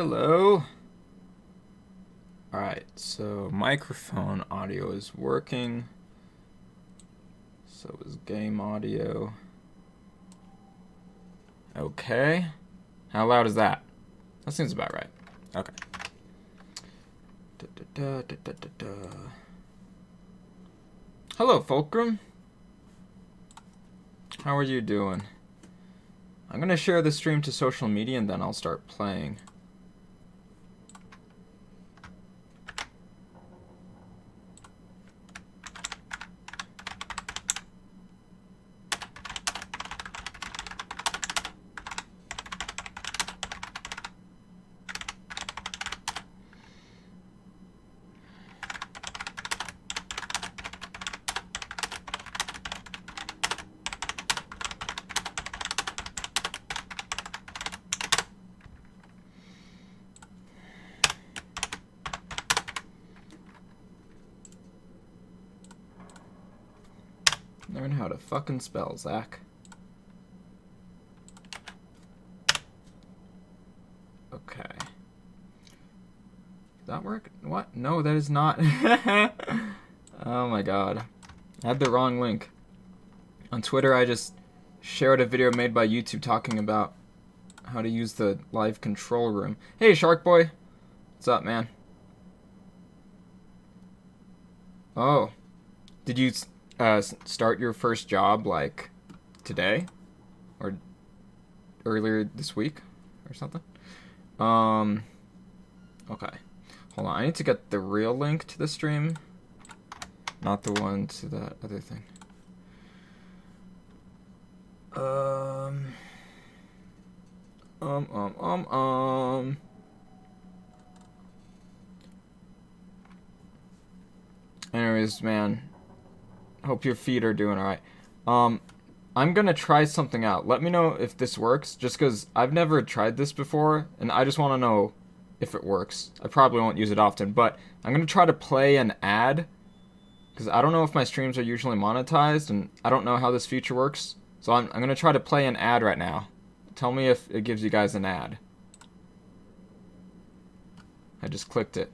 Hello. Alright, so microphone audio is working. So is game audio. Okay. How loud is that? That seems about right. Okay. Hello, Fulcrum. How are you doing? I'm gonna share the stream to social media and then I'll start playing. Learn how to fucking spell, Zach. Okay. Does that work? What? No, that is not. Oh my god. I had the wrong link. On Twitter, I just shared a video made by YouTube talking about how to use the live control room. Hey, Shark Boy. What's up, man? Oh. Did you start your first job, like, today? Or earlier this week? Or something? Okay. Hold on, I need to get the real link to the stream. Not the one to that other thing. Anyways, man. Hope your feet are doing alright. I'm gonna try something out. Let me know if this works, just because I've never tried this before, and I just want to know if it works. I probably won't use it often, but I'm gonna try to play an ad, because I don't know if my streams are usually monetized, and I don't know how this feature works. So I'm gonna try to play an ad right now. Tell me if it gives you guys an ad. I just clicked it.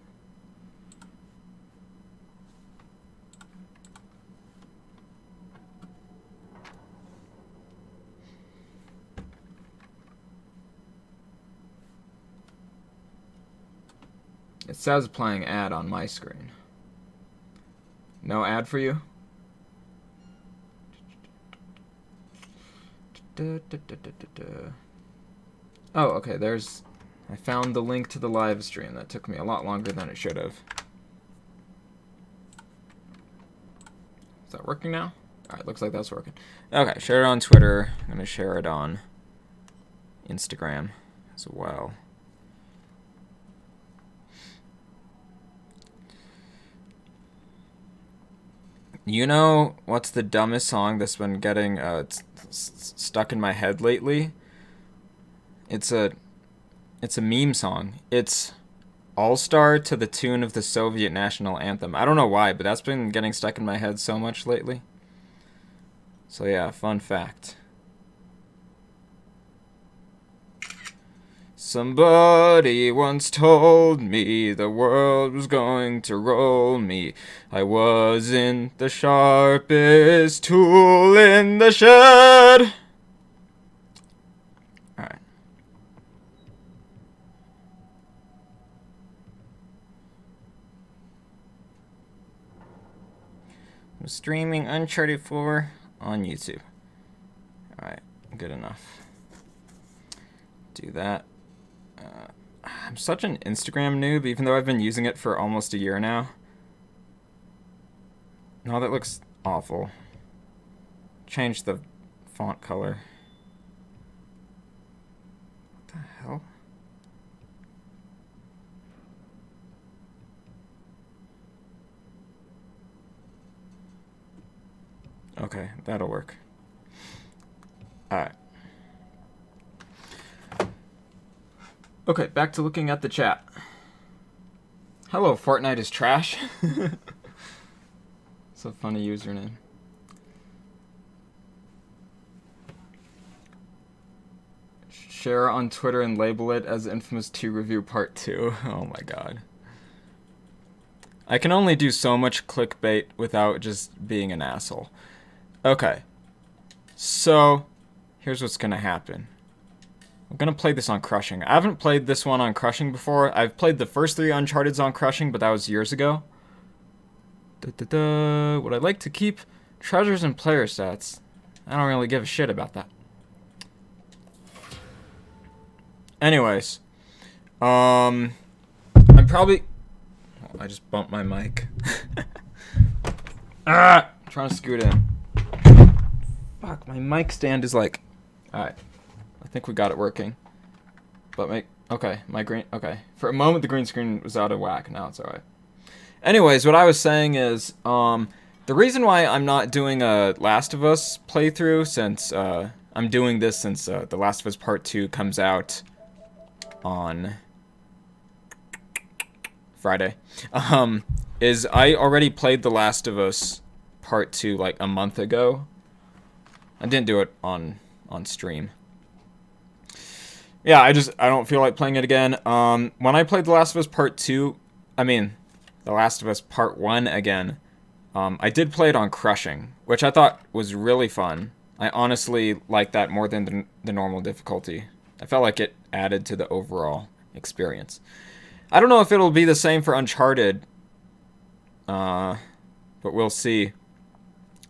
It says playing ad on my screen. No ad for you? Oh, okay, I found the link to the live stream. That took me a lot longer than it should have. Is that working now? Alright, looks like that's working. Okay, share it on Twitter. I'm going to share it on Instagram as well. You know what's the dumbest song that's been getting stuck in my head lately? It's a meme song. It's All-Star to the tune of the Soviet national anthem. I don't know why, but that's been getting stuck in my head so much lately. So yeah, fun fact. Somebody once told me the world was going to roll me. I wasn't the sharpest tool in the shed. Alright. I'm streaming Uncharted 4 on YouTube. Alright, good enough. Do that. I'm such an Instagram noob, even though I've been using it for almost a year now. No, that looks awful. Change the font color. What the hell? Okay, that'll work. Alright. Okay, back to looking at the chat. Hello, Fortnite is trash. It's a funny username. Share on Twitter and label it as Infamous 2 Review Part 2. Oh my god. I can only do so much clickbait without just being an asshole. Okay. So, here's what's gonna happen. I'm gonna play this on Crushing. I haven't played this one on Crushing before. I've played the first 3 Uncharted's on Crushing, but that was years ago. Would I like to keep treasures and player stats? I don't really give a shit about that. Anyways, I'm probably... Oh, I just bumped my mic. I'm trying to scoot in. Fuck, my mic stand is like... Alright, I think we got it working. But okay. For a moment the green screen was out of whack, now it's alright. Anyways, what I was saying is, the reason why I'm not doing a Last of Us playthrough, since, I'm doing this since, The Last of Us Part 2 comes out on Friday, is I already played The Last of Us Part 2 like a month ago. I didn't do it on stream. Yeah, I don't feel like playing it again. When I played The Last of Us Part 2, The Last of Us Part 1 again, I did play it on Crushing, which I thought was really fun. I honestly liked that more than the normal difficulty. I felt like it added to the overall experience. I don't know if it'll be the same for Uncharted, but we'll see.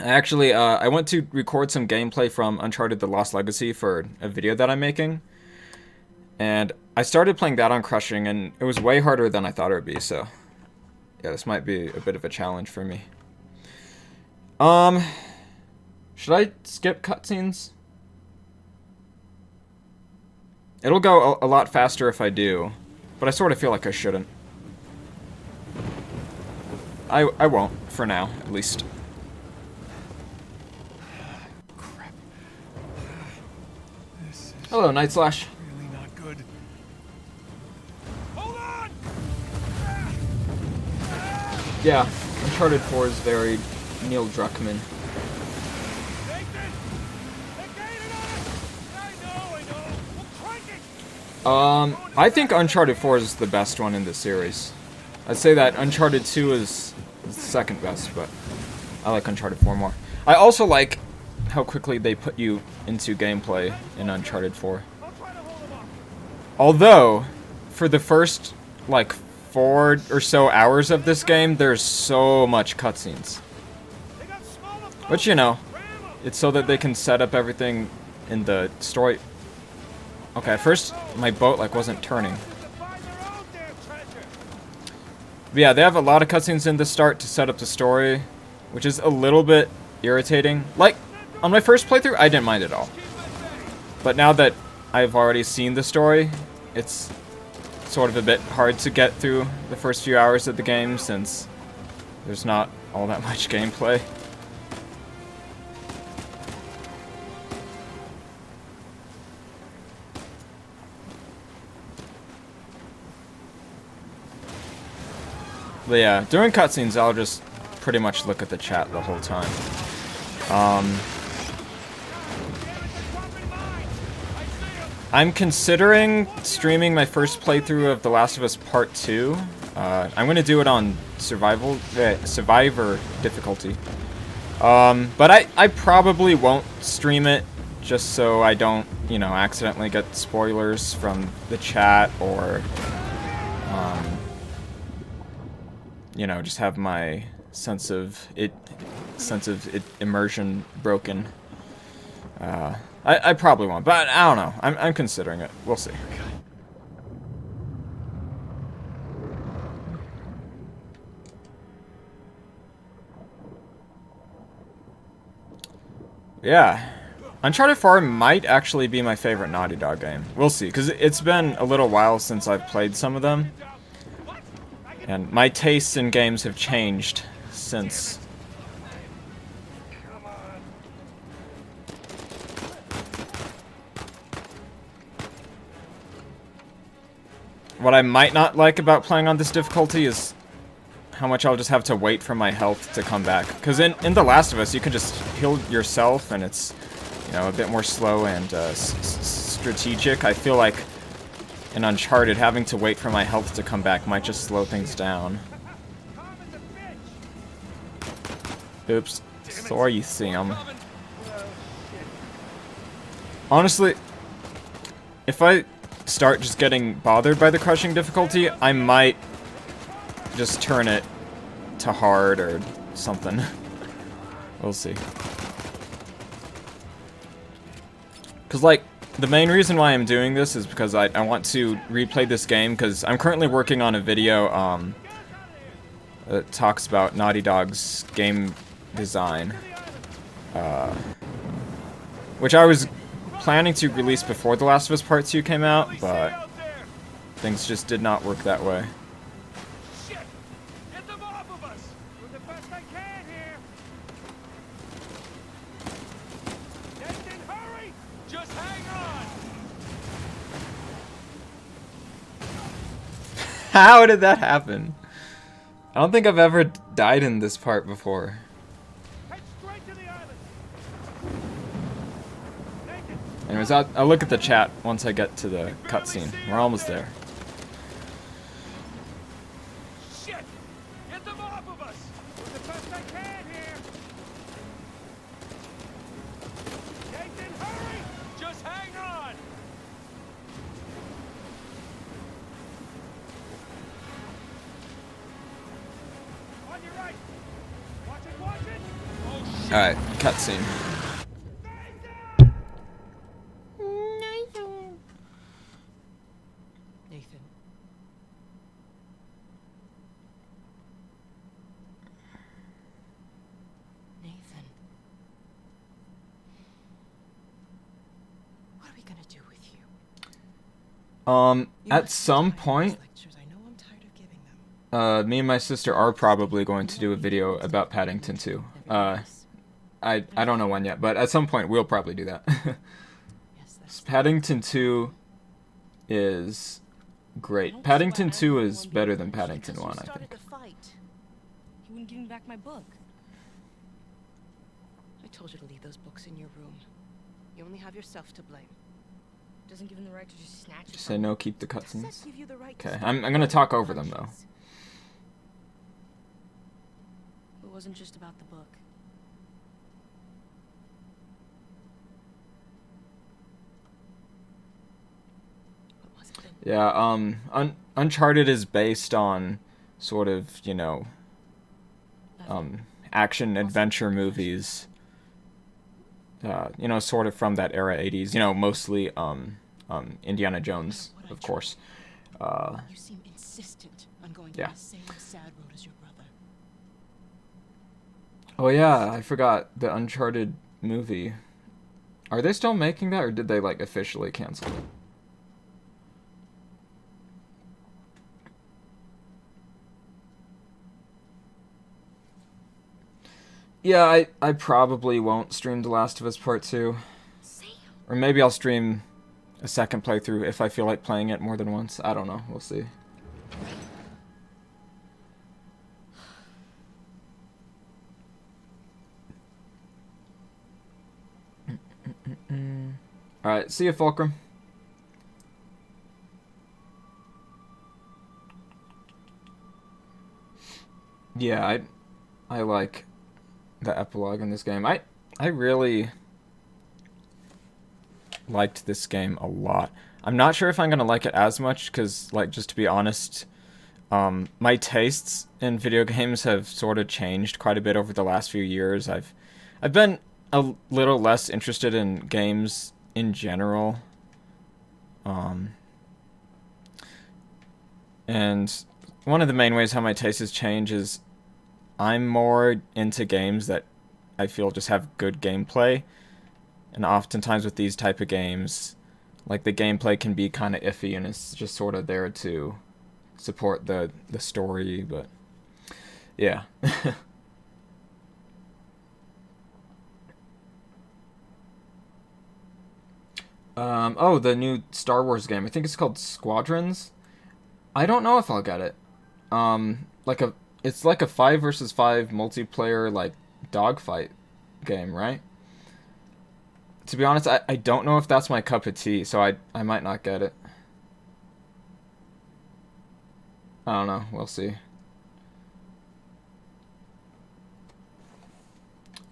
Actually, I went to record some gameplay from Uncharted: The Lost Legacy for a video that I'm making, and I started playing that on Crushing, and it was way harder than I thought it would be, so yeah, this might be a bit of a challenge for me. Should I skip cutscenes? It'll go a lot faster if I do, but I sort of feel like I shouldn't. I won't, for now, at least. Crap. This is Hello, Night Slash. really not good. Hold on! Yeah, Uncharted 4 is very Neil Druckmann. Nathan! They gaining on us! I know. We'll crank it! I think Uncharted 4 is the best one in the series. I'd say that Uncharted 2 is the second best, but I like Uncharted 4 more. I also like how quickly they put you into gameplay in Uncharted 4. I'll try to hold them off. Although, for the first, like, 4 or so hours of this game, there's so much cutscenes. They got smaller boats. Which, you know, Ram 'em. it's so that they can set up everything in the story. Okay, at first, my boat, like, wasn't turning. To find their own damn treasure. But yeah, they have a lot of cutscenes in the start to set up the story, which is a little bit irritating. Like, on my first playthrough, I didn't mind it at all. But now that I've already seen the story, it's sort of a bit hard to get through the first few hours of the game since there's not all that much gameplay. But yeah, during cutscenes, I'll just pretty much look at the chat the whole time. I'm considering streaming my first playthrough of The Last of Us Part 2. I'm going to do it on Survivor difficulty. But I probably won't stream it just so I don't, you know, accidentally get spoilers from the chat or, you know, just have my sense of immersion broken. I probably won't, but I don't know. I'm considering it. We'll see. Yeah. Uncharted 4 might actually be my favorite Naughty Dog game. We'll see, because it's been a little while since I've played some of them. And my tastes in games have changed since. What I might not like about playing on this difficulty is how much I'll just have to wait for my health to come back. Because in The Last of Us, you can just heal yourself, and it's, you know, a bit more slow and strategic. I feel like in Uncharted, having to wait for my health to come back might just slow things down. Calm as a bitch. Oops. Sorry, Sam. Honestly, if I start just getting bothered by the crushing difficulty, I might just turn it to hard or something. We'll see. Because, like, the main reason why I'm doing this is because I want to replay this game, because I'm currently working on a video that talks about Naughty Dog's game design. Which I was planning to release before The Last of Us Part 2 came out, but things just did not work that way. Shit! Get them off of us! Doing the best I can here! Nathan, hurry! Just hang on! How did that happen? I don't think I've ever died in this part before. Head straight to the island! Nathan! Anyways, I'll look at the chat once I get to the cutscene. We're almost there. Shit! Get them off of us! Doing the best I can here! Nathan, hurry! Just hang on! On your right! Watch it, watch it! Oh shit! Alright, cutscene. Nathan. Nathan. What are we gonna do with you? You At must some be tired of these point, lectures. I know I'm tired of giving them. me and my sister are probably going to do a video about Paddington 2. I don't know when yet, but at some point we'll probably do that. Yes, that's Paddington 2 is great. Paddington 2 is better than Paddington 1, I think. The fight. He wouldn't give me back my book. I told you to leave those books in your room. You only have yourself to blame. Doesn't give him the right to just snatch it. Just say no, keep the Does that cutscenes. give you the right to Okay, stop I'm gonna talk over them though. punches? It wasn't just about the book. What was it then? Yeah, Uncharted is based on sort of, you know, action adventure movies. You know, sort of from that era, 80s. You know, mostly Indiana Jones, of course. You seem insistent on going yeah. down the same sad road as your brother. Oh yeah, I forgot the Uncharted movie. Are they still making that, or did they like officially cancel it? Yeah, I probably won't stream The Last of Us Part 2. Sam. Or maybe I'll stream a second playthrough if I feel like playing it more than once. I don't know. We'll see. Alright, see you, Fulcrum. Yeah, I like the epilogue in this game. I really liked this game a lot. I'm not sure if I'm gonna like it as much because, like, just to be honest, my tastes in video games have sort of changed quite a bit over the last few years. I've been a little less interested in games in general. And one of the main ways how my taste has changed is I'm more into games that I feel just have good gameplay. And oftentimes with these type of games, like, the gameplay can be kind of iffy and it's just sort of there to support the story, but yeah. Oh, the new Star Wars game. I think it's called Squadrons. I don't know if I'll get it. It's like a 5 versus 5 multiplayer, like, dogfight game, right? to be honest, I don't know if that's my cup of tea, so I might not get it. I don't know. We'll see.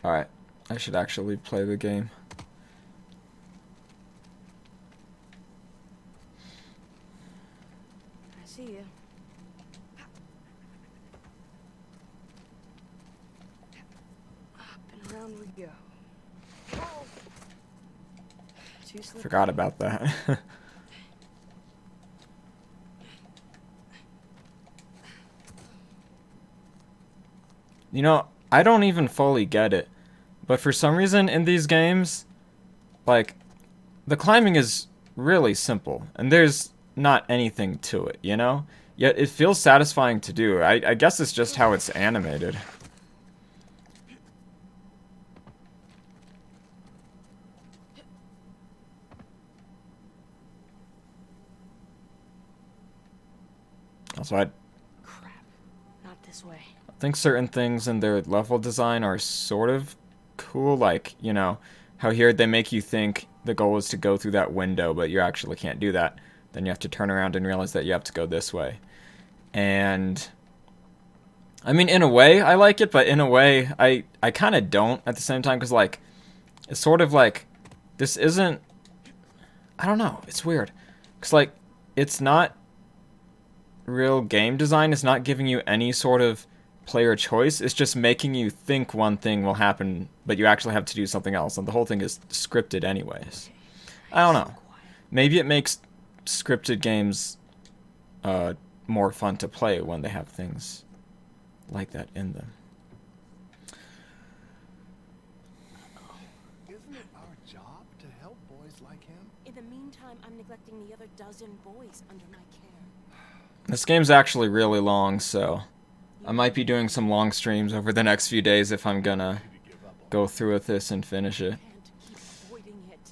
Alright. I should actually play the game. I see you. Up and around we go. Too slippery. Forgot about that. You know, I don't even fully get it. But for some reason in these games, like, the climbing is really simple. And there's not anything to it, you know? Yet it feels satisfying to do. I guess it's just how it's animated. Also, I Crap. Not this way. think certain things in their level design are sort of cool, like, you know, how here they make you think the goal is to go through that window, but you actually can't do that. Then you have to turn around and realize that you have to go this way. And I mean, in a way, I like it, but in a way, I kind of don't at the same time, because, like, it's sort of like, this isn't, I don't know, it's weird. Because, like, it's not real game design, it's not giving you any sort of player choice, it's just making you think one thing will happen, but you actually have to do something else, and the whole thing is scripted anyways. I don't know. Maybe it makes scripted games more fun to play when they have things like that in them. Isn't it our job to help boys like him? In the meantime, I'm neglecting the other dozen boys under my care. This game's actually really long, so I might be doing some long streams over the next few days if I'm gonna go through with this and finish it. Can't keep avoiding it.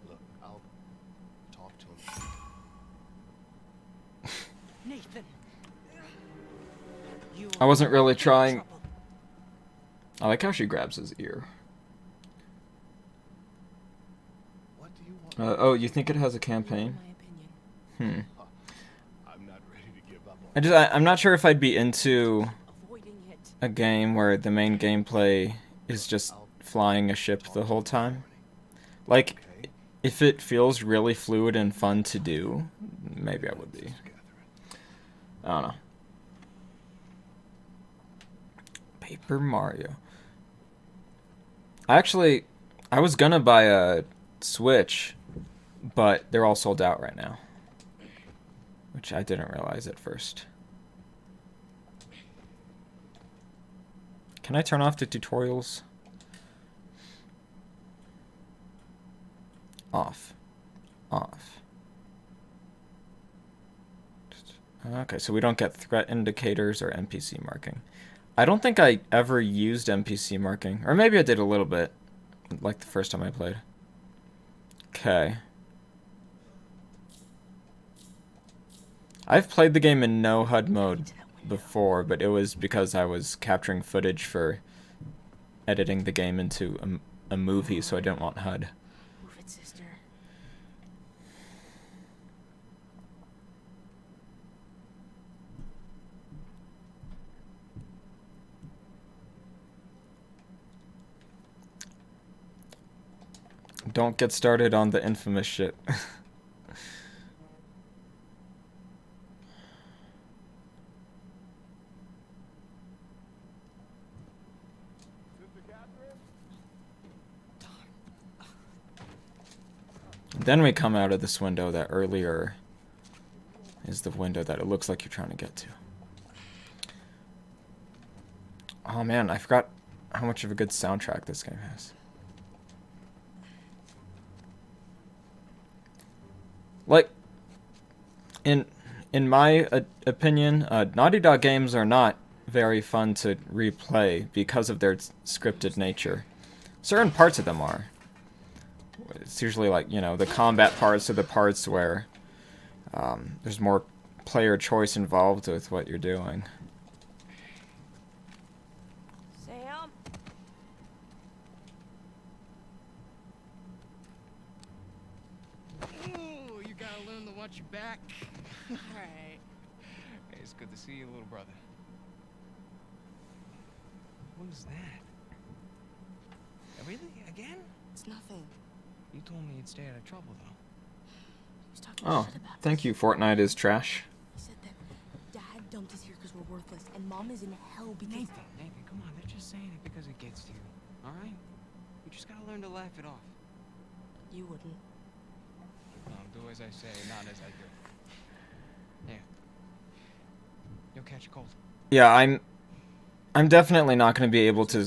Look, I'll talk to him. Nathan. You I wasn't really are in trying. trouble. I like how she grabs his ear. What do you want? Oh, you think it has a You know campaign? my opinion. I'm not ready to give up on I'm not sure if I'd be into Avoiding it. a game where the main gameplay is just flying a ship the whole time. Like, okay? if it feels really fluid and fun to do, maybe I would be. I don't know. Paper Mario. I was gonna buy a Switch, but they're all sold out right now. Which I didn't realize at first. Can I turn off the tutorials? Off. Off. Okay, so we don't get threat indicators or NPC marking. I don't think I ever used NPC marking. Or maybe I did a little bit. Like the first time I played. Okay. I've played the game in no HUD mode before, but it was because I was capturing footage for editing the game into a movie, so I didn't want HUD. Move it, sister. Don't get started on the infamous shit. Then we come out of this window that earlier is the window that it looks like you're trying to get to. Oh man, I forgot how much of a good soundtrack this game has. Like, in my opinion, Naughty Dog games are not very fun to replay because of their scripted nature. Certain parts of them are. It's usually like, you know, the combat parts are the parts where there's more player choice involved with what you're doing. Sam? got your back. Alright. Hey, it's good to see you, little brother. What is that? Really? Again? It's nothing. You told me you'd stay out of trouble, though. He was talking Oh, shit about thank us. you. Fortnite is trash. He said that Dad dumped us here because we're worthless, and Mom is in hell because... Nathan, come on. They're just saying it because it gets to you. Alright? You just gotta learn to laugh it off. You wouldn't. No, do as I say, not as I do. Yeah. You'll catch a cold. Yeah, I'm definitely not going to be able to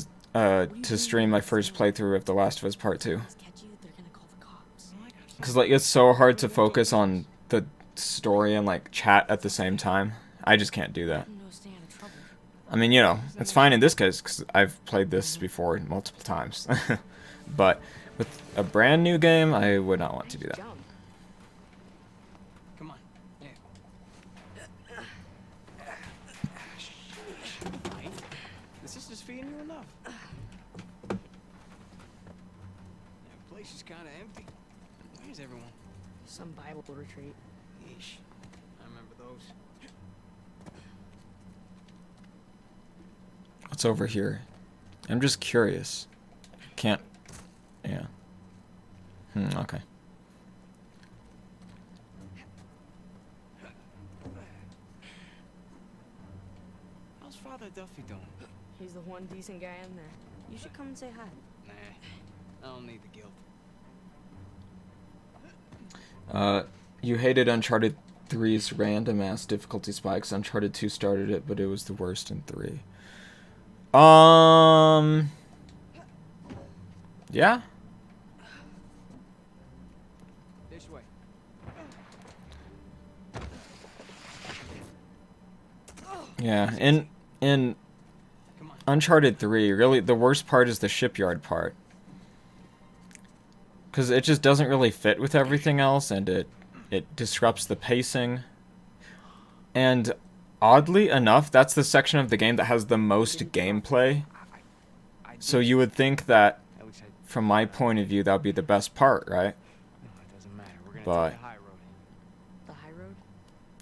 stream my first playthrough of The Last of Us Part 2. Catch you, they're gonna call the cops. Well, I got Because, like, it's so hard to focus on the story and, like, chat at the same time. I just can't do that. You know, stay out of trouble. I mean, you know, it's fine in this case, because I've played this before multiple times. But with a brand new game, I would not want to do that. Jump. Come on. Yeah. Mate, the sister's feeding you enough. The place is kind of empty. Where's everyone? Some Bible retreat. Yeesh. I remember those. What's over here? I'm just curious. Can't... Yeah. Okay. How's Father Duffy doing? He's the one decent guy in there. You should come and say hi. Nah, I don't need the guilt. You hated Uncharted 3's random ass difficulty spikes. Uncharted 2 started it, but it was the worst in 3. Yeah. This way. Yeah, in Come on. Uncharted 3, really the worst part is the shipyard part. Cuz it just doesn't really fit with everything else, and it disrupts the pacing. And oddly enough, that's the section of the game that has the most gameplay. So you would think that At least from my point of view that would be the best part, right? no, it doesn't matter. We're gonna But- take the high road. The high road?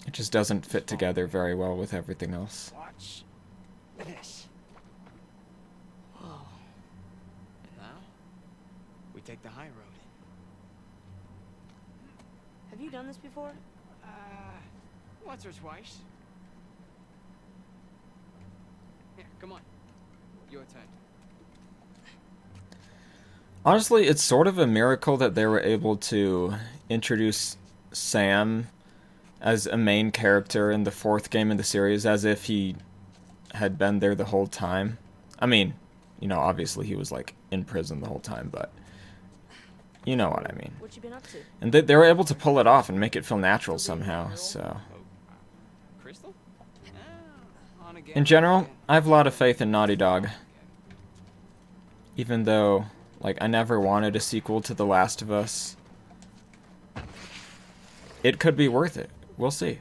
It just doesn't fit together very well with everything else. Watch this. Whoa. And now, we take the high road. Have you done this before? Once or twice. Here, come on. Your turn. Honestly, it's sort of a miracle that they were able to introduce Sam as a main character in the 4th game in the series, as if he had been there the whole time. I mean, you know, obviously he was, like, in prison the whole time, but you know what I mean. What you been up to? And they were able to pull it off and make it feel natural somehow, so... Crystal? On again. In general, I have a lot of faith in Naughty Dog. Even though, like, I never wanted a sequel to The Last of Us. It could be worth it. We'll see.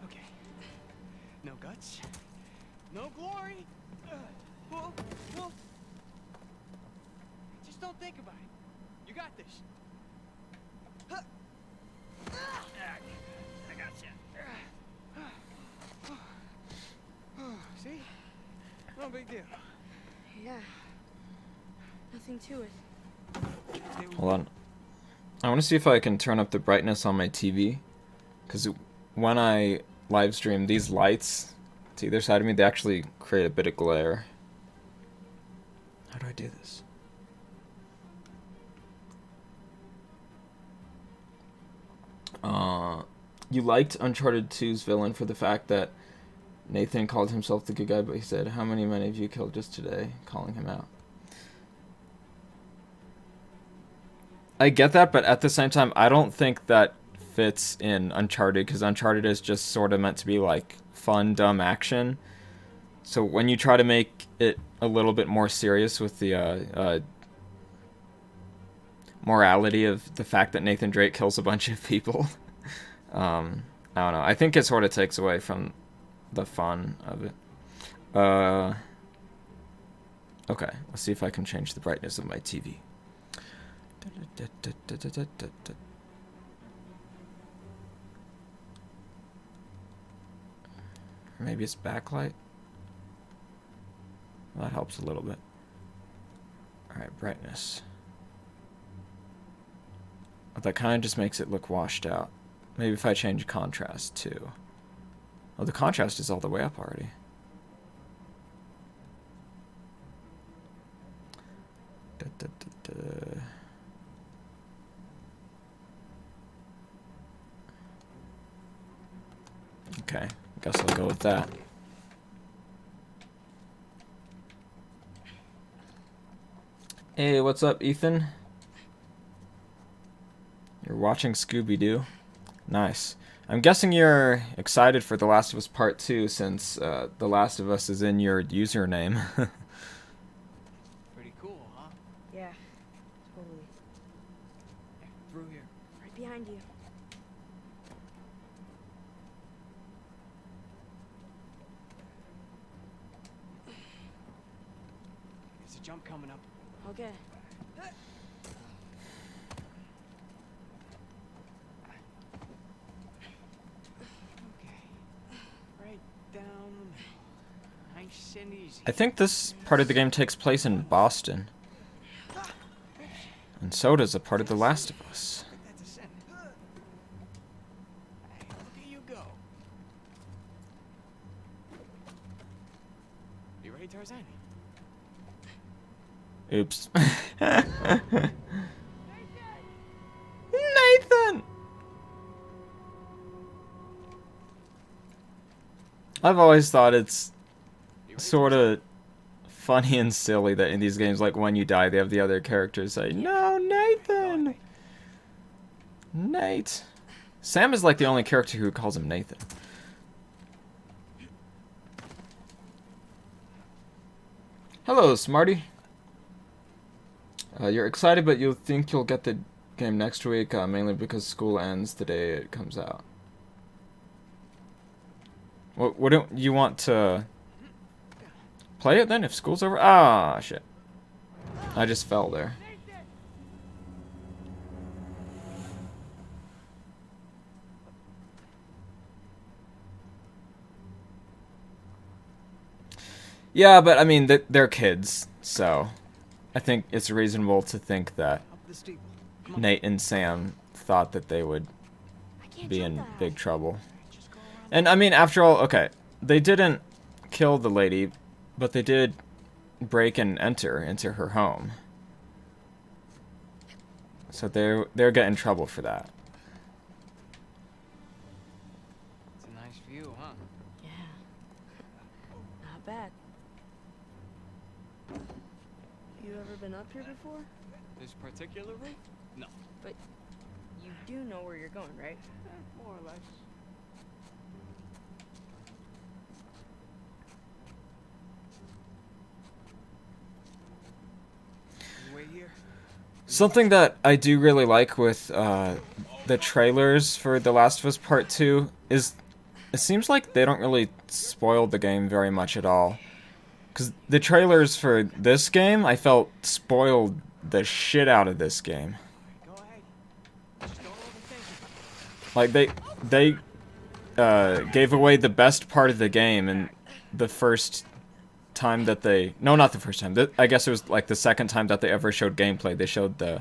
Okay. No guts. No glory. Whoa, whoa. Just don't think about it. You got this. Huh. I got you. See? No big deal. Yeah. Nothing to it. Stay with Hold on. I want to see if I can turn up the brightness on my TV. Because when I live stream, these lights to either side of me, they actually create a bit of glare. How do I do this? You liked Uncharted 2's villain for the fact that Nathan called himself the good guy, but he said, "How many men have you killed just today?" calling him out. I get that, but at the same time, I don't think that fits in Uncharted, because Uncharted is just sort of meant to be like fun, dumb action. So when you try to make it a little bit more serious with the morality of the fact that Nathan Drake kills a bunch of people, I don't know. I think it sort of takes away from the fun of it. Okay, let's see if I can change the brightness of my TV. Maybe it's backlight. Well, that helps a little bit. Alright, brightness. But that kind of just makes it look washed out. Maybe if I change contrast too. Oh, the contrast is all the way up already. Da, da, da, da. Okay, guess I'll go with that. Hey, what's up, Ethan? You're watching Scooby-Doo? Nice. I'm guessing you're excited for The Last of Us Part 2 since The Last of Us is in your username. Pretty cool, huh? Yeah, totally. Through here. Right behind you. There's a jump coming up. Okay. Okay. Right down the middle. Nice and easy. I think this part of the game takes place in Boston. And so does a part of The Last of Us. Like that descent. Hey, look at you go. You ready, Tarzan? Oops. Nathan! I've always thought it's You ready? sort of funny and silly that in these games, like when you die, they have the other characters say, "No, Nathan! Nate!" Sam is like the only character who calls him Nathan. Hello, Smarty. You're excited, but you think you'll get the game next week, mainly because school ends the day it comes out. Wouldn't you want to play it then if school's over? Ah, shit. I just fell there. Yeah, but I mean, they're kids, so I think it's reasonable to think that Up the steeple. Come on. Nate and Sam thought that they would I can't be jump in that big high. trouble. Just go around. And I mean, after all, okay, they didn't kill the lady, but they did break and enter into her home. So they're getting in trouble for that. It's a nice view, huh? Yeah. Not bad. You ever been up here before? This particular route? No. But you do know where you're going, right? More or less. You wait here. Something that I do really like with the trailers for The Last of Us Part 2 is it seems like they don't really spoil the game very much at all. Because the trailers for this game, I felt spoiled the shit out of this game. Go ahead. Just don't overthink it. Like, they gave away the best part of the game in the first time that they... No, not the first time. I guess it was like the second time that they ever showed gameplay. They showed the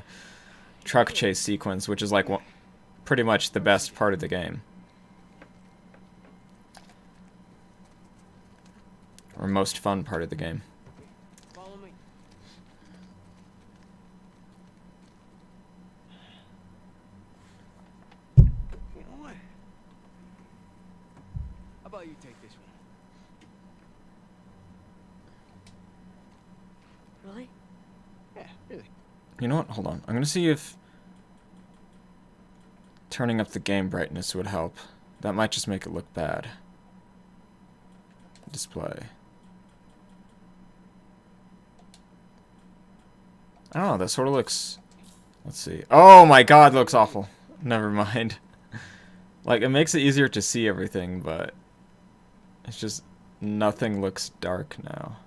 truck chase sequence, which is like pretty much the best part of the game. Or most fun part of the game. Follow me. You know what? How about you take this one? Really? Yeah, really. You know what? Hold on. I'm gonna see if turning up the game brightness would help. That might just make it look bad. Display. I don't know, that sort of looks... Let's see. Oh my god, looks awful. Never mind. Like, it makes it easier to see everything, but... It's just... Nothing looks dark now.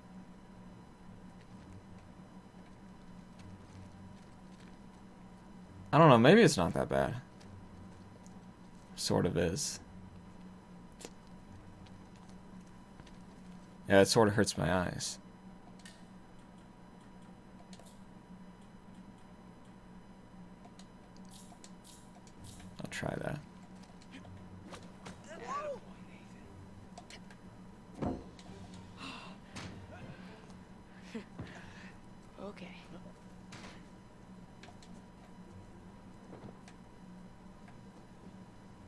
I don't know, maybe it's not that bad. Sort of is. Yeah, it sort of hurts my eyes. I'll try that. Okay.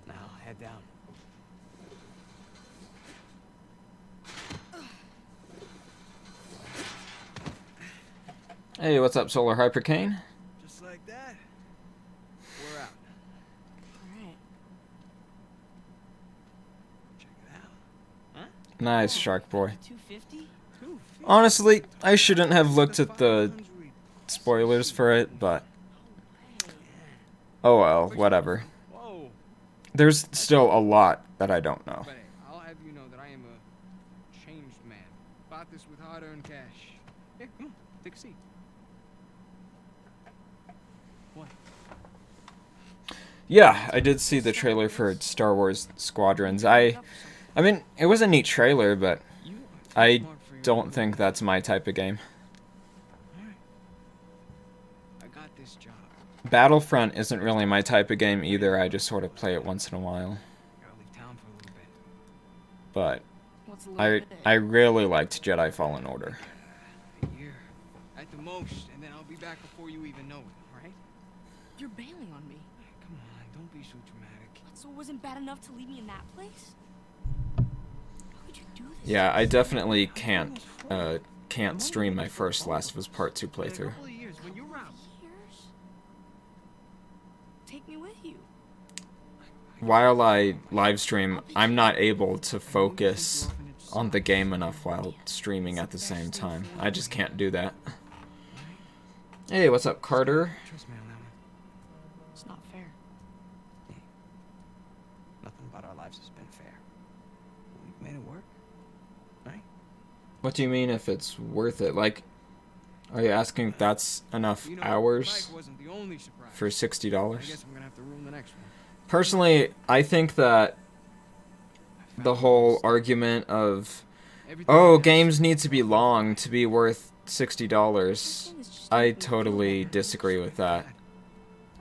Now, head down. Hey, what's up, Solar Hypercane? Just like that. We're out. Alright. Check it out. Huh? Nice, Shark Boy. 250? 250. Honestly, I shouldn't have looked at the spoilers for it, but oh well, whatever. Whoa. There's still a lot that I don't know. But hey, I'll have you know that I am a changed man. Bought this with hard-earned cash. Here, come on, take a seat. What? Yeah, I did see the trailer for Star Wars Squadrons. I mean, it was a neat trailer, but You I smart for your don't age. think that's my type of game. Alright. I got this job. Battlefront isn't really my type of game either. I just sort of play it once in a while. Gotta leave town for a little bit. But What's a little I bit? really liked Jedi Fallen Order. A year. At the most, and then I'll be back before you even know it, alright? You're bailing on me. Come on, don't be so dramatic. So it wasn't bad enough to leave me in that place? How could you do this? Yeah, I definitely can't stream my first Last of Us Part 2 In a playthrough. couple of years, when you're out, Years? Take me with you. While I live stream, I'm not able to focus on the game enough while streaming at the same time. I just can't do that. Hey, what's up, Carter? trust me on that one. It's not fair. Nothing about our lives has been fair. We've made it work, right? What do you mean if it's worth it? Like, are you asking if that's enough You know, hours Mike wasn't the only surprise. for I $60? guess I'm gonna have to ruin the next one. Personally, I think that the whole argument of, Everything oh, else- games need to be long to be worth $60, I totally disagree with that.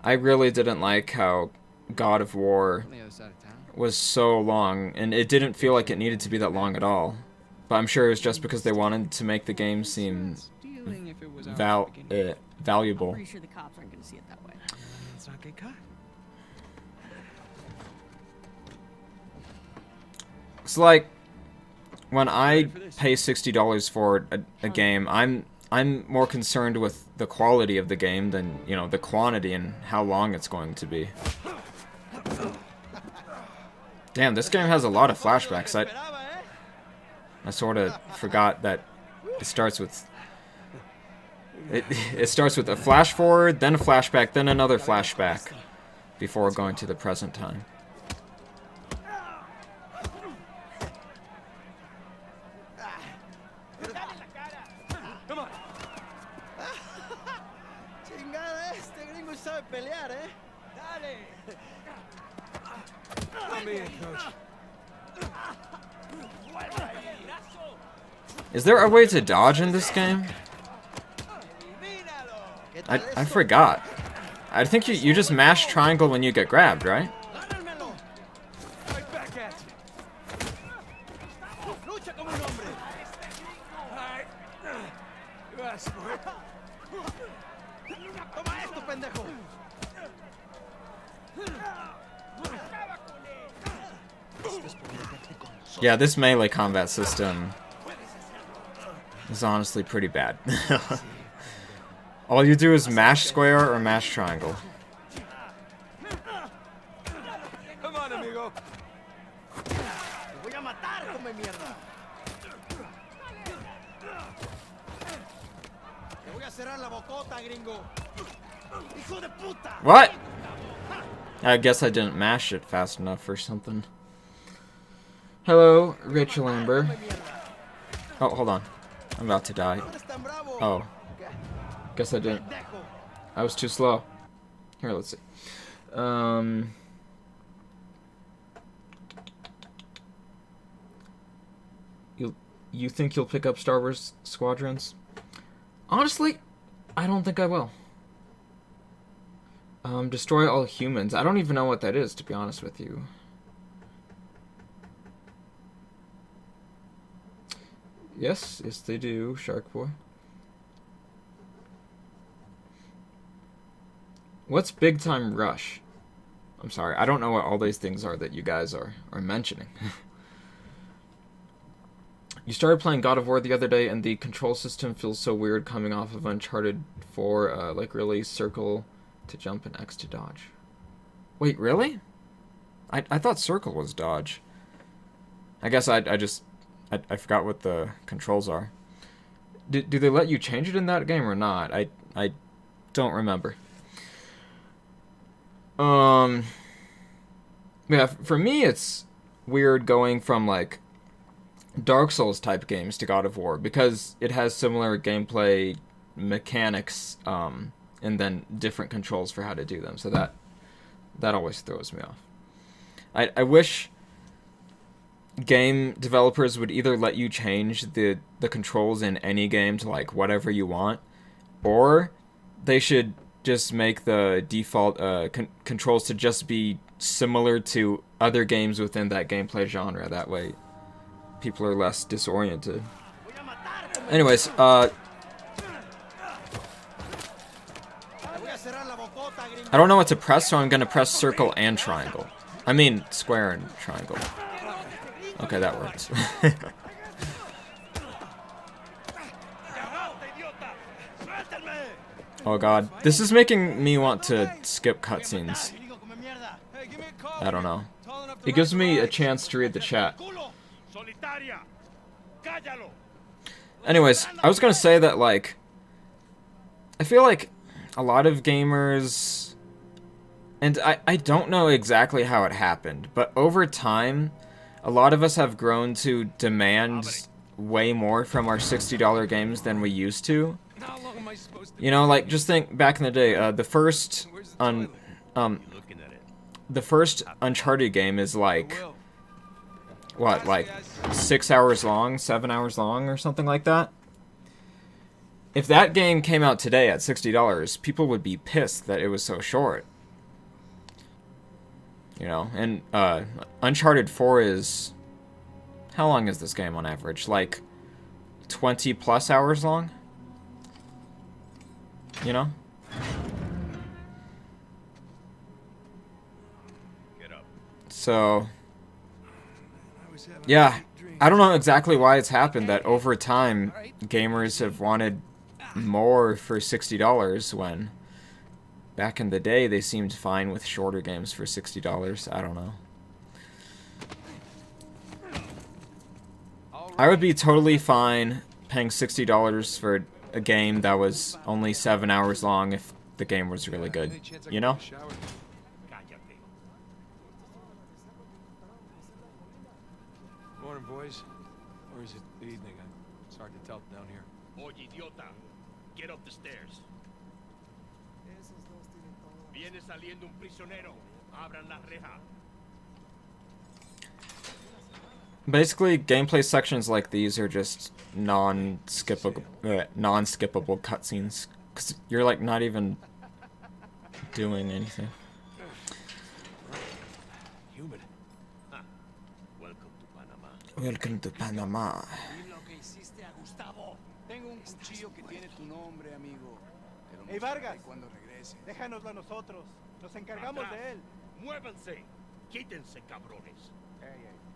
I really didn't like how God of War On the other side of town. was so long, and it didn't feel like it needed to be that long at all. But I'm sure it was just because they wanted to make the game seem Stealing if it was ours to begin with. I'm valuable. pretty sure the cops aren't gonna see it that way. Let's not get caught. It's like when I pay $60 for a game, I'm more concerned with the quality of the game than, you know, the quantity and how long it's going to be. Damn, this game has a lot of flashbacks. I sort of forgot that it starts with it starts with a flash forward, then a flashback, then another flashback before going to the present time. Chingada, este gringo sabe pelear, ¿eh? Dale. Come in, coach. Is there a way to dodge in this game? I forgot. I think you just mash triangle when you get grabbed, right? Gánenmelo. Right back at you. Lucha como un hombre. Alright. You asked for it. Toma esto, pendejo. Yeah, this melee combat system is honestly pretty bad. All you do is mash square or mash triangle. Come on, amigo. Te voy a matar, come mierda. Te voy a cerrar la bocota, gringo. Hijo de puta. What? I guess I didn't mash it fast enough or something. Hello, Rachel Amber. Oh, hold on. I'm about to die. ¿Dónde es tan bravo? Oh, guess I didn't. Pendejo. I was too slow. Here, let's see. you think you'll pick up Star Wars Squadrons? Honestly, I don't think I will. Destroy all humans. I don't even know what that is, to be honest with you. Yes, they do, Shark Boy. What's Big Time Rush? I'm sorry, I don't know what all these things are that you guys are mentioning. You started playing God of War the other day, and the control system feels so weird coming off of Uncharted 4, like really circle to jump and X to dodge. Wait, really? I thought circle was dodge. I guess I forgot what the controls are. Do they let you change it in that game or not? I don't remember. Yeah, for me it's weird going from like Dark Souls type games to God of War because it has similar gameplay mechanics and then different controls for how to do them. So that always throws me off. I wish game developers would either let you change the controls in any game to like whatever you want, or they should just make the default controls to just be similar to other games within that gameplay genre. That way people are less disoriented. Anyways, I don't know what to press, so I'm gonna press circle and triangle. I mean square and triangle. Okay, that works. Oh god, this is making me want to skip cutscenes. I don't know. It gives me a chance to read the chat. Anyways, I was gonna say that, like, I feel like a lot of gamers, and I don't know exactly how it happened, but over time, a lot of us have grown to demand way more from our $60 games than we used to. You know, like, just think back in the day, the first Uncharted game is like, what, like 6 hours long, 7 hours long, or something like that? If that game came out today at $60, people would be pissed that it was so short. You know, and Uncharted 4 is... How long is this game on average? Like 20 plus hours long? You know? So... Yeah, I don't know exactly why it's happened that over time gamers have wanted more for $60 when back in the day they seemed fine with shorter games for $60. I don't know. I would be totally fine paying $60 for a game that was only 7 hours long if the game was really good, you know? Morning, boys. Or is it the evening? It's hard to tell down here. Oye, idiota. Get up the stairs. Viene saliendo un prisionero. Abran la reja. Basically, gameplay sections like these are just non-skippable cutscenes. Because you're, like, not even doing anything. Humid. Welcome to Panama. Welcome to Panama. Tengo un cuchillo que tiene tu nombre, amigo. Hey, Vargas, déjanoslo a nosotros. Nos encargamos de él. Muévanse. Quítense, cabrones.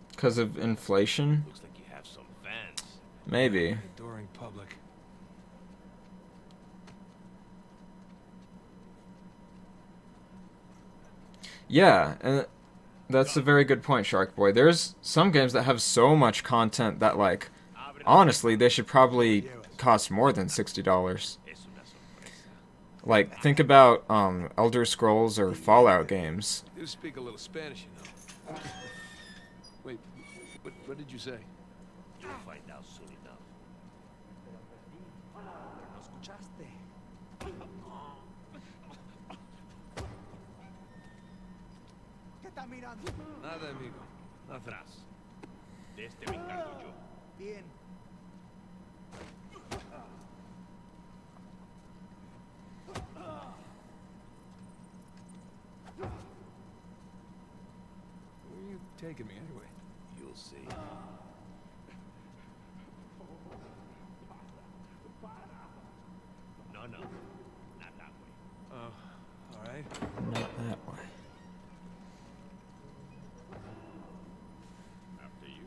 Because of inflation? Looks like you have some fans. Maybe. Adoring public. Yeah, and that's a very good point, Shark Boy. There's some games that have so much content that, like, honestly, they should probably cost more than $60. Like, think about Elder Scrolls or Fallout games. You speak a little Spanish, you know. Wait, what did you say? You'll find out soon enough. ¿No escuchaste? ¿Qué está mirando? Nada, amigo. Atrás. De este me encargo yo. Bien. taking me anyway? You'll see. No, no. Not that way. Oh, all right. Not that way. After you.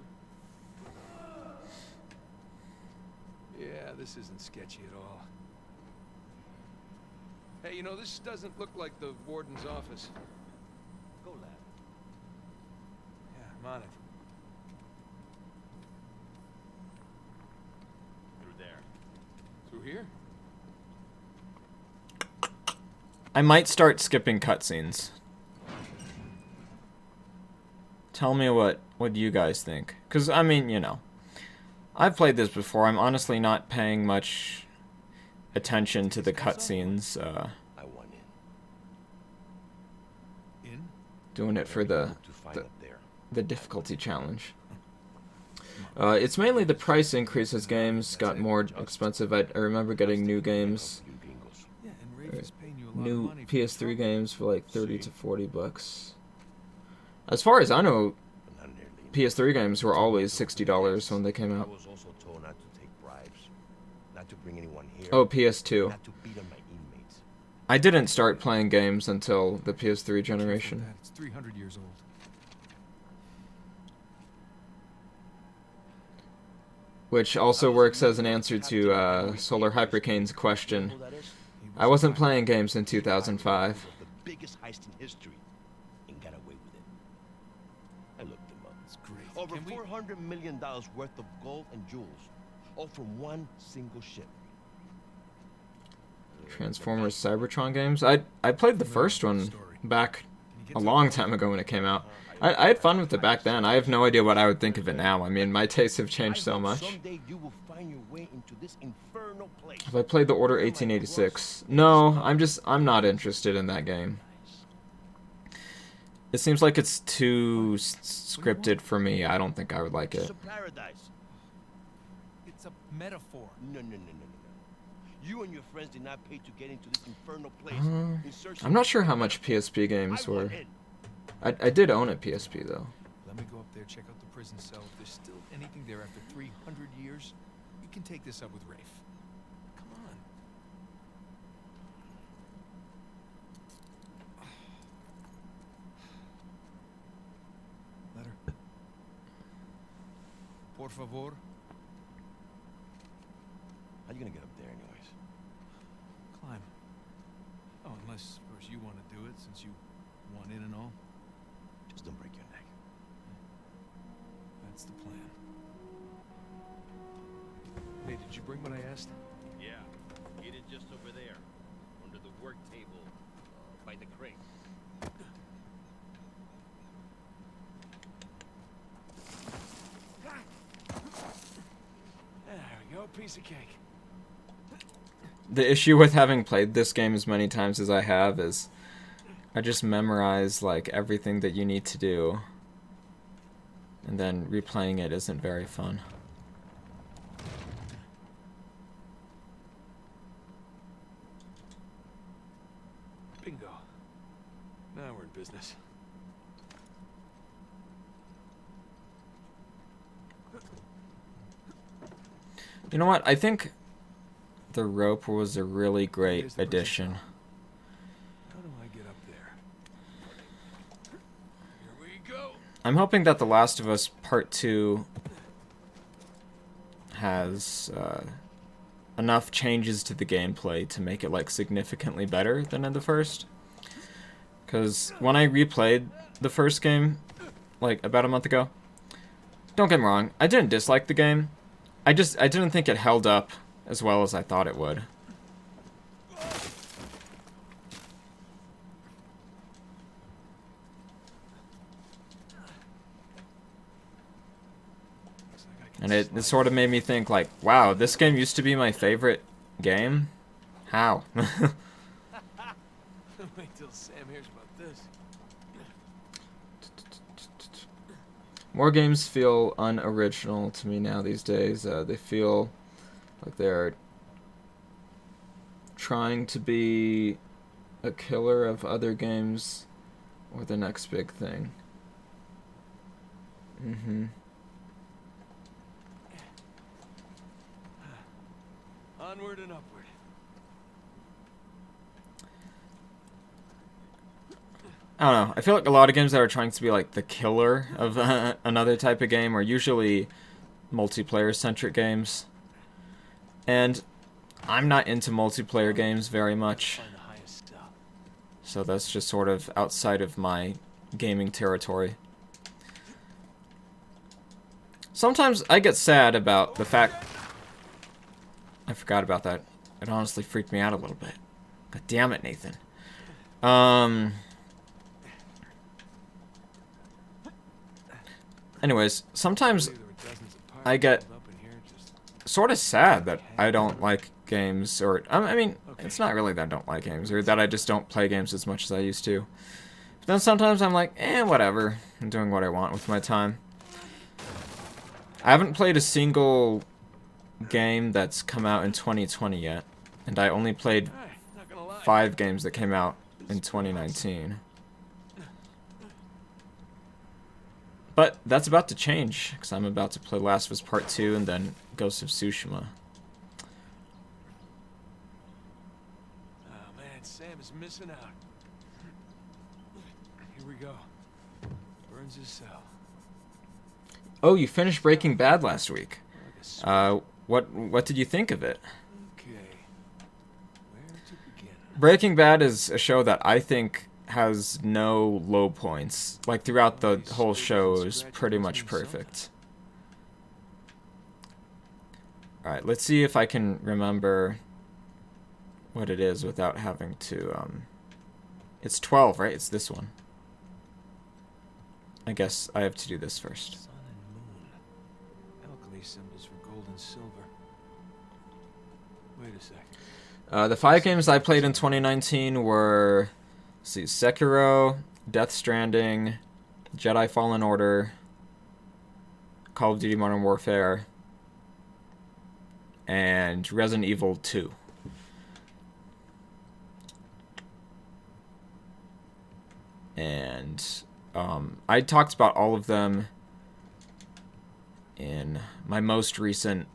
Yeah, this isn't sketchy at all. Hey, you know, this doesn't look like the warden's office. Go, lad. Yeah, I'm on it. Through there. Through here? I might start skipping cutscenes. Tell me what you guys think. Because, I mean, you know, I've played this before. I'm honestly not paying much attention to the cutscenes. I want in. In? Doing it for the To find up there. difficulty challenge. It's mainly the price increase as games got more expensive. I remember getting new games, You gringos. Yeah, and Rafe is paying you a lot of new money for PS3 games for like 30 to 40 bucks. As far as I know, Not nearly. PS3 games were always $60 when they came I out. was also told not to take bribes. Not to bring anyone here. Oh, PS2. Not to beat on my inmates. I didn't start playing games until the PS3 generation. It's 300 years old. Which also works as an answer to Solar Hypercane's question. You know who that is? I wasn't playing games in 2005. The biggest heist in history and got away with it. I looked him up. It's great. Over Can we- $400 million worth of gold and jewels, all from one single ship. Transformers Cybertron games? I played the first one back a long time ago when it came out. I had fun with it back then. I have no idea what I would think of it now. I mean, my tastes have changed so much. Someday you will find your way into this infernal place. Have I played the Order 1886? No, I'm not interested in that game. It seems like it's too scripted for me. I don't think I would like It's it. a paradise. It's a metaphor. No. You and your friends did not pay to get into this infernal place. in search I'm of- not sure how much PSP I games want were. in. I did own a PSP though. Let me go up there, check out the prison cell. If there's still anything there after 300 years, you can take this up with Rafe. Come on. Letter. Por favor. How you gonna get up there, anyways? Climb. Oh, unless, of course, you want to do it since you want in and all. Just don't break your neck. That's the plan. Hey, did you bring what I asked? Yeah, get it just over there, under the work table, by the crate. There we go, piece of cake. The issue with having played this game as many times as I have is I just memorize like everything that you need to do, and then replaying it isn't very fun. Bingo. Now we're in business. You know what? I think the rope was a really great Here's the addition. How do I get up there? Here we go. I'm hoping that The Last of Us Part 2 has enough changes to the gameplay to make it like significantly better than in the first. Because when I replayed the first game, like about a month ago, don't get me wrong, I didn't dislike the game. I didn't think it held up as well as I thought it would. And it sort of made me think like, wow, this game used to be my favorite game? How? Wait till Sam hears about this. More games feel unoriginal to me now these days. They feel like they're trying to be a killer of other games or the next big thing. Mm-hmm. Onward and upward. I don't know. I feel like a lot of games that are trying to be like the killer of another type of game are usually multiplayer-centric games. And I'm not into multiplayer games very much. Find the highest stop. So that's just sort of outside of my gaming territory. Sometimes I get sad about the fact... I forgot about that. It honestly freaked me out a little bit. God damn it, Nathan. Anyways, sometimes I get sort of sad that I don't like games, or I mean, it's not really that I don't like games, or that I just don't play games as much as I used to. But then sometimes I'm like, whatever. I'm doing what I want with my time. I haven't played a single game that's come out in 2020 yet, and I only played 5 games that came out in 2019. But that's about to change, because I'm about to play Last of Us Part 2 and then Ghost of Tsushima. Oh man, Sam is missing out. Here we go. Burns his cell. Oh, you finished Breaking Bad last week. What did you think of it? Okay. Where to begin? Breaking Bad is a show that I think has no low points. Like, throughout the whole show, it was pretty much perfect. Alright, let's see if I can remember what it is without having to, It's 12, right? It's this one. I guess I have to do this first. Sun and moon. Alchemy symbols for gold and silver. Wait a second. The 5 games I played in 2019 were... Let's see, Sekiro, Death Stranding, Jedi Fallen Order, Call of Duty Modern Warfare, and Resident Evil 2. And I talked about all of them in my most recent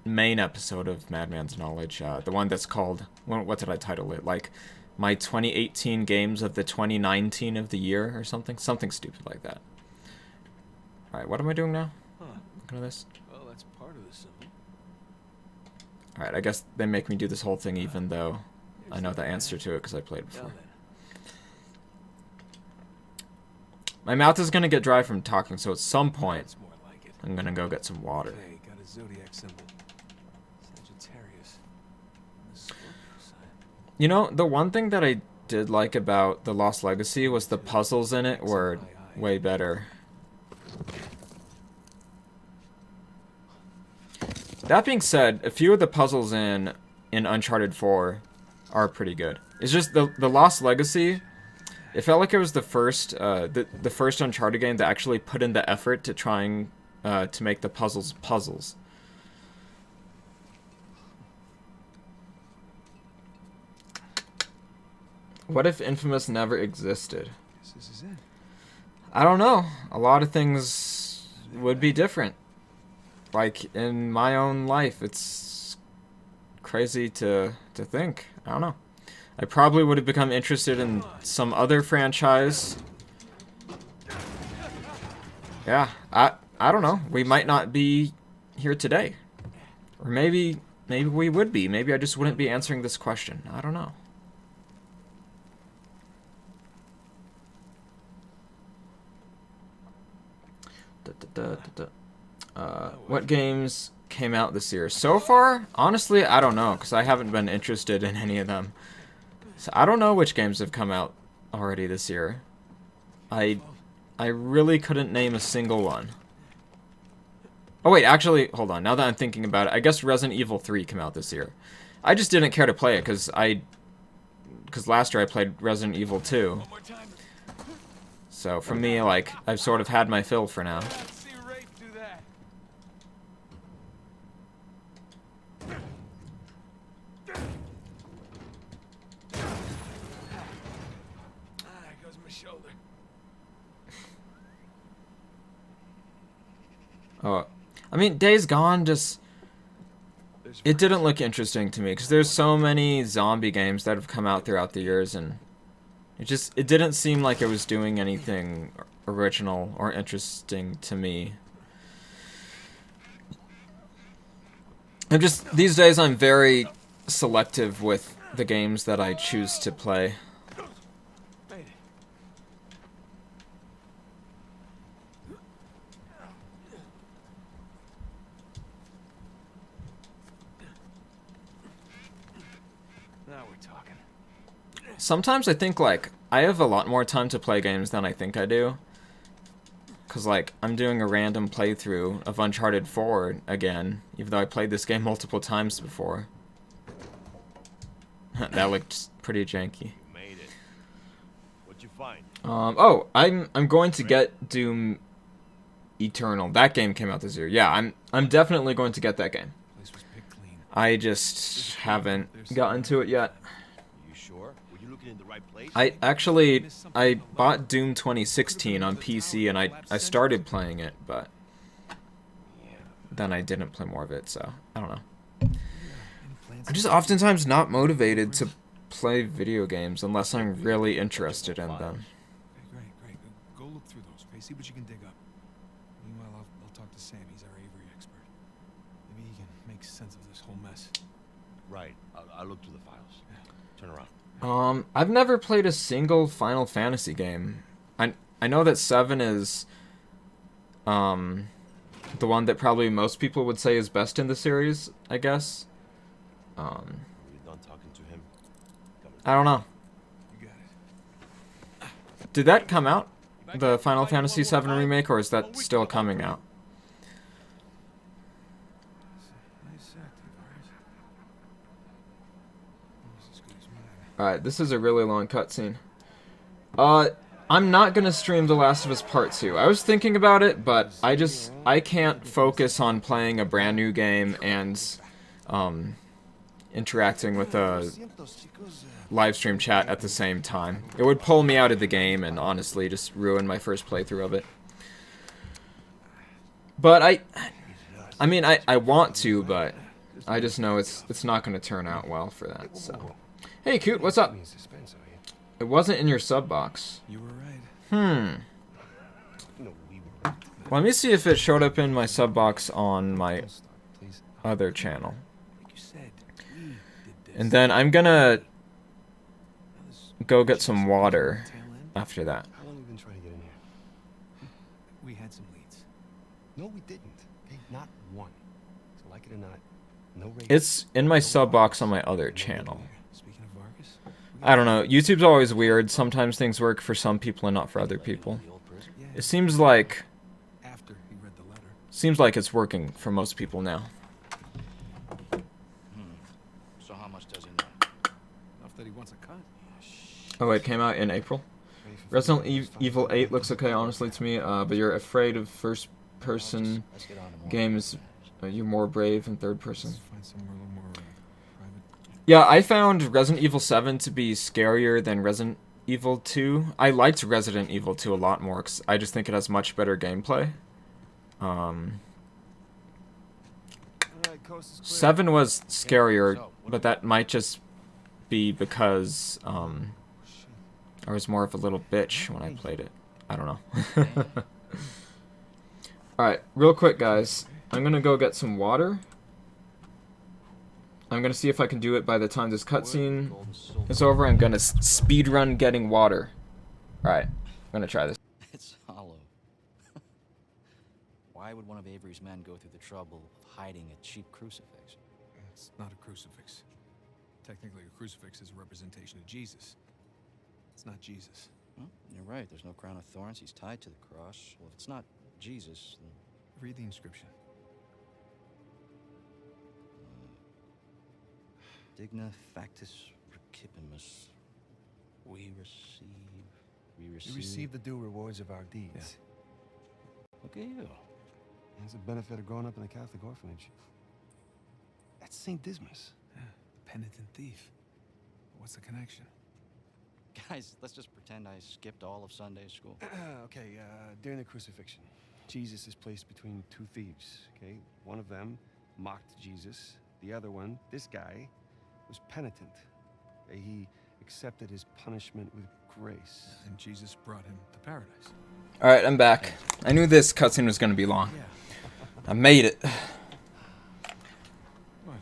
main episode of Madman's Knowledge, the one that's called, what did I title it? Like, my 2018 games of the 2019 of the year or something? Something stupid like that. Alright, what am I doing now? Huh. Looking at this. Well, that's part of the symbol. Alright, I guess they make me do this whole thing even though I know the answer to it because I played Now before. then. My mouth is going to get dry from talking, so at some point That's more like it. I'm going to go get some water. Okay, got a zodiac symbol. Sagittarius. On the Scorpio side. You know, the one thing that I did like about The Lost Legacy was the puzzles in it were way better. That being said, a few of the puzzles in Uncharted 4 are pretty good. It's just the Lost Legacy, it felt like it was the first the first Uncharted game that actually put in the effort to trying to make the puzzles puzzles. What if Infamous never existed? Guess this is it. I don't know. A lot of things would be different. Like, in my own life, it's crazy to think. I don't know. I probably would have become interested in some other franchise. Yeah, I don't know. We might not be here today. Or maybe we would be. Maybe I just wouldn't be answering this question. I don't know. What games came out this year? So far, honestly, I don't know, because I haven't been interested in any of them. So I don't know which games have come out already this year. I really couldn't name a single one. Oh wait, actually, hold on. Now that I'm thinking about it, I guess Resident Evil 3 came out this year. I just didn't care to play it, because last year I played Resident Evil 2. One more time. So for me, like, I've sort of had my fill for now. Let's see Rafe do that. There goes my shoulder. Oh, I mean, Days Gone just... It didn't look interesting to me, because there's so many zombie games that have come out throughout the years, and it didn't seem like it was doing anything original or interesting to me. These days I'm very selective with the games that I choose to play. Now we're talking. Sometimes I think, like, I have a lot more time to play games than I think I do. Because, like, I'm doing a random playthrough of Uncharted 4 again, even though I played this game multiple times before. That looked pretty janky. You made it. What'd you find? Oh, I'm going to get Doom Eternal. That game came out this year. Yeah, I'm definitely going to get that game. Place was picked clean. I just haven't gotten to it yet. You sure? Were you looking in the right place? I bought Doom 2016 on PC and I started playing it, but then I didn't play more of it, so I don't know. I'm just oftentimes not motivated to play video games unless I'm really interested in them. Okay, great. Go look through those, okay? See what you can dig up. Meanwhile, I'll talk to Sam. He's our Avery expert. Maybe he can make sense of this whole mess. Right. I'll look through the files. Turn around. I've never played a single Final Fantasy game. I know that 7 is the one that probably most people would say is best in the series, I guess. Are you done talking to him? I don't know. You got it. Did that come out? The Final Fantasy 7 remake, or is that still coming out? Nice acting, Varys. Almost as good as mine. Alright, this is a really long cutscene. I'm not gonna stream The Last of Us Part 2. I was thinking about it, but I can't focus on playing a brand new game and, interacting with a live stream chat at the same time. It would pull me out of the game and honestly just ruin my first playthrough of it. But I mean, I want to, but I just know it's not going to turn out well for that, so. Hey, Coot, what's up? It wasn't in your sub box. You were right. Let me see if it showed up in my sub box on my other channel. Like you said, we did this. And then I'm gonna go get some water Tail end? after that. How long have we been trying to get in here? We had some leads. No, we didn't. Okay, not one. So like it or not, no race. It's in my sub box on my other channel. Speaking of Vargas, I don't know. YouTube's always weird. Sometimes things work for some people and not for other people. yeah, It seems like after he read the letter. it's working for most people now. So how much does he know? Enough that he wants a cut. Oh, it came out in April. Resident Evil 8 looks okay, honestly, to me, but you're afraid of first-person Let's get on to more games. You're more brave in third person. Let's find somewhere a little more private. Yeah, I found Resident Evil 7 to be scarier than Resident Evil 2. I liked Resident Evil 2 a lot more, 'cause I just think it has much better gameplay. Alright, coast is clear. 7 was scarier, but that might just be because I was more of a little bitch when I played it. I don't know. Alright, real quick, guys. I'm gonna go get some water. I'm gonna see if I can do it by the time this cutscene is over. I'm gonna speedrun getting water. Alright, I'm gonna try this. It's hollow. Why would one of Avery's men go through the trouble of hiding a cheap crucifix? It's not a crucifix. Technically, a crucifix is a representation of Jesus. It's not Jesus. Well, you're right. There's no crown of thorns. He's tied to the cross. Well, if it's not Jesus, then Read the inscription. Digna factus recipimus. We receive. The due rewards of our deeds. Look at you. It's a benefit of growing up in a Catholic orphanage. That's St. Dismas. Yeah, penitent thief. What's the connection? Guys, let's just pretend I skipped all of Sunday school. Okay, during the crucifixion, Jesus is placed between two thieves, okay? One of them mocked Jesus. The other one, this guy, was penitent. He accepted his punishment with grace. And Jesus brought him to paradise. Alright, I'm back. I knew this cutscene was gonna be long. Yeah. I made it. What?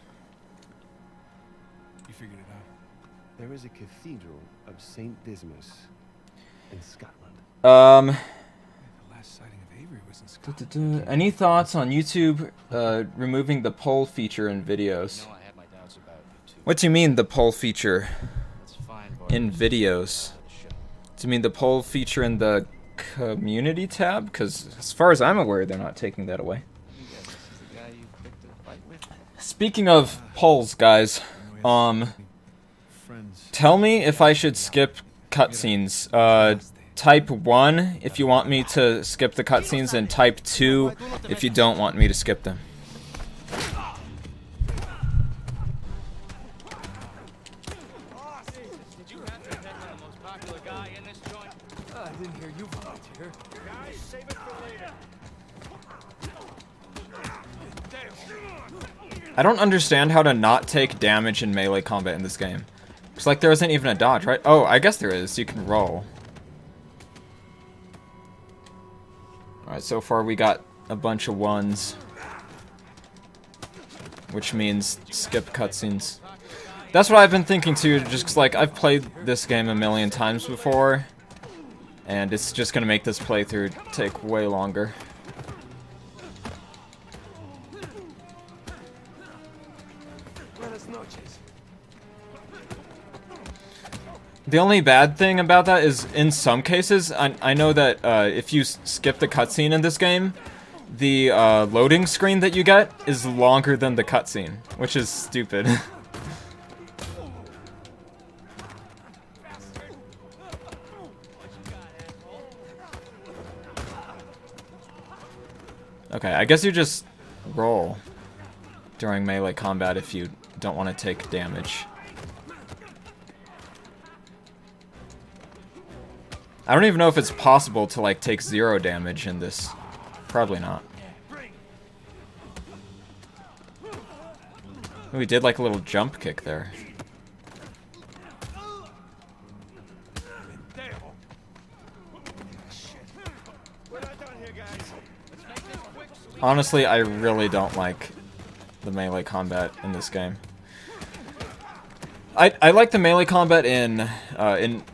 You figured it out. There is a cathedral of St. Dismas in Scotland. The last sighting of Avery was in Scotland. Any thoughts on YouTube removing the poll feature in videos? No, I had my doubts about you too. What do you mean the poll feature That's fine, Bart. in videos? Do you mean the poll feature in the community tab? Because as far as I'm aware, they're not taking that away. This is the guy you picked a fight with. Speaking of polls, guys, Friends. tell me if I should skip cutscenes. Type 1 if you want me to skip the cutscenes, and type 2 if you don't want me to skip them. Did you have to pick the most popular guy in this joint? I didn't hear you volunteer. Guys, save it for later. I don't understand how to not take damage in melee combat in this game. It's like there isn't even a dodge, right? Oh, I guess there is. You can roll. Alright, so far we got a bunch of ones. Which means skip cutscenes. That's what I've been thinking too, just 'cause, like, I've played this game a million times before. And it's just gonna make this playthrough take way longer. Buenas noches. The only bad thing about that is, in some cases, I know that if you skip the cutscene in this game, the loading screen that you get is longer than the cutscene, which is stupid. Okay, I guess you just roll during melee combat if you don't want to take damage. I don't even know if it's possible to, like, take 0 damage in this. Probably not. We did, like, a little jump kick there. Honestly, I really don't like the melee combat in this game. I like the melee combat in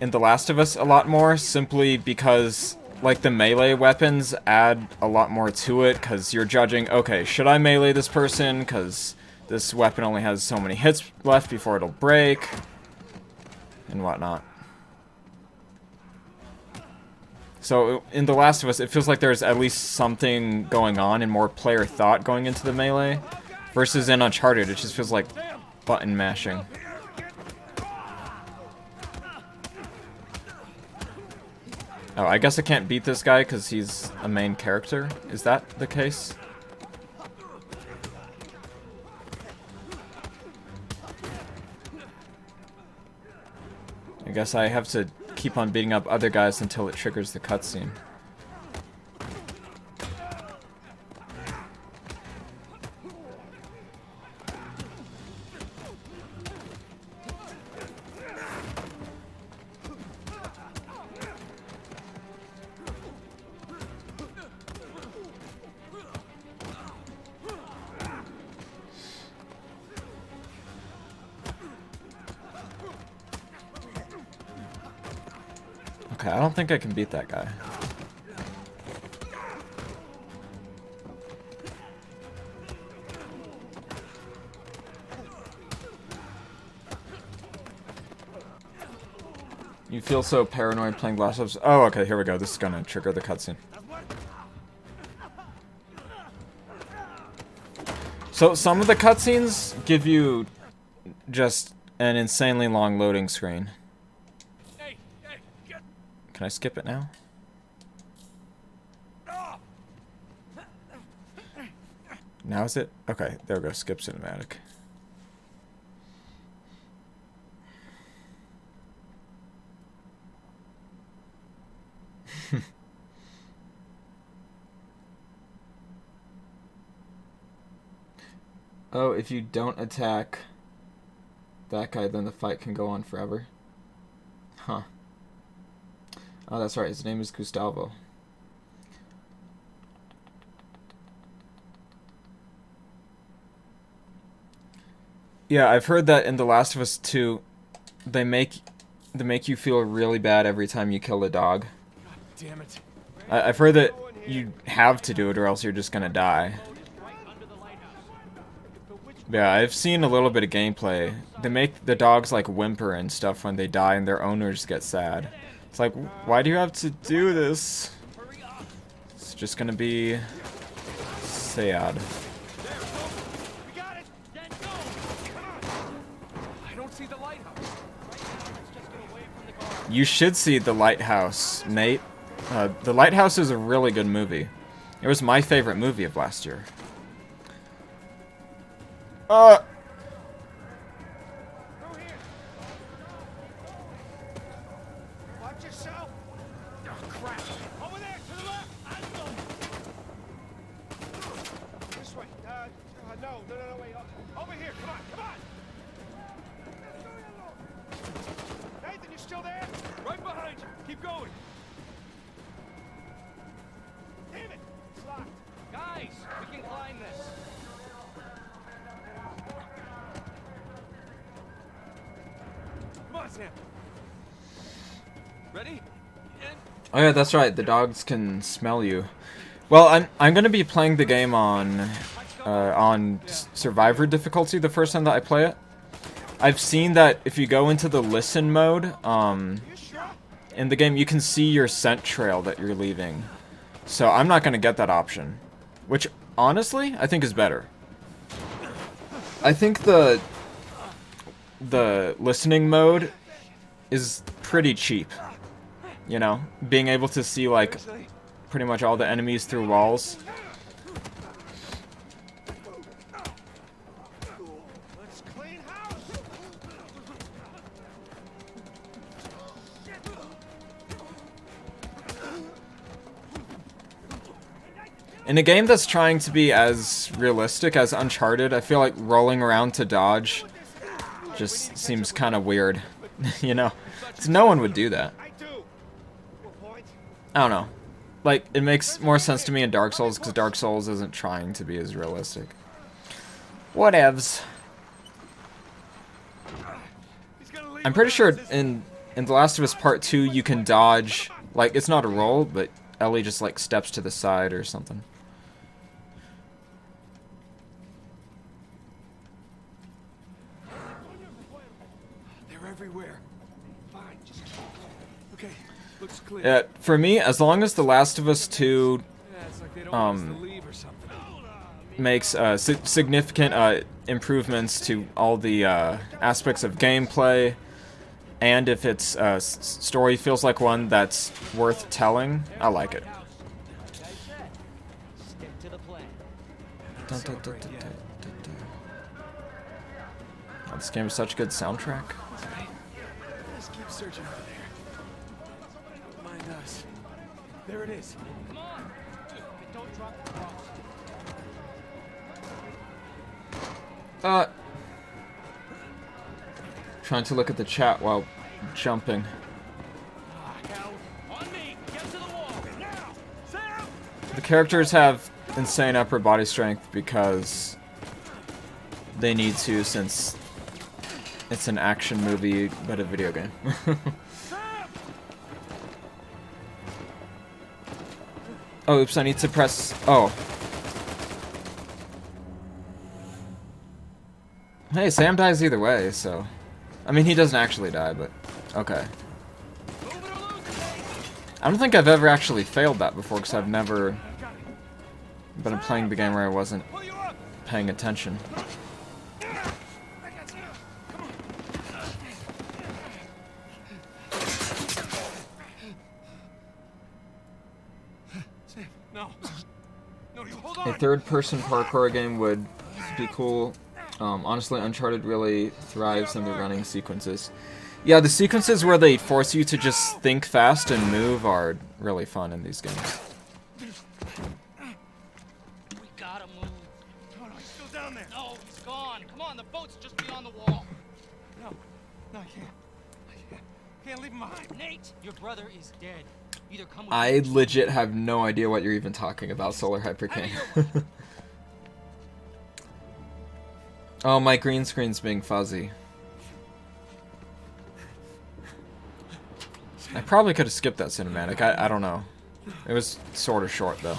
The Last of Us a lot more, simply because, like, the melee weapons add a lot more to it, because you're judging, okay, should I melee this person, because this weapon only has so many hits left before it'll break, and whatnot. So, in The Last of Us, it feels like there's at least something going on and more player thought going into the melee, versus in Uncharted, it just feels like button mashing. Oh, I guess I can't beat this guy because he's a main character. Is that the case? I guess I have to keep on beating up other guys until it triggers the cutscene. Okay, I don't think I can beat that guy. You feel so paranoid playing Last of Us. Oh, okay, here we go. This is gonna trigger the cutscene. So some of the cutscenes give you just an insanely long loading screen. Can I skip it now? Now is it? Okay, there we go. Skip cinematic. Oh, if you don't attack that guy, then the fight can go on forever. Huh. Oh, that's right. His name is Gustavo. Yeah, I've heard that in The Last of Us 2, they make you feel really bad every time you kill a dog. God damn it. I've heard that you have to do it or else you're just gonna die. Yeah, I've seen a little bit of gameplay. They make the dogs like whimper and stuff when they die and their owners get sad. It's like, why do you have to do this? It's just gonna be sad. You should see The Lighthouse, Nate. The Lighthouse is a really good movie. It was my favorite movie of last year. Watch yourself. Oh, crap. Over there, to the left. This way. No, wait. Over here. Come on. Nathan, you still there? Right behind you. Keep going. Damn it. It's locked. Guys, we can climb this. Come on, Sam. Ready? Oh yeah, that's right. The dogs can smell you. Well, I'm gonna be playing the game on Survivor difficulty the first time that I play it. I've seen that if you go into the listen mode, in the game you can see your scent trail that you're leaving. So I'm not gonna get that option, which honestly I think is better. I think the listening mode is pretty cheap. You know, being able to see like pretty much all the enemies through walls. Let's clean house. In a game that's trying to be as realistic as Uncharted, I feel like rolling around to dodge just seems kind of weird. You know, 'cause no one would do that. I don't know. Like, it makes more sense to me in Dark Souls because Dark Souls isn't trying to be as realistic. Whatevs. I'm pretty sure in The Last of Us Part 2 you can dodge, like, it's not a roll, but Ellie just, like, steps to the side or something. They're everywhere. Fine, just okay. Looks clear. Yeah, for me, as long as The Last of Us 2 It's like they don't want us to leave or something. makes significant improvements to all the aspects of gameplay, and if its story feels like one that's worth telling, I like it. Stick to the plan. Oh, this game has such a good soundtrack. Just keep searching over there. Don't mind us. There it is. Come on. But don't drop the cross. Trying to look at the chat while jumping. On me. Get to the wall. Now. Sam. The characters have insane upper body strength because they need to, since it's an action movie but a video game. Oh, oops, I need to press... Oh. Hey, Sam dies either way, so... I mean, he doesn't actually die, but... Okay. I don't think I've ever actually failed that before, because I've never been playing the game where I wasn't paying attention. No. No, you hold A on. third-person parkour game would be cool. Honestly, Uncharted really thrives in the running sequences. Yeah, the sequences where they force you to just think fast and move are really fun in these games. We gotta move. No, he's still down there. No, He's gone. Come on, the boat's just beyond the wall. No, no, I can't. Can't leave him behind. Nate, your brother is dead. Either come with I me. legit have no idea what you're even talking about, Solar Hyper King. Oh, my green screen's being fuzzy. I probably could have skipped that cinematic. I don't know. It was sort of short, though.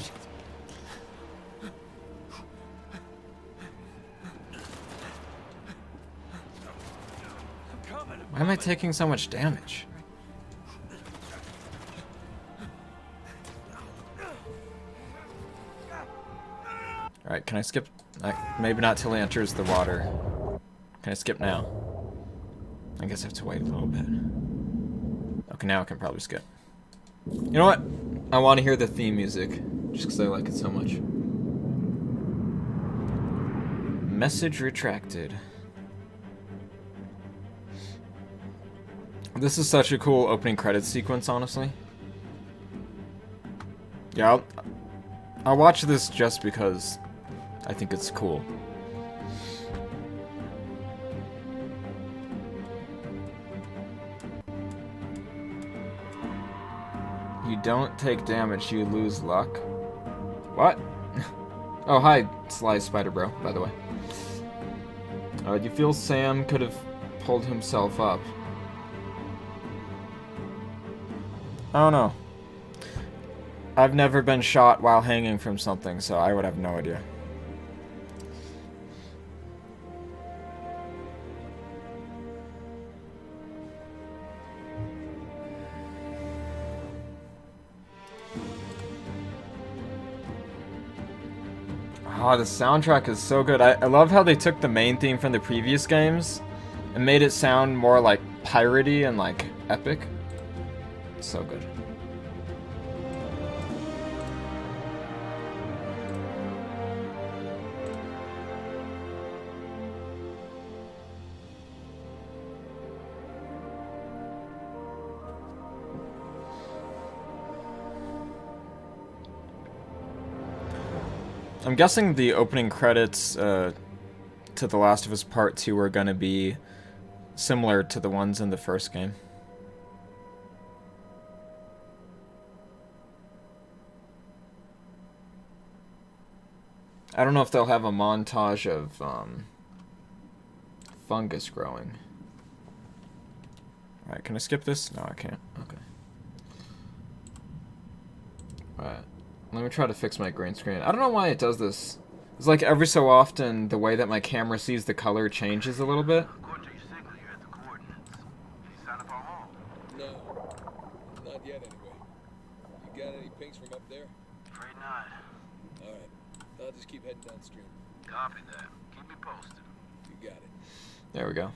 Why am I taking so much damage? Alright, can I skip? Maybe not till he enters the water. Can I skip now? I guess I have to wait a little bit. Okay, now I can probably skip. You know what? I want to hear the theme music, just because I like it so much. Message retracted. This is such a cool opening credits sequence, honestly. Yeah, I'll watch this just because I think it's cool. You don't take damage, you lose luck. What? Oh, hi, Sly Spider Bro, by the way. You feel Sam could have pulled himself up. I don't know. I've never been shot while hanging from something, so I would have no idea. Oh, the soundtrack is so good. I love how they took the main theme from the previous games and made it sound more like piratey and like epic. So good. I'm guessing the opening credits to The Last of Us Part 2 are gonna be similar to the ones in the first game. I don't know if they'll have a montage of fungus growing. Alright, can I skip this? No, I can't. Okay. Alright. Let me try to fix my green screen. I don't know why it does this. It's like every so often the way that my camera sees the color changes a little bit. No, not yet anyway. You got any pings from up there? Afraid not. Alright, I'll just keep heading downstream. Copy that. Keep me posted. You got it. There we go.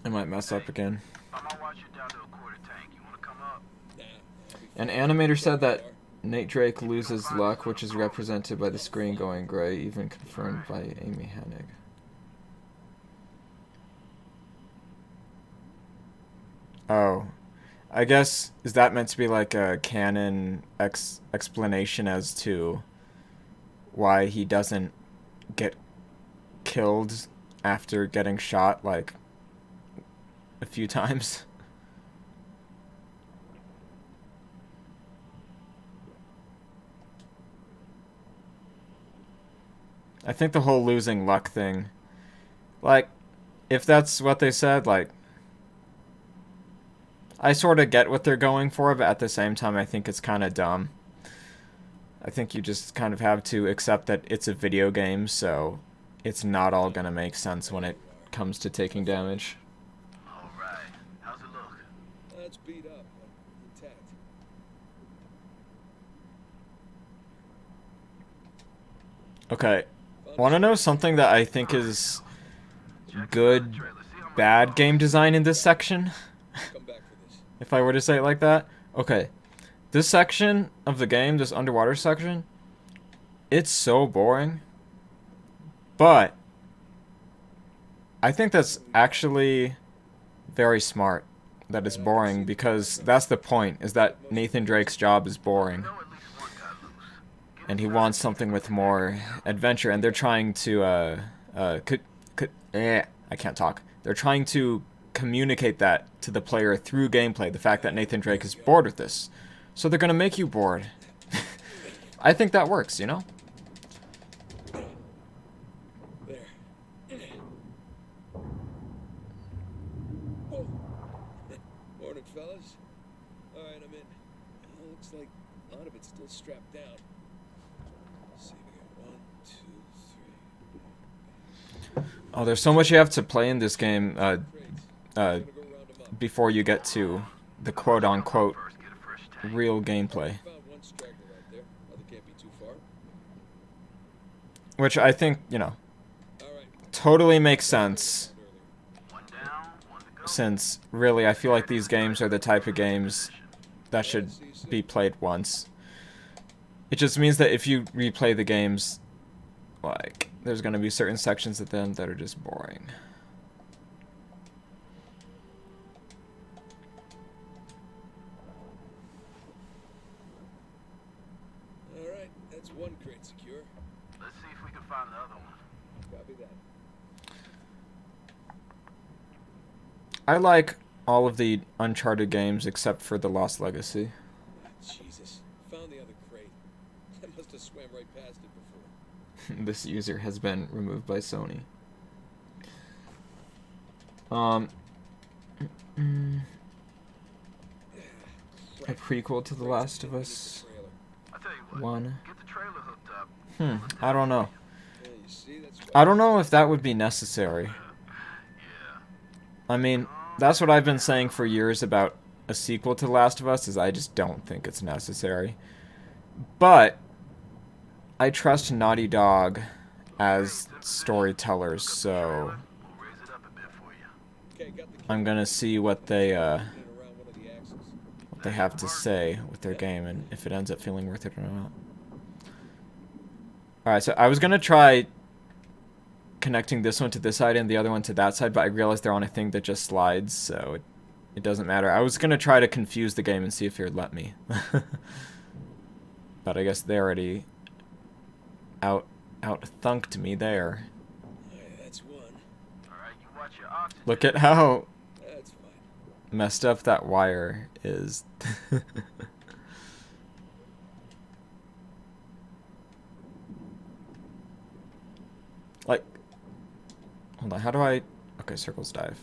I might mess up again. I'm gonna watch you down to a quarter tank. You wanna come up? Nah, An animator said that Nate Drake loses luck, which is represented by the screen going gray, even confirmed by Amy Hennig. Oh. I guess, is that meant to be like a canon explanation as to why he doesn't get killed after getting shot, like, a few times? I think the whole losing luck thing, like, if that's what they said, like, I sort of get what they're going for, but at the same time I think it's kind of dumb. I think you just kind of have to accept that it's a video game, so it's not all gonna make sense when it comes to taking damage. Alright. How's it look? It's beat up, but intact. Okay, want to know something that I think is good, bad game design in this section? Come back for this. If I were to say it like that? Okay. This section of the game, this underwater section, it's so boring. But I think that's actually very smart that it's boring, because that's the point, is that Nathan Drake's job is boring. and he wants something with more adventure, and they're trying to I can't talk. They're trying to communicate that to the player through gameplay, the fact that Nathan Drake is bored with this. So they're gonna make you bored. I think that works, you know? There. Whoa. Morning, fellas. Alright, I'm in. Looks like a lot of it's still strapped down. Let's see, we got 1, 2, 3. Oh, there's so much you have to play in this game before you get to the quote-unquote real gameplay. Found one straggler right there. Other can't be too far. Which I think, you know, Alright. totally makes sense. Since, really, I feel like these games are the type of games that should be played once. It just means that if you replay the games, like, there's gonna be certain sections of them that are just boring. Alright, that's one crate secure. Let's see if we can find the other one. Copy that. I like all of the Uncharted games except for The Lost Legacy. Jesus. Found the other crate. I must have swam right past it before. This user has been removed by Sony. A prequel to The Last of Us I tell you what, 1. get the trailer hooked up. I don't know. Yeah, you see, that's I don't know if that would be necessary. Yeah. I mean, that's what I've been saying for years about a sequel to The Last of Us, is I just don't think it's necessary. But I trust Naughty Dog as storytellers, so We'll raise it up a bit for you. okay, got the I'm gonna see what they around one of the axles. have to say with their game, and if it ends up feeling worth it or not. Alright, so I was gonna try connecting this one to this side and the other one to that side, but I realized they're on a thing that just slides, so it doesn't matter. I was gonna try to confuse the game and see if it would let me. But I guess they already out-thunked me there. Alright, that's one. Alright, you watch your oxygen. Look at how That's fine. messed up that wire is. Like, hold on, how do I... Okay, circles dive.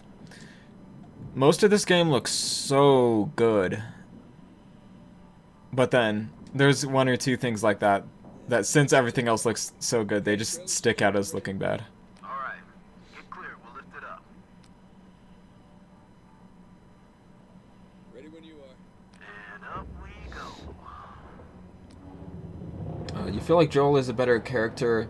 Most of this game looks so good. But then, there's one or two things like that, that since everything else looks so good, they just stick out as looking bad. Alright, get clear, we'll lift it up. Ready when you are. And up we go. You feel like Joel is a better character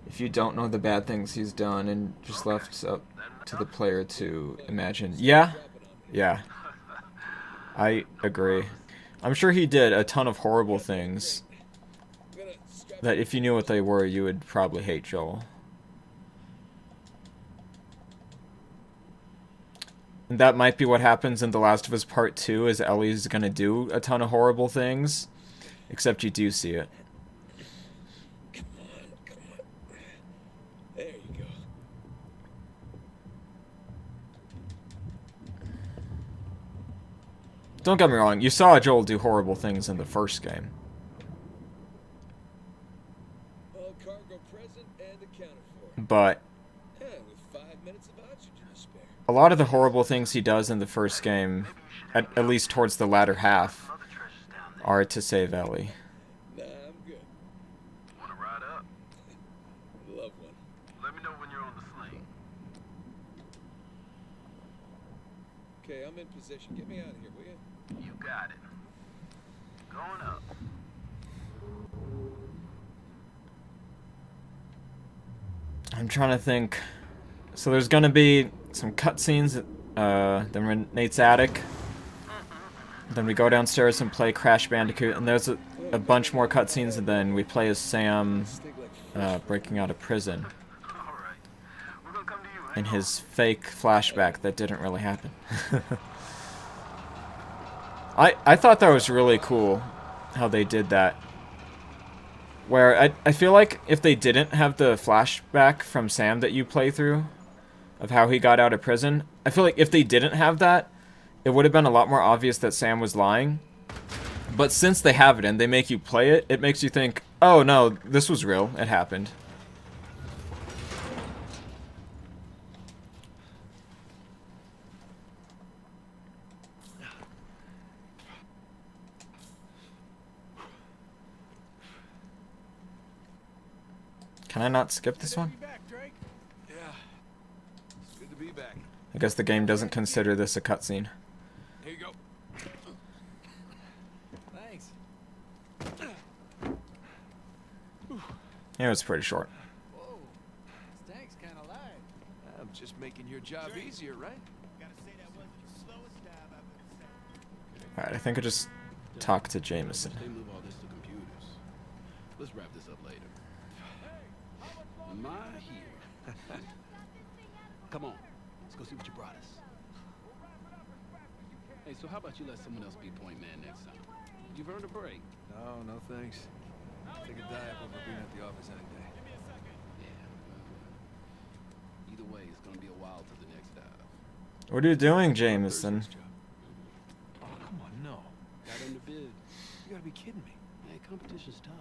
if you don't know the bad things he's done and just left up to the player to imagine. Yeah, yeah, I agree. I'm sure he did a ton of horrible things that if you knew what they were, you would probably hate Joel. And that might be what happens in The Last of Us Part 2, is Ellie's gonna do a ton of horrible things, except you do see it. Come on. There you go. Don't get me wrong, you saw Joel do horrible things in the first game. All cargo present and accounted for. But Yeah, with 5 minutes of oxygen to spare. a lot of the horrible things he does in the first game, at least towards the latter half, Other treasures down there. are to save Ellie. Nah, I'm good. Wanna ride up? Love one. Let me know when you're on the sling. Okay, I'm in position. Get me out of here, will you? You got it. Going up. I'm trying to think. So there's gonna be some cutscenes, then we're in Nate's attic. Then we go downstairs and play Crash Bandicoot, and there's a bunch more cutscenes, and then we play as Sam breaking out of prison Alright. We're gonna come to you, in his fake flashback that didn't really happen. I thought that was really cool how they did that. Where I feel like if they didn't have the flashback from Sam that you play through, of how he got out of prison, I feel like if they didn't have that, it would have been a lot more obvious that Sam was lying. But since they have it and they make you play it, it makes you think, oh no, this was real, it happened. Can I not skip this one? Yeah. It's good to be back. I guess the game doesn't consider this a cutscene. Here you go. Thanks. It was pretty short. Whoa. This tank's kind of light. I'm just making your job easier, right? Gotta say that wasn't the slowest dive I've ever seen. Alright, I think I just talked to Jameson. They move all this to computers. Let's wrap this up later. My hero. Come on, let's go see what you brought us. Hey, so how about you let someone else be point man next time? You've earned a break. No thanks. Take a dive over being at the office any day. Yeah, well, either way, it's gonna be a while to the next dive. What are you doing, Jameson? Oh, come on, no. Got him to bid. You gotta be kidding me. Hey, competition's tough.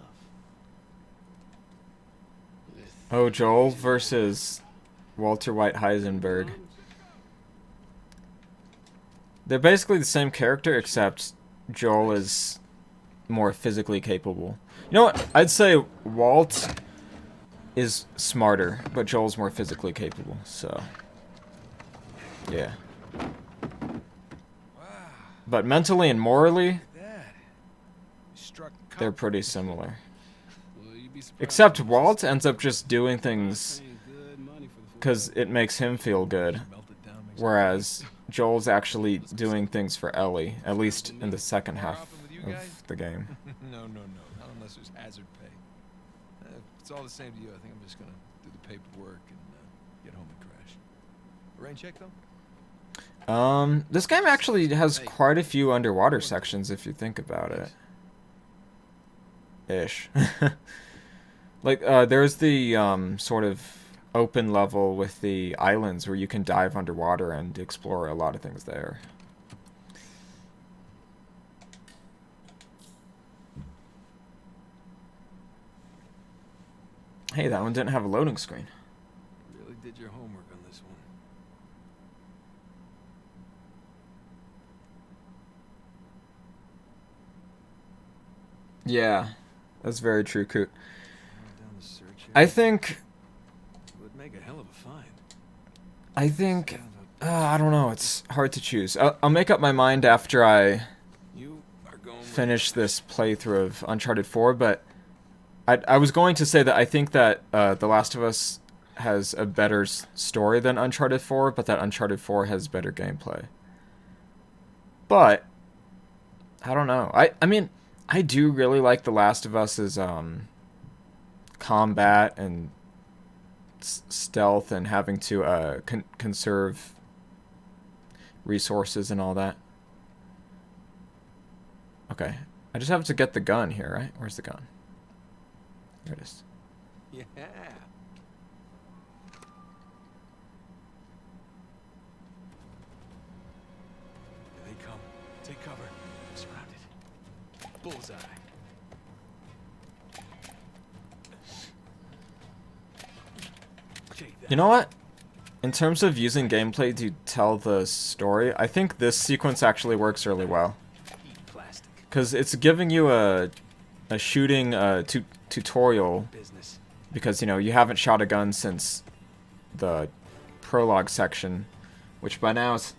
Oh, Joel versus Walter White Heisenberg. They're basically the same character, except Joel is more physically capable. You know what? I'd say Walt is smarter, but Joel's more physically capable, so... yeah. But mentally and morally, they're pretty similar. Except Walt ends up just doing things because it makes him feel good, whereas Joel's actually doing things for Ellie, at least in the second half of the game. No. Not unless there's hazard pay. It's all the same to you. I think I'm just gonna do the paperwork and get home and crash. Rain check though? This game actually has quite a few underwater sections if you think about it. Ish. Like, there's the, sort of open level with the islands where you can dive underwater and explore a lot of things there. Hey, that one didn't have a loading screen. Really did your homework on this one. Yeah, that's very true, Coot. I think... it would make a hell of a find. I think... I don't know, it's hard to choose. I'll make up my mind after I finish this playthrough of Uncharted 4, but I was going to say that I think that The Last of Us has a better story than Uncharted 4, but that Uncharted 4 has better gameplay. But, I don't know. I mean, I do really like The Last of Us's combat and stealth and having to conserve resources and all that. Okay, I just have to get the gun here, right? Where's the gun? There it is. Yeah. Here they come. Take cover. Surrounded. Bullseye. You know what? In terms of using gameplay to tell the story, I think this sequence actually works really well. Because it's giving you a shooting tutorial, because, you know, you haven't shot a gun since the prologue section, which by now is...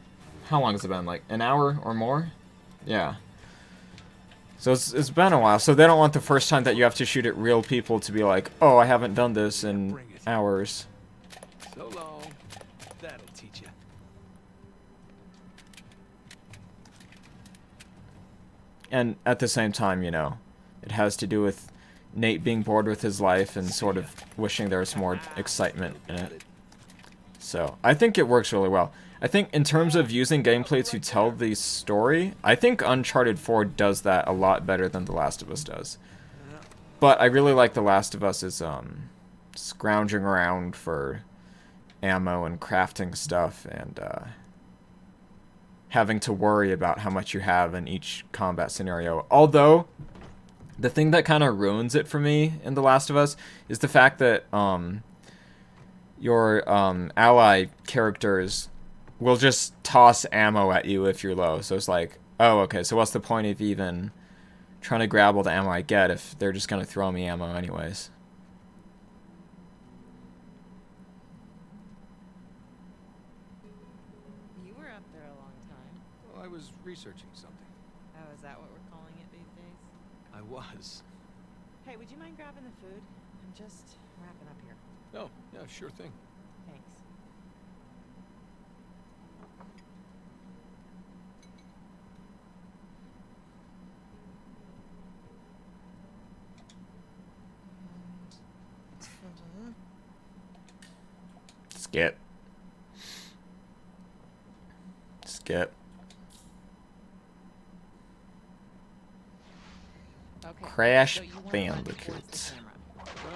how long has it been? Like, an hour or more? Yeah. So it's been a while, so they don't want the first time that you have to shoot at real people to be like, oh, I haven't done this in hours. So long. That'll teach you. And at the same time, you know, it has to do with Nate being bored with his life and sort of wishing there was more excitement in it. So, I think it works really well. I think in terms of using gameplay to tell the story, I think Uncharted 4 does that a lot better than The Last of Us does. But I really like The Last of Us is scrounging around for ammo and crafting stuff and having to worry about how much you have in each combat scenario. Although, the thing that kind of ruins it for me in The Last of Us is the fact that your ally characters will just toss ammo at you if you're low. So it's like, oh, okay, so what's the point of even trying to grab all the ammo I get if they're just going to throw me ammo anyways? You were up there a long time. Well, I was researching something. Oh, is that what we're calling it these days? I was. Hey, would you mind grabbing the food? I'm just wrapping up here. Oh, yeah, sure thing. Thanks. Skip. Skip. Okay. Crash So you wanna run Bandicoot. towards the camera.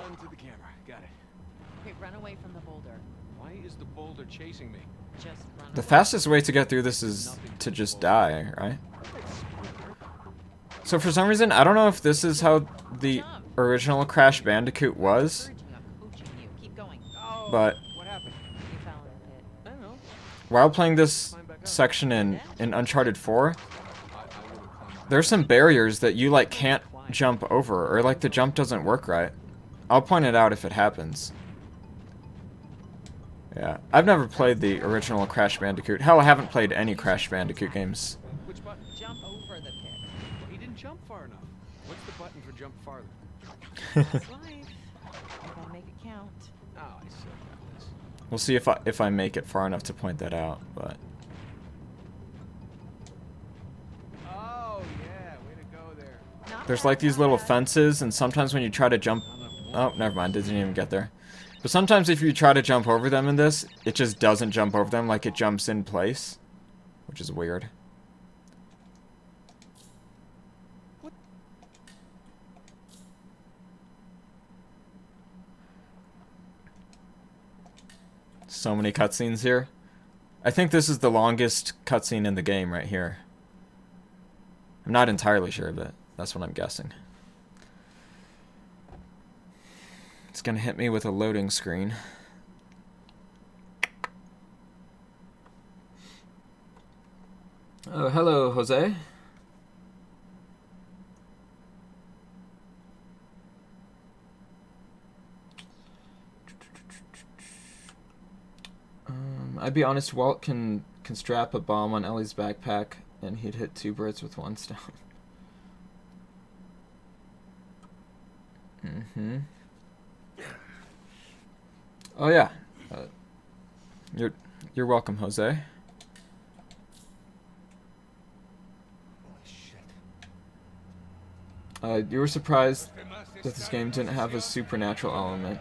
Run to the camera. Got it. Okay, run away from the boulder. Why is the boulder chasing me? Just run The away. fastest way to get through this is to just die, right? So for some reason, I don't know if this is how the original Crash Bandicoot was, I'm coaching you. Keep going. but What happened? You fell in the pit. I don't know. while playing this section in Uncharted 4, there's some barriers that you like can't jump over, or like the jump doesn't work right. I'll point it out if it happens. Yeah, I've never played the original Crash Bandicoot. Hell, I haven't played any Crash Bandicoot games. Which button? Jump over the pit. Well, he didn't jump far enough. What's the button for jump farther? That's life. You gotta make it count. Oh, I suck at this. We'll see if I make it far enough to point that out, but Oh, yeah, way to go there. Not there's bad, like these not little bad. fences, and sometimes when you try to jump... Oh, never mind, didn't even get there. But sometimes if you try to jump over them in this, it just doesn't jump over them, like it jumps in place, which is weird. So many cutscenes here. I think this is the longest cutscene in the game right here. I'm not entirely sure, but that's what I'm guessing. It's gonna hit me with a loading screen. Oh, hello, Jose. I'd be honest, Walt can strap a bomb on Ellie's backpack, and he'd hit 2 birds with 1 stone. Mm-hmm. Oh yeah, you're welcome, Jose. You were surprised that this game didn't have a supernatural element.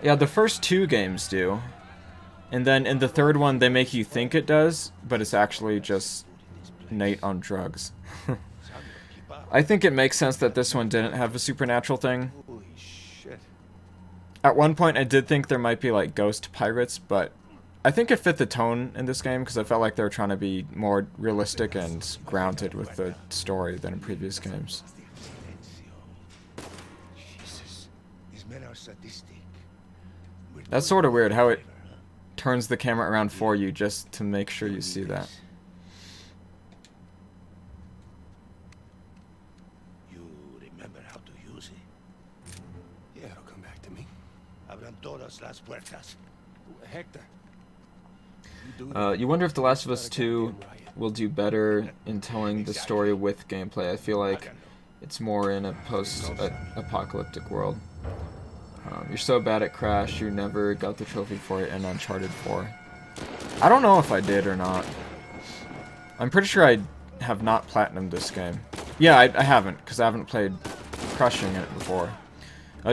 Yeah, the first 2 games do, and then in the third one they make you think it does, but it's actually just Nate on drugs. I think it makes sense that this one didn't have a supernatural thing. Holy shit. At one point I did think there might be like ghost pirates, but I think it fit the tone in this game because I felt like they were trying to be more realistic and grounded with the story than in previous games. Jesus. These men are sadistic. That's sort of weird how it turns the camera around for you just to make sure you see that. You remember how to use it? Yeah, it'll come back to me. Abran todas las puertas. Hector. You wonder if The Last of Us 2 will do better in telling the story with gameplay. I feel like it's more in a post-apocalyptic world. You're so bad at Crash, you never got the trophy for it in Uncharted 4. I don't know if I did or not. I'm pretty sure I have not platinumed this game. Yeah, I haven't, because I haven't played Crushing it before.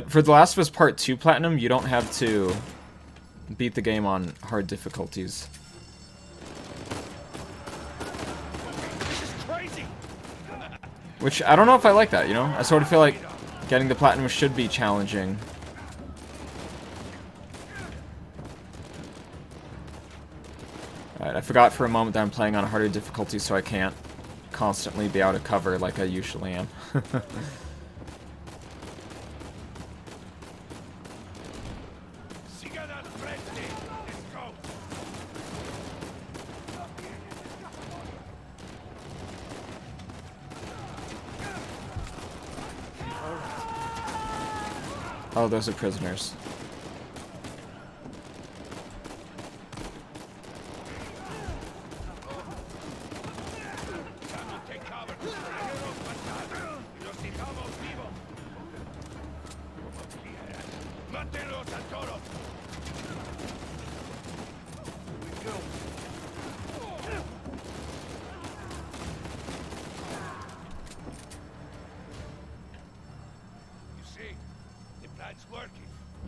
For The Last of Us Part 2 Platinum, you don't have to beat the game on hard difficulties. This is crazy. Which, I don't know if I like that, you know? I sort of feel like getting the platinum should be challenging. Alright, I forgot for a moment that I'm playing on a harder difficulty, so I can't constantly be out of cover like I usually am. Oh, those are prisoners.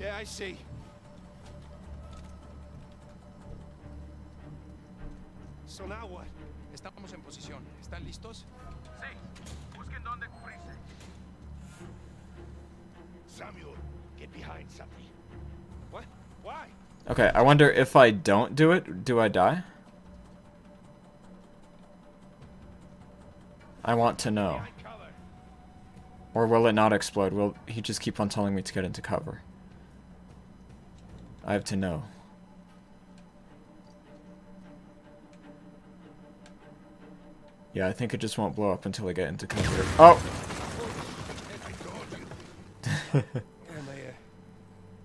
Yeah, I see. So now what? Estamos en posición. ¿Están listos? Sí. Busquen dónde cubrirse. Samuel, get behind something. What? Why? Okay, I wonder if I don't do it, do I die? I want to know. Or will it not explode? Will he just keep on telling me to get into cover? I have to know. Yeah, I think it just won't blow up until I get into cover. Oh! Yeah,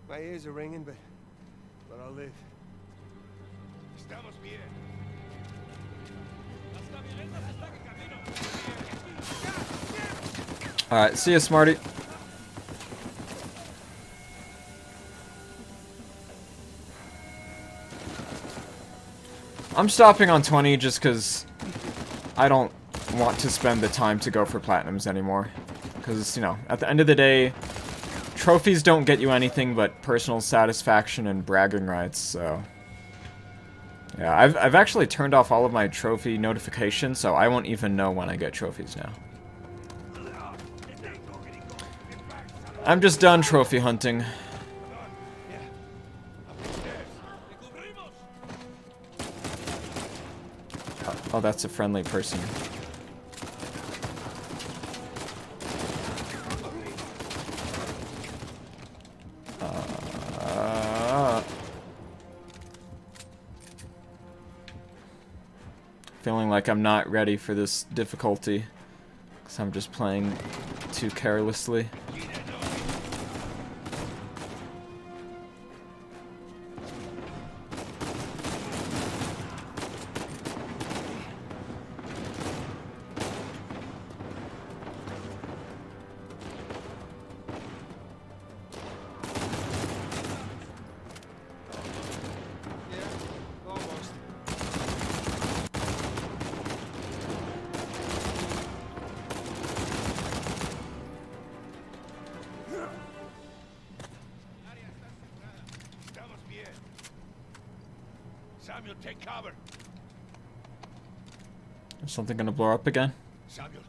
my ears are ringing, but I'll live. Estamos bien. Alright, see ya, Smarty. I'm stopping on 20 just because I don't want to spend the time to go for platinums anymore. Because, you know, at the end of the day, trophies don't get you anything but personal satisfaction and bragging rights, so... Yeah, I've actually turned off all of my trophy notifications, so I won't even know when I get trophies now. I'm just done trophy hunting. Oh, that's a friendly person. Feeling like I'm not ready for this difficulty, because I'm just playing too carelessly. Samuel, take cover. Is something gonna blow up again?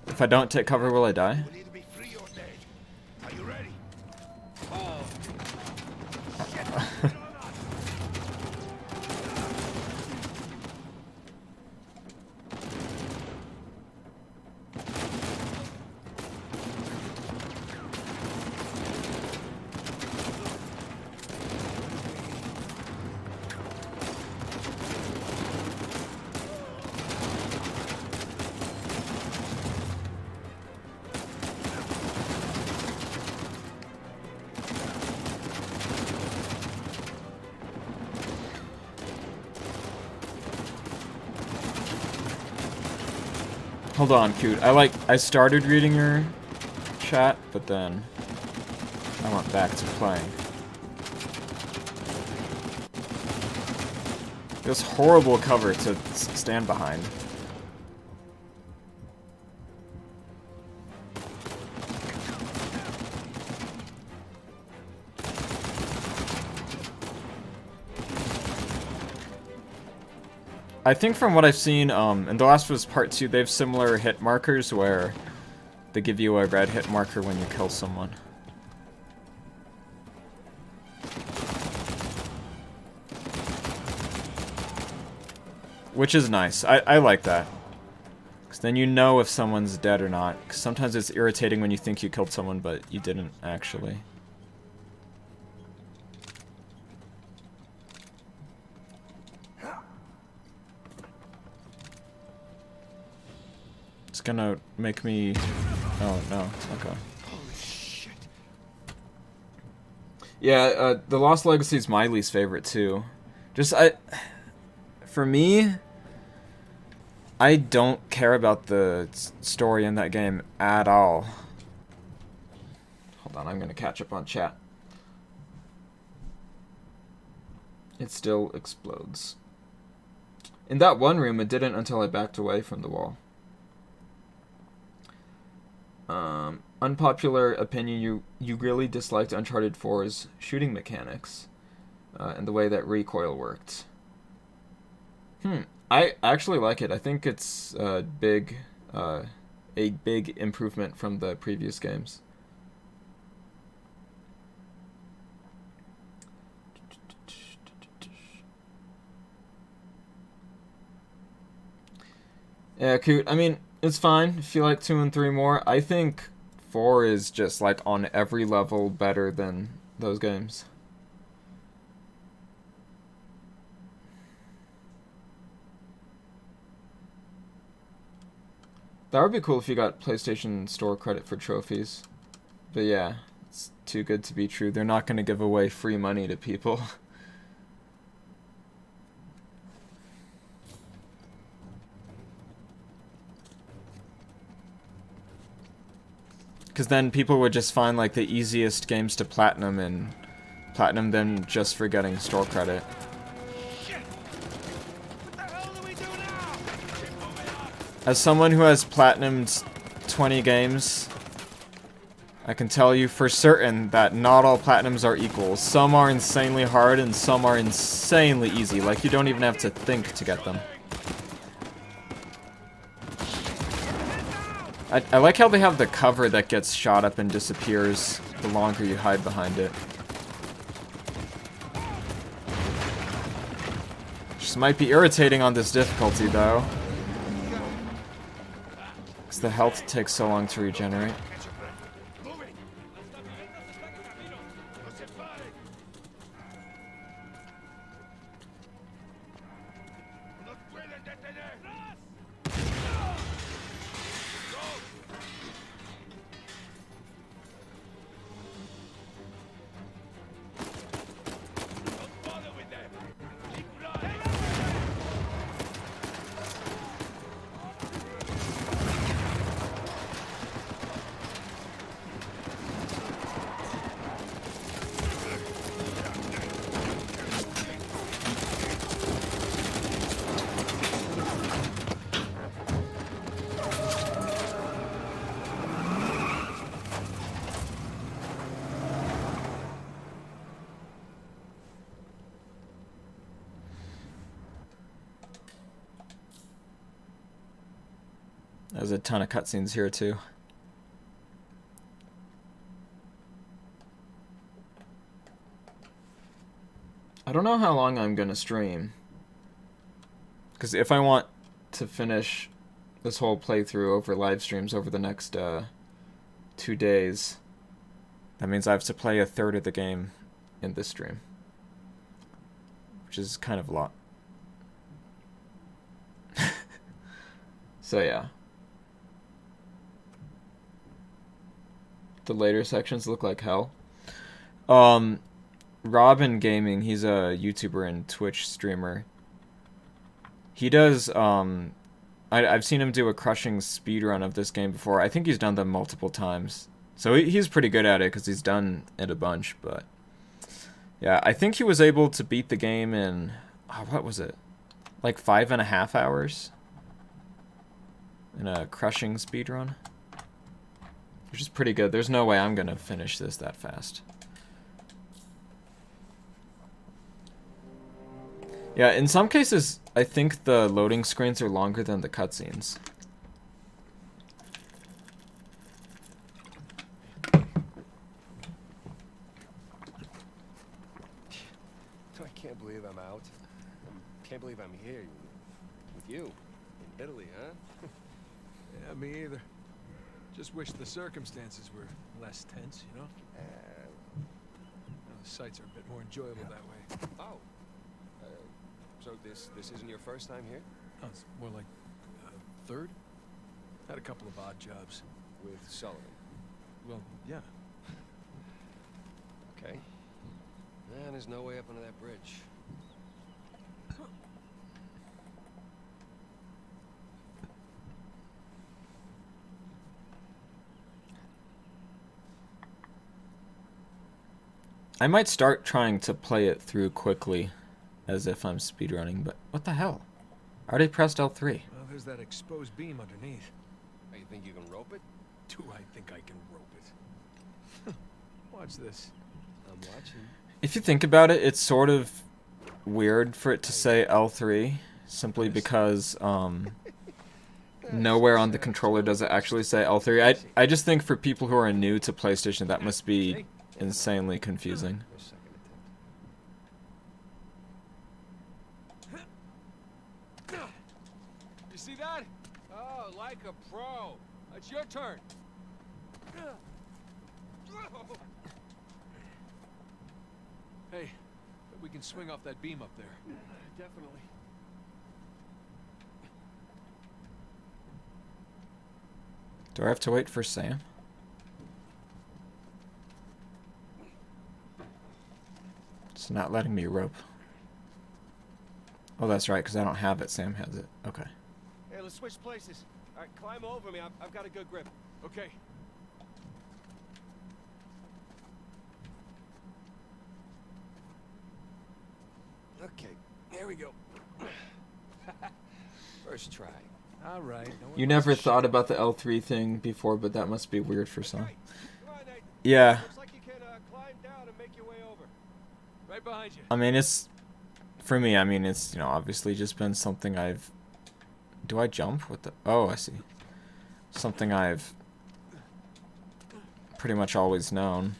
If I don't take cover, will I die? We'll either be free or dead. Are you ready? Hold on, cute. I started reading your chat, but then I went back to playing. This horrible cover to stand behind. I think from what I've seen, in The Last of Us Part 2, they have similar hit markers where they give you a red hit marker when you kill someone. Which is nice. I like that. Because then you know if someone's dead or not. Because sometimes it's irritating when you think you killed someone, but you didn't actually. It's gonna make me... Oh, no. Okay. Holy shit. Yeah, The Lost Legacy is my least favorite, too. Just, for me... I don't care about the story in that game at all. Hold on, I'm gonna catch up on chat. It still explodes. In that one room, it didn't until I backed away from the wall. Unpopular opinion, you really disliked Uncharted 4's shooting mechanics and the way that recoil worked. I actually like it. I think it's a big improvement from the previous games. Yeah, Coot. I mean, it's fine if you like 2 and 3 more. I think 4 is just like on every level better than those games. That would be cool if you got PlayStation Store credit for trophies. But yeah, it's too good to be true. They're not going to give away free money to people. Because then people would just find like the easiest games to platinum and platinum them just for getting store credit. As someone who has platinumed 20 games, I can tell you for certain that not all platinums are equal. Some are insanely hard and some are insanely easy. Like, you don't even have to think to get them. I like how they have the cover that gets shot up and disappears the longer you hide behind it. Just might be irritating on this difficulty, though. Because the health takes so long to regenerate. There's a ton of cutscenes here too. I don't know how long I'm gonna stream. Because if I want to finish this whole playthrough over live streams over the next 2 days, that means I have to play a third of the game in this stream. Which is kind of a lot. So yeah. The later sections look like hell. Robin Gaming, he's a YouTuber and Twitch streamer. He does, I've seen him do a crushing speedrun of this game before. I think he's done them multiple times. So he's pretty good at it because he's done it a bunch, but... Yeah, I think he was able to beat the game in, what was it? Like 5.5 hours? In a crushing speedrun? Which is pretty good. There's no way I'm gonna finish this that fast. Yeah, in some cases, I think the loading screens are longer than the cutscenes. I can't believe I'm out. I can't believe I'm here with you in Italy, huh? Yeah, me either. Just wish the circumstances were less tense, you know? The sights are a bit more enjoyable that way. Oh. So this isn't your first time here? Oh, it's more like third? Had a couple of odd jobs. With Sullivan? Well, yeah. Okay. Man, there's no way up under that bridge. I might start trying to play it through quickly, as if I'm speedrunning, but what the hell? I already pressed L3. Well, there's that exposed beam underneath. Oh, you think you can rope it? Do I think I can rope it? Watch this. I'm watching. If you think about it, it's sort of weird for it to say L3, simply because nowhere on the controller does it actually say L3. I just think for people who are new to PlayStation, that must be insanely confusing. You see that? Oh, like a pro. It's your turn. Hey, we can swing off that beam up there. Definitely. Do I have to wait for Sam? It's not letting me rope. Oh, that's right, because I don't have it. Sam has it. Okay. Hey, let's switch places. All right, climb over me. I've got a good grip. Okay. Okay, here we go. First try. All right. You never thought about the L3 thing before, but that must be weird for some. Yeah. Looks like you can climb down and make your way over. Right behind you. I mean, it's... For me, I mean, it's, you know, obviously just been something I've... Do I jump? What the... Oh, I see. Something I've pretty much always known.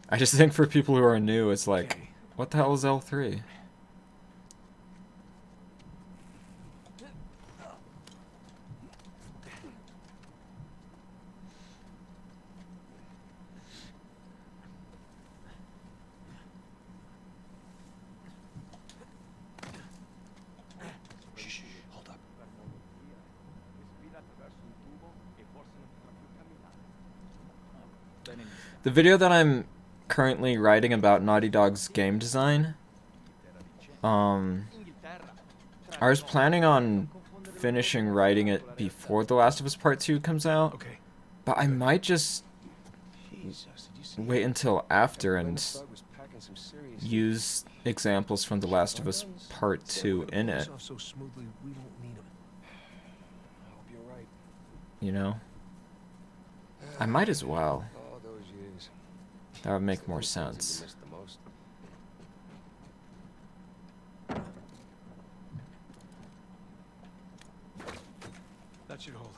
I just think for people who are new, it's like, what the hell is L3? Hold up. The video that I'm currently writing about Naughty Dog's game design, I was planning on finishing writing it before The Last of Us Part 2 comes out, but I might just wait until after and use examples from The Last of Us Part 2 in it, So smoothly, we don't need them. I hope you're right. you know? I might as well. All those years. That would make more sense. Missed the most. That should hold.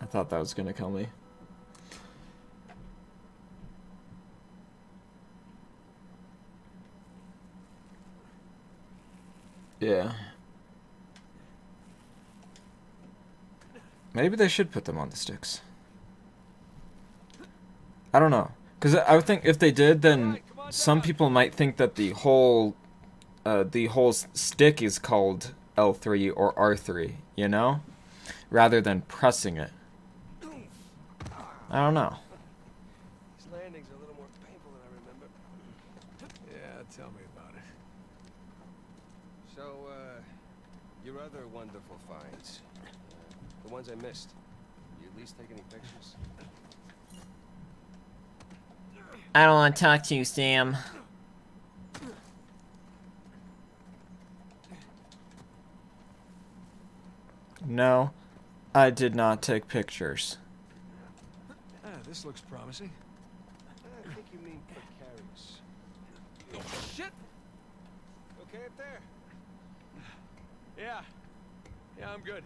I thought that was gonna kill me. Yeah. Maybe they should put them on the sticks. I don't know. Because I would think if they did, then some people might think that the whole stick is called L3 or R3, you know? Rather than pressing it. I don't know. These landings are a little more painful than I remember. Yeah, tell me about it. So, your other wonderful finds. The ones I missed. You at least take any pictures? I don't want to talk to you, Sam. No, I did not take pictures. Ah, this looks promising. I think you mean precarious. Oh, shit! Okay up there? Yeah, Yeah, I'm good.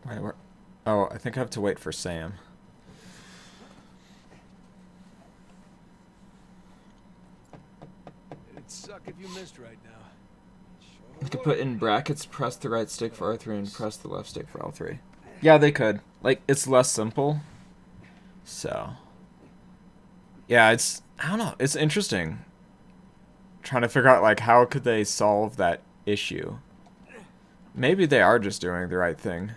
Wait, where? Oh, I think I have to wait for Sam. It'd suck if you missed right now. You could put in brackets, press the right stick for R3 and press the left stick for L3. Yeah, they could. Like, it's less simple. So. Yeah, it's, I don't know, it's interesting. Trying to figure out, like, how could they solve that issue? Maybe they are just doing the right thing.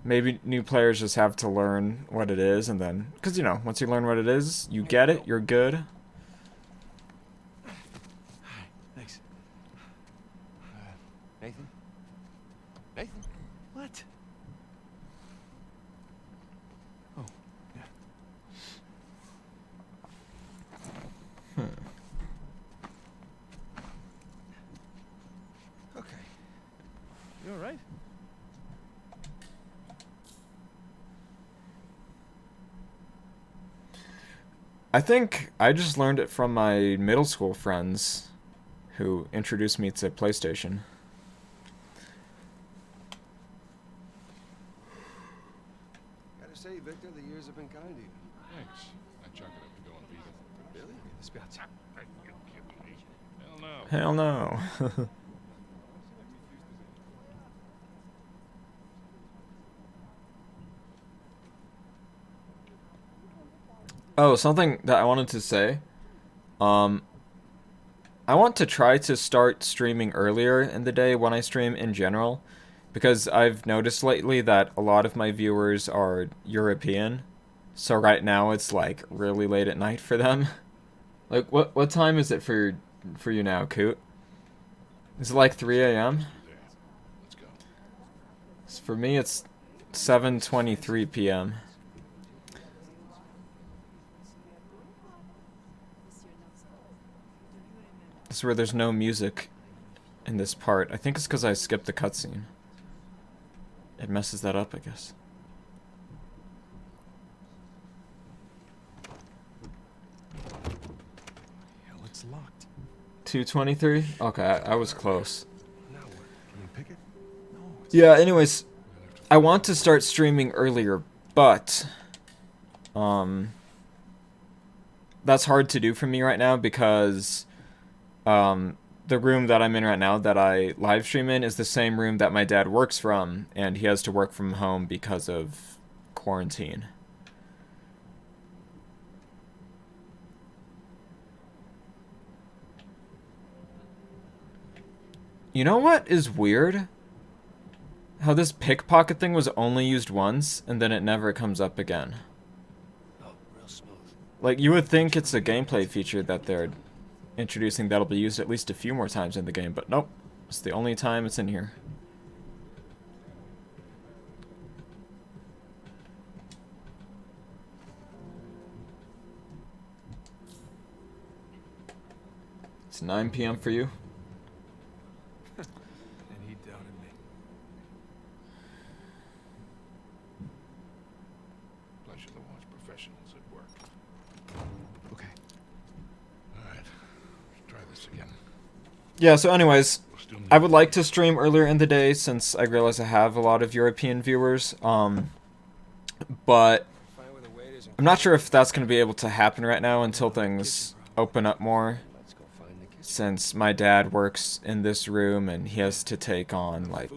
Maybe new players just have to learn what it is, and then... Because, you know, once you learn what it is, you get it, you're good. Thanks. Nathan? Nathan? What? Oh, yeah. Okay. You all right? I think I just learned it from my middle school friends who introduced me to PlayStation. Gotta say, Victor, the years have been kind to you. Thanks. I chuck it up to go and beat it. Really? Dispiace. Hell no. Hell no. Oh, something that I wanted to say. I want to try to start streaming earlier in the day when I stream in general, because I've noticed lately that a lot of my viewers are European. So right now it's like really late at night for them. Like what time is it for you now, Coot? Is it like 3 a.m.? Let's go. For me it's 7:23 p.m. This is where there's no music in this part. I think it's because I skipped the cutscene. It messes that up, I guess. Hell, it's locked. 2:23? Okay, I was close. Now what? Can we pick it? No. Yeah, anyways, I want to start streaming earlier, but that's hard to do for me right now because the room that I'm in right now that I live stream in is the same room that my dad works from, and he has to work from home because of quarantine. You know what is weird? How this pickpocket thing was only used once, and then it never comes up again. Oh, real smooth. Like, you would think it's a gameplay feature that they're introducing that'll be used at least a few more times in the game, but nope. It's the only time it's in here. It's 9 p.m. for you? And he doubted me. Pleasure to watch professionals at work. Okay. All right. Let's try this again. Yeah, so anyways, I would like to stream earlier in the day since I realize I have a lot of European viewers. But I'm not sure if that's going to be able to happen right now until things open up more. Since my dad works in this room and he has to take on like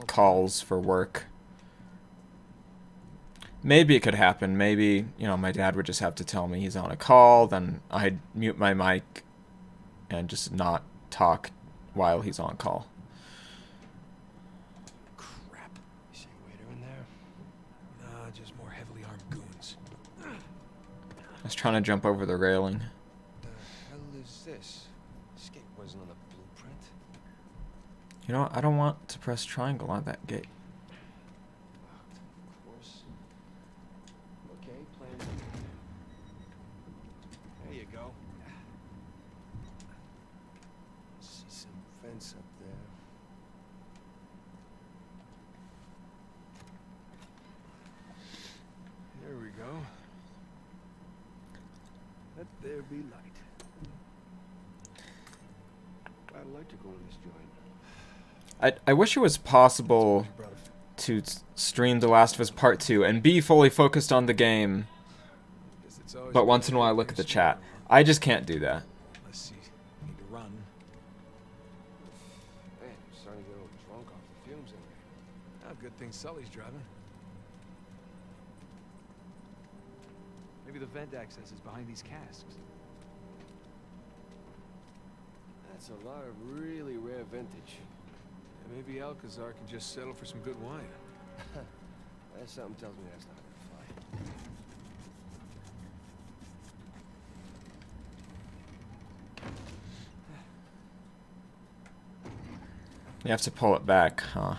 calls for work. Maybe it could happen. Maybe, you know, my dad would just have to tell me he's on a call, then I'd mute my mic and just not talk while he's on call. Crap. You see a waiter in there? Nah, just more heavily armed goons. I was trying to jump over the railing. The hell is this? Escape wasn't on the blueprint. You know what? I don't want to press triangle on that gate. Of course. Okay, plan B. There you go. See some fence up there. there be light. Quite electrical in this joint. I wish it was possible to stream The Last of Us Part 2 and be fully focused on the game, but once in a while look at the chat. I just can't do that. Unless you need to run. Man, I'm starting to get a little drunk off the fumes in there. Oh, good thing Sully's driving. Maybe the vent access is behind these casks. That's a lot of really rare vintage. And maybe Alcazar can just settle for some good wine. Something tells me that's not gonna fly. You have to pull it back, huh?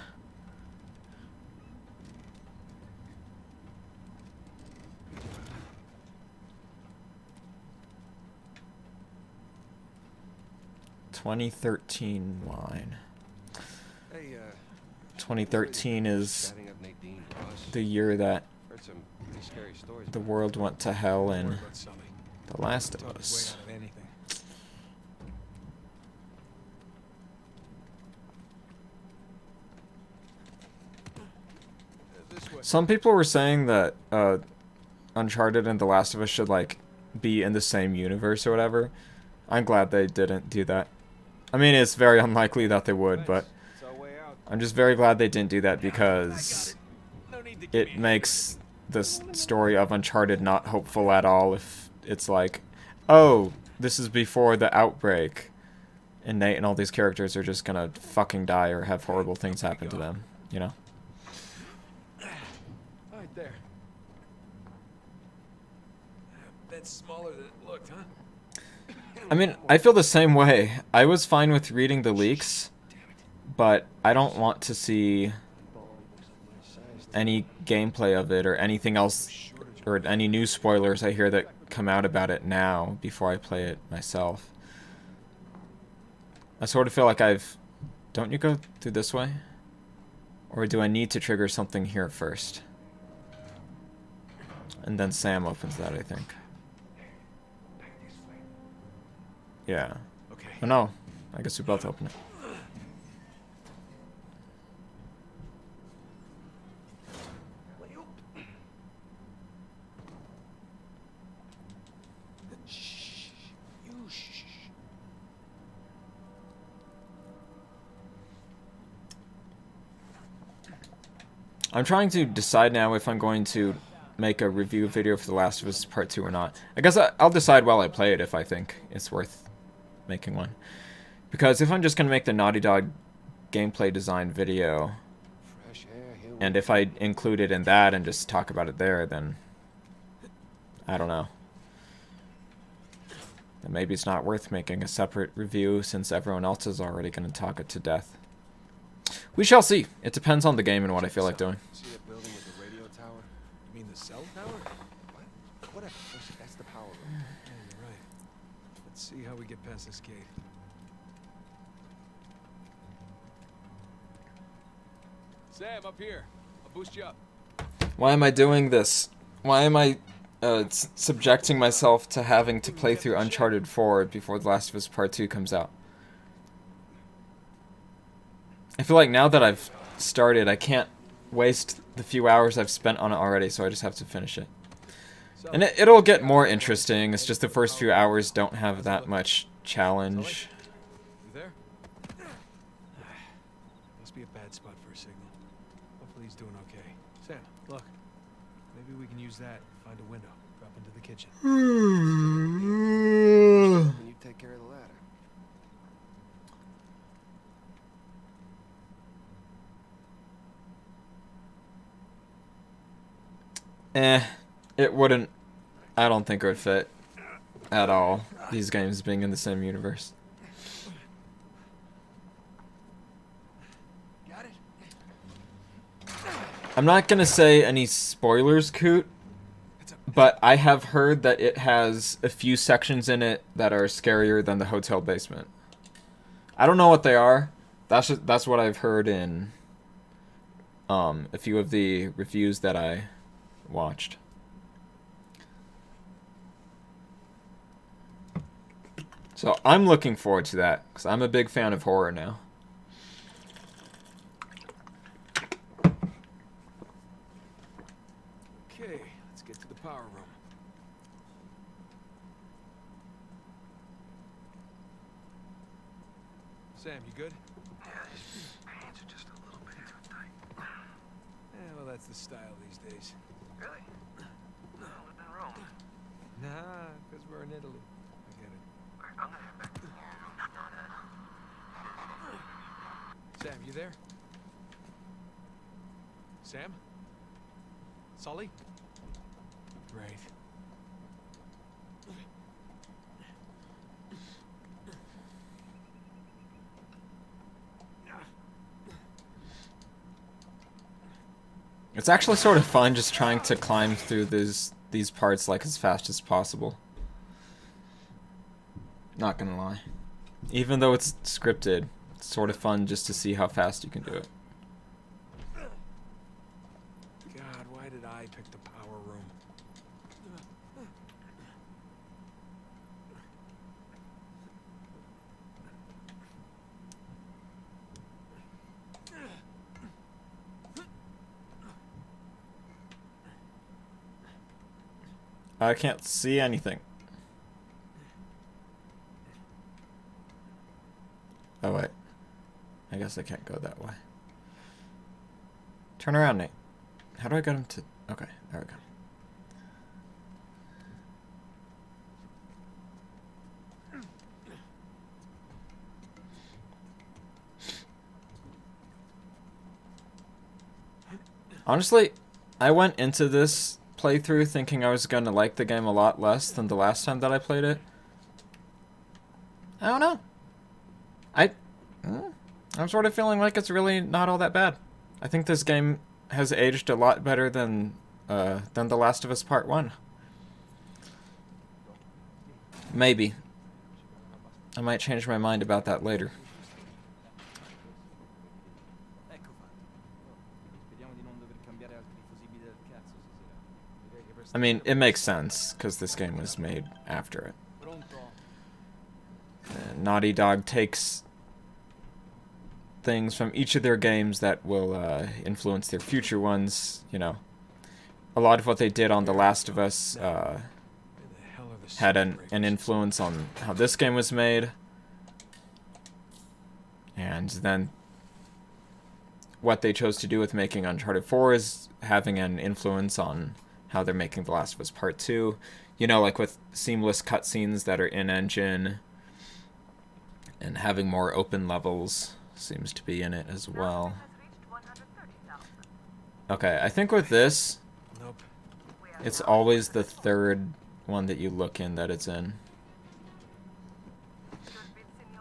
"2013 line." Hey, 2013 is chatting up Nadine, boss. the year that Heard some pretty scary stories. the world went to hell in About Sully. The Last of Talk his way Us. out of anything. This way. Some people were saying that Uncharted and The Last of Us should like be in the same universe or whatever. I'm glad they didn't do that. I mean, it's very unlikely that they would, but It's our way out. I'm just very glad they didn't do that because it makes the story of Uncharted not hopeful at all if it's like, oh, this is before the outbreak, and Nate and all these characters are just gonna fucking die or have horrible things happen to them, you know? Right there. That's smaller than it looked, huh? I mean, I feel the same way. I was fine with reading the leaks, but I don't want to see any gameplay of it or anything else, or any new spoilers I hear that come out about it now before I play it myself. I sort of feel like don't you go through this way? Or do I need to trigger something here first? And then Sam opens that, I think. Yeah. Okay. Oh no, I guess we both open it. Shh. You shh. I'm trying to decide now if I'm going to make a review video for The Last of Us Part 2 or not. I guess I'll decide while I play it if I think it's worth making one. Because if I'm just going to make the Naughty Dog gameplay design video, Fresh air, here we and if I include it in that and just talk about it there, then I don't know. Then maybe it's not worth making a separate review since everyone else is already going to talk it to death. We shall see. It depends on the game and what I feel like doing. See that building with the radio tower? You mean the cell tower? What? Whatever. That's the power room. Yeah, you're right. Let's see how we get past this gate. Sam, up here. I'll boost you up. Why am I doing this? Why am I subjecting myself to having to play through Uncharted 4 before The Last of Us Part 2 comes out? I feel like now that I've started, I can't waste the few hours I've spent on it already, so I just have to finish it. And it'll get more interesting, it's just the first few hours don't have that much challenge. You there? Must be a bad spot for a signal. Hopefully he's doing okay. Sam, look. Maybe we can use that, find a window, drop into the kitchen. Can you take care of the ladder? It wouldn't, I don't think it would fit at all, these games being in the same universe. Got it? I'm not gonna say any spoilers, Coot, but I have heard that it has a few sections in it that are scarier than the hotel basement. I don't know what they are. That's what I've heard in a few of the reviews that I watched. So I'm looking forward to that, because I'm a big fan of horror now. Okay, let's get to the power room. Sam, you good? Yeah, these pains are just a little bit too tight. Yeah, well, that's the style these days. Really? No, I live in Rome. Nah, because we're in Italy. I get it. Alright, I'm gonna head back to the war room. Sam, you there? Sam? Sully? Great. It's actually sort of fun just trying to climb through these parts like as fast as possible. Not gonna lie. Even though it's scripted, it's sort of fun just to see how fast you can do it. God, why did I pick the power room? I can't see anything. Oh wait. I guess I can't go that way. Turn around, Nate. How do I get him to... Okay, there we go. Honestly, I went into this playthrough thinking I was going to like the game a lot less than the last time that I played it. I don't know. I'm sort of feeling like it's really not all that bad. I think this game has aged a lot better than The Last of Us Part 1. Maybe. I might change my mind about that later. I mean, it makes sense, because this game was made after it. Naughty Dog takes things from each of their games that will influence their future ones, you know. A lot of what they did on The Last of Us had an influence on how this game was made. And then what they chose to do with making Uncharted 4 is having an influence on how they're making The Last of Us Part 2. You know, like with seamless cutscenes that are in-engine and having more open levels seems to be in it as well. Okay, I think with this, it's always the third one that you look in that it's in.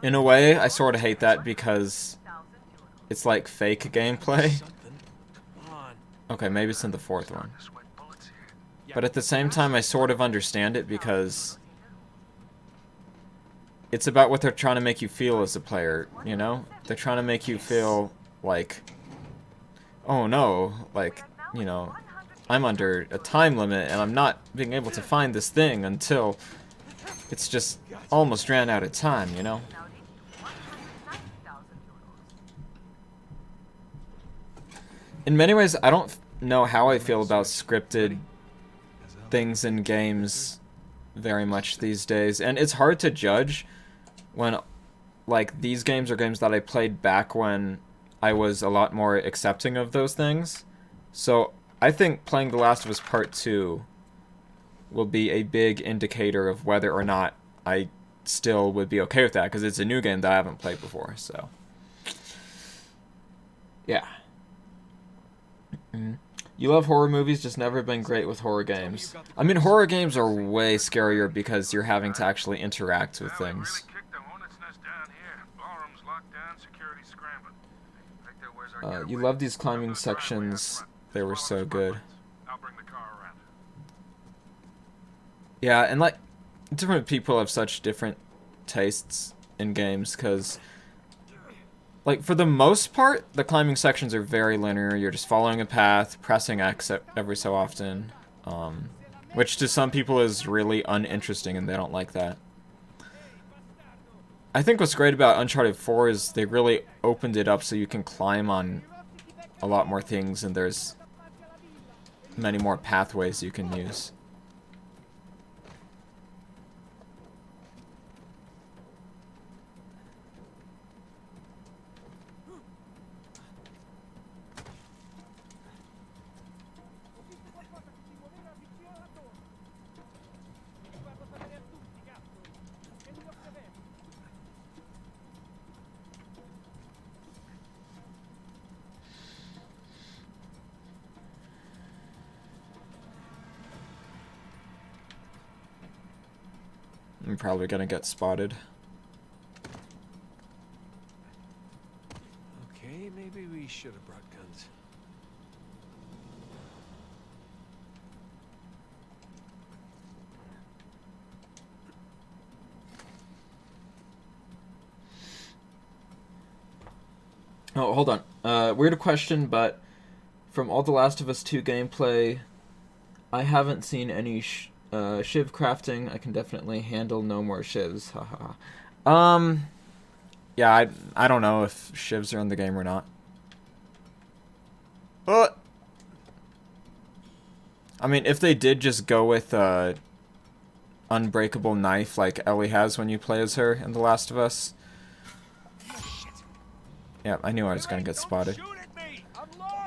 In a way, I sort of hate that because it's like fake gameplay. Okay, maybe it's in the fourth one. But at the same time, I sort of understand it because it's about what they're trying to make you feel as a player, you know? They're trying to make you feel like, oh no, like, you know, I'm under a time limit and I'm not being able to find this thing until it's just almost ran out of time, you know? In many ways, I don't know how I feel about scripted things in games very much these days, and it's hard to judge when, like, these games are games that I played back when I was a lot more accepting of those things. So I think playing The Last of Us Part 2 will be a big indicator of whether or not I still would be okay with that, because it's a new game that I haven't played before, so yeah. You love horror movies, just never been great with horror games. I mean, horror games are way scarier because you're having to actually interact with things. You love these climbing sections. They were so good. Yeah, and like, different people have such different tastes in games, because like, for the most part, the climbing sections are very linear. You're just following a path, pressing X every so often, which to some people is really uninteresting and they don't like that. I think what's great about Uncharted 4 is they really opened it up so you can climb on a lot more things, and there's many more pathways you can use. I'm probably gonna get spotted. Okay, maybe we should have brought guns. Oh, hold on. Weird question, but from all the Last of Us 2 gameplay, I haven't seen any shiv crafting. I can definitely handle no more shivs. Haha. Yeah, I don't know if shivs are in the game or not. But I mean, if they did just go with unbreakable knife like Ellie has when you play as her in The Last of Us. Yeah, I knew I was gonna get spotted.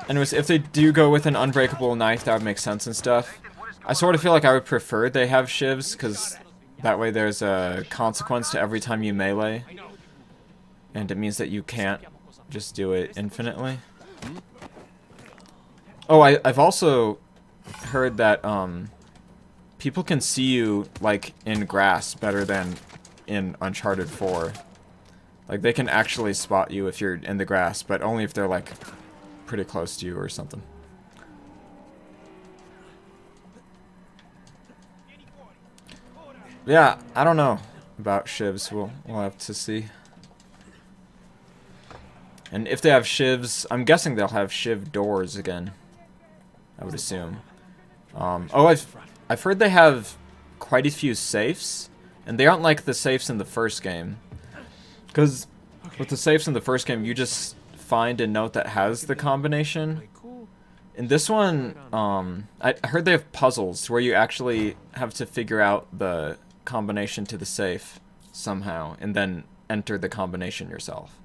Anyways, if they do go with an unbreakable knife, that would make sense and stuff. I sort of feel like I would prefer they have shivs, because that way there's a consequence to every time you melee. And it means that you can't just do it infinitely. Oh, I've also heard that people can see you, like, in grass better than in Uncharted 4. Like, they can actually spot you if you're in the grass, but only if they're, like, pretty close to you or something. Yeah, I don't know about shivs. We'll have to see. And if they have shivs, I'm guessing they'll have shiv doors again. I would assume. Oh, I've heard they have quite a few safes, and they aren't like the safes in the first game. Because with the safes in the first game, you just find a note that has the combination. In this one, I heard they have puzzles where you actually have to figure out the combination to the safe somehow, and then enter the combination yourself.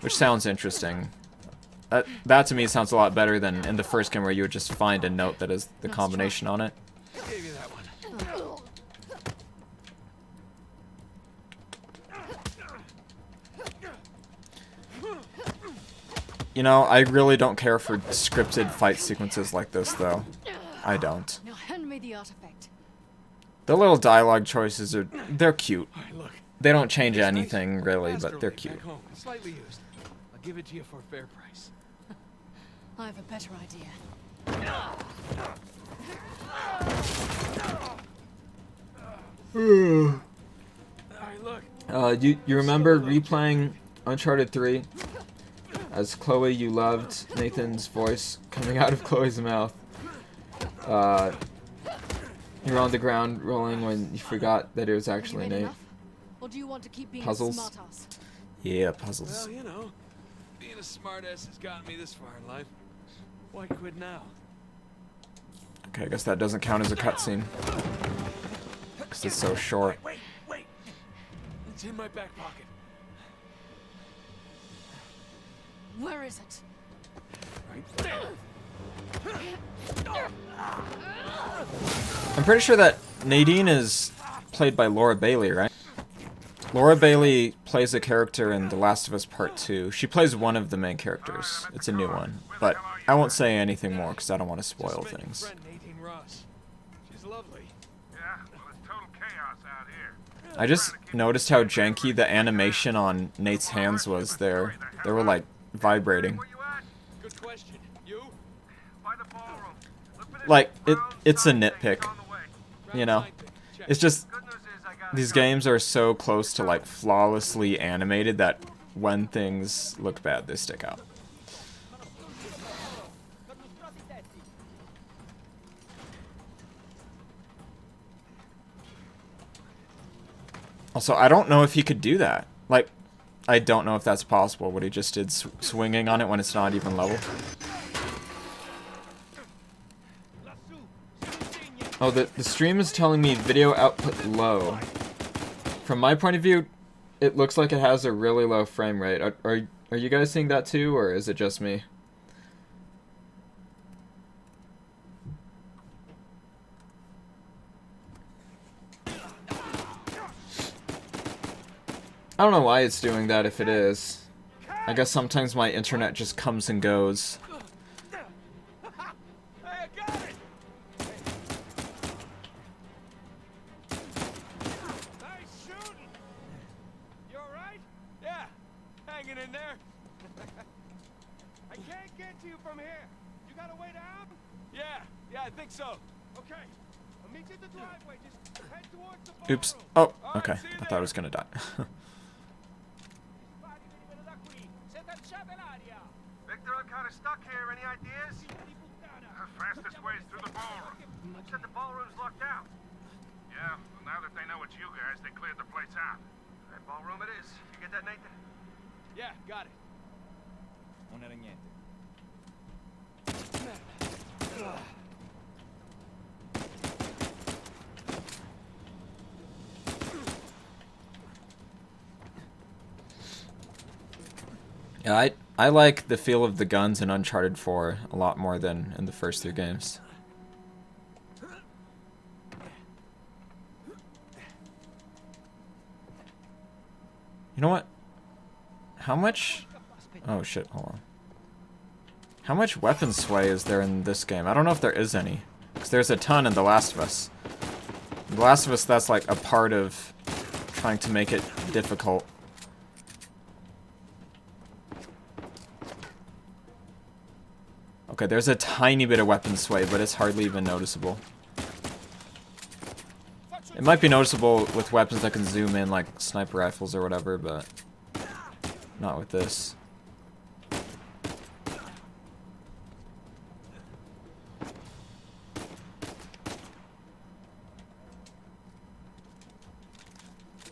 Which sounds interesting. That to me sounds a lot better than in the first game where you would just find a note that has the combination on it. You know, I really don't care for scripted fight sequences like this, though. I don't. Now hand me the artifact. The little dialogue choices they're cute. They don't change anything really, but they're cute. Slightly used. I'll give it to you for a fair price. I have a better idea. You remember replaying Uncharted 3? As Chloe you loved, Nathan's voice coming out of Chloe's mouth. You're on the ground rolling when you forgot that it was actually Nate. Or do you want to keep being Puzzles? a smartass? Yeah, puzzles. Well, you know, being a smartass has gotten me this far in life. Why quit now? Okay, I guess that doesn't count as a cutscene. Because it's so short. Wait. It's in my back pocket. Where is it? Right there. I'm pretty sure that Nadine is played by Laura Bailey, right? Laura Bailey plays a character in The Last of Us Part 2. She plays one of the main characters. It's a new one. But I won't say anything more because I don't want to spoil things. She's lovely. I just noticed how janky the animation on Nate's hands was there. They were like vibrating. Good question. You? Like, it's a nitpick. You know? It's just, these games are so close to like flawlessly animated that when things look bad, they stick out. Also, I don't know if he could do that. Like, I don't know if that's possible, what he just did, swinging on it when it's not even level. Oh, the stream is telling me video output low. From my point of view, it looks like it has a really low frame rate. Are you guys seeing that too, or is it just me? I don't know why it's doing that if it is. I guess sometimes my internet just comes and goes. In there? I can't get to you from here. You got a way down? Yeah, I think so. Okay. I'll meet you at the driveway. Just head towards the Oops. Oh, okay. I thought I was gonna die. Victor, I'm kind of stuck here. Any ideas? The fastest way is through the ballroom. You said the ballroom's locked out. Yeah, well, now that they know it's you guys, they cleared the place out. That ballroom it is. You get that, Nathan? Yeah, got it. Non era niente. Yeah, I like the feel of the guns in Uncharted 4 a lot more than in the first 3 games. You know what? How much... Oh shit, hold on. How much weapon sway is there in this game? I don't know if there is any. Because there's a ton in The Last of Us. In The Last of Us, that's like a part of trying to make it difficult. Okay, there's a tiny bit of weapon sway, but it's hardly even noticeable. It might be noticeable with weapons that can zoom in, like sniper rifles or whatever, but not with this.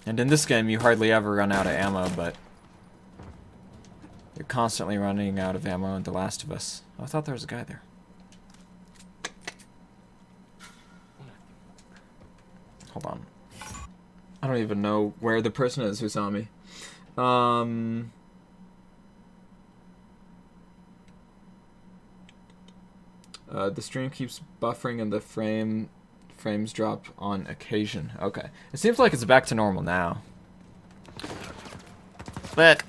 And in this game, you hardly ever run out of ammo, but you're constantly running out of ammo in The Last of Us. Oh, I thought there was a guy there. Hold on. I don't even know where the person is who saw me. The stream keeps buffering and the frames drop on occasion. Okay. It seems like it's back to normal now. But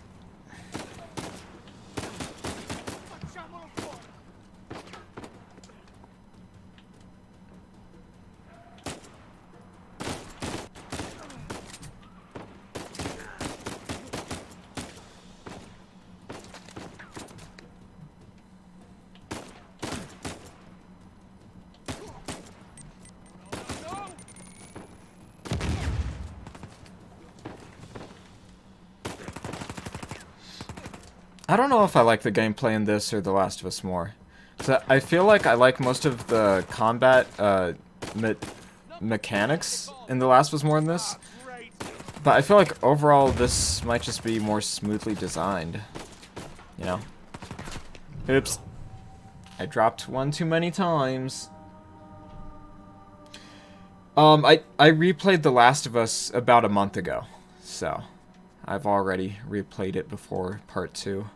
I don't know if I like the gameplay in this or The Last of Us more. So I feel like I like most of the combat mechanics in The Last of Us more than this. But I feel like overall this might just be more smoothly designed. You know? Oops. I dropped one too many times. I replayed The Last of Us about a month ago. So I've already replayed it before part 2.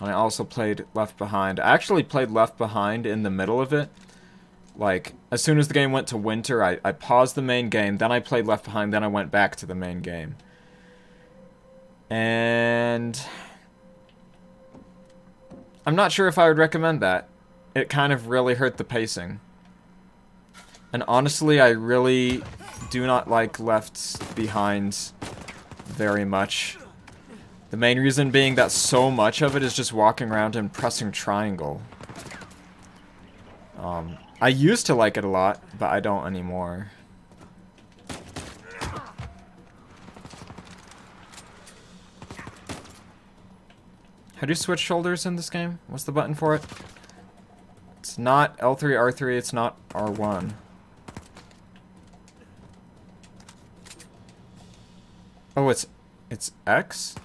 And I also played Left Behind. I actually played Left Behind in the middle of it. Like, as soon as the game went to winter, I paused the main game, then I played Left Behind, then I went back to the main game. And I'm not sure if I would recommend that. It kind of really hurt the pacing. And honestly, I really do not like Left Behind very much. The main reason being that so much of it is just walking around and pressing triangle. I used to like it a lot, but I don't anymore. How do you switch shoulders in this game? What's the button for it? It's not L3, R3, it's not R1. Oh, it's X?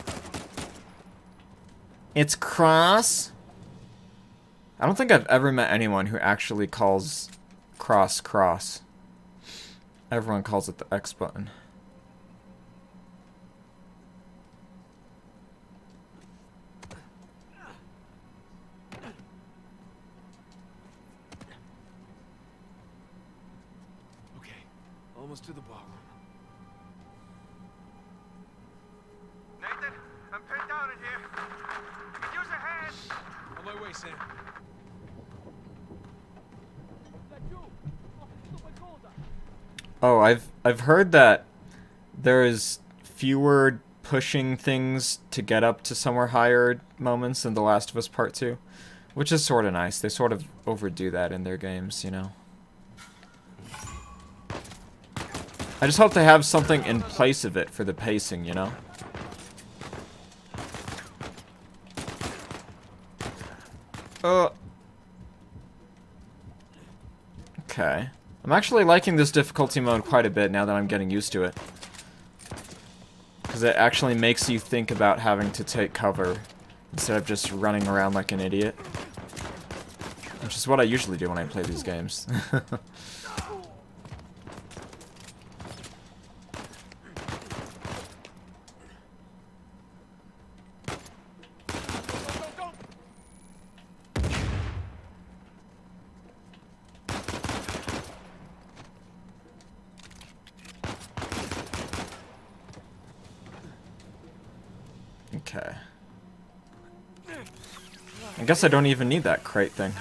It's cross? I don't think I've ever met anyone who actually calls cross cross. Everyone calls it the X button. Okay, almost to the ballroom. Nathan, I'm pinned down in here. Could use a hand. On my way, Sam. Oh, I've heard that there is fewer pushing things to get up to somewhere higher moments in The Last of Us Part 2, which is sort of nice. They sort of overdo that in their games, you know. I just hope they have something in place of it for the pacing, you know. Okay. I'm actually liking this difficulty mode quite a bit now that I'm getting used to it. Because it actually makes you think about having to take cover instead of just running around like an idiot. Which is what I usually do when I play these games. Okay. I guess I don't even need that crate thing.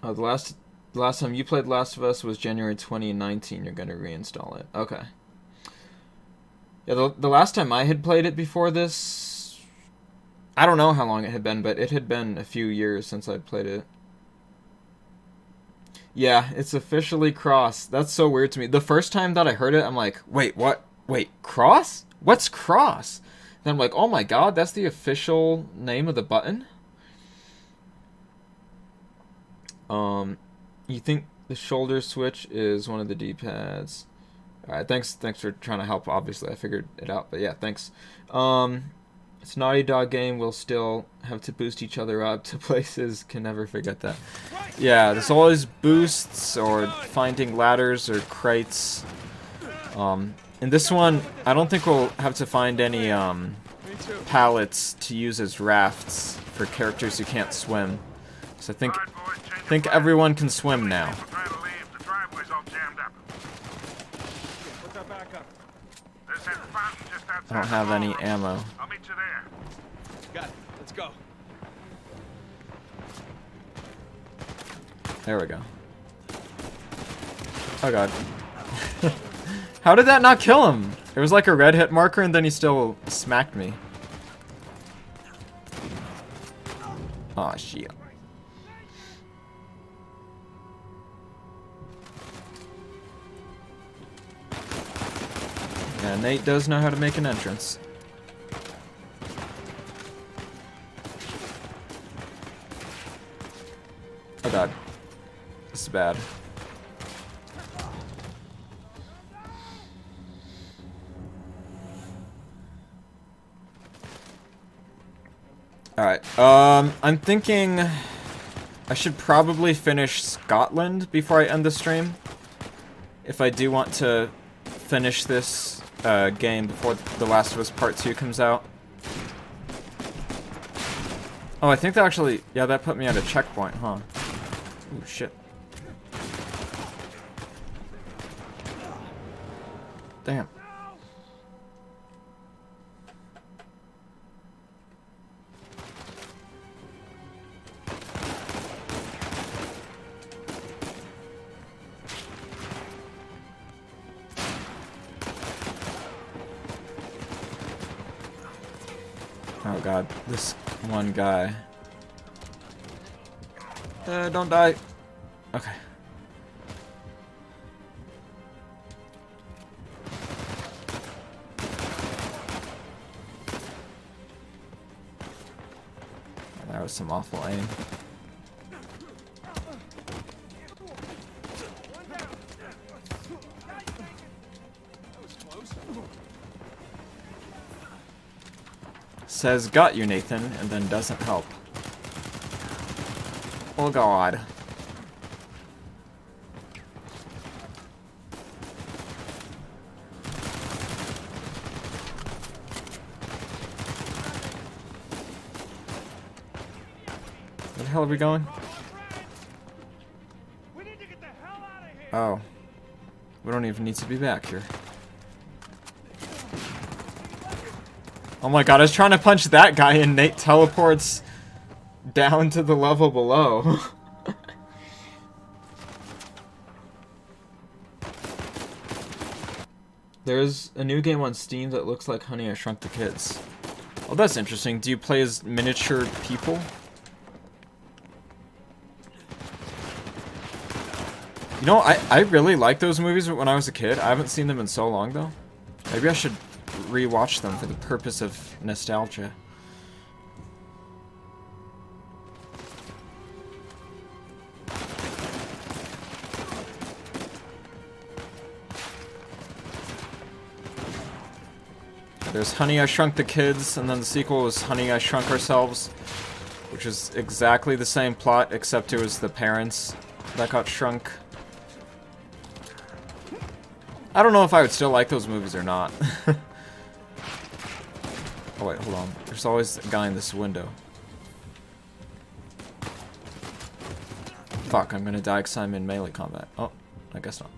Oh, the last time you played Last of Us was January 2019. You're gonna reinstall it. Okay. Yeah, the last time I had played it before this, I don't know how long it had been, but it had been a few years since I'd played it. Yeah, it's officially cross. That's so weird to me. The first time that I heard it, I'm like, wait, what? Wait, cross? What's cross? Then I'm like, oh my god, that's the official name of the button? You think the shoulder switch is one of the D-pads? Alright, thanks for trying to help. Obviously, I figured it out, but yeah, thanks. It's a Naughty Dog game. We'll still have to boost each other up to places. Can never forget that. Yeah, there's always boosts or finding ladders or crates. In this one, I don't think we'll have to find any pallets to use as rafts for characters who can't swim. So I think everyone can swim now. I don't have any ammo. I'll meet you there. Got it. Let's go. There we go. Oh god. How did that not kill him? It was like a red hit marker and then he still smacked me. Aw, shit. Yeah, Nate does know how to make an entrance. Oh god. This is bad. Alright, I'm thinking I should probably finish Scotland before I end the stream. If I do want to finish this game before The Last of Us Part 2 comes out. Oh, I think that actually, yeah, that put me at a checkpoint, huh? Ooh, shit. Damn. Oh god, this one guy. Don't die. Okay. was some awful aim. Says got you, Nathan, and then doesn't help. Oh god. Where the hell are we going? Oh. We don't even need to be back here. Oh my god, I was trying to punch that guy and Nate teleports down to the level below. There's a new game on Steam that looks like Honey, I Shrunk the Kids. Oh, that's interesting. Do you play as miniature people? You know, I really liked those movies when I was a kid. I haven't seen them in so long, though. Maybe I should rewatch them for the purpose of nostalgia. There's Honey, I Shrunk the Kids, and then the sequel was Honey, I Shrunk Ourselves, which is exactly the same plot, except it was the parents that got shrunk. I don't know if I would still like those movies or not. Oh wait, hold on. There's always a guy in this window. Fuck, I'm gonna die because I'm in melee combat. Oh, I guess not.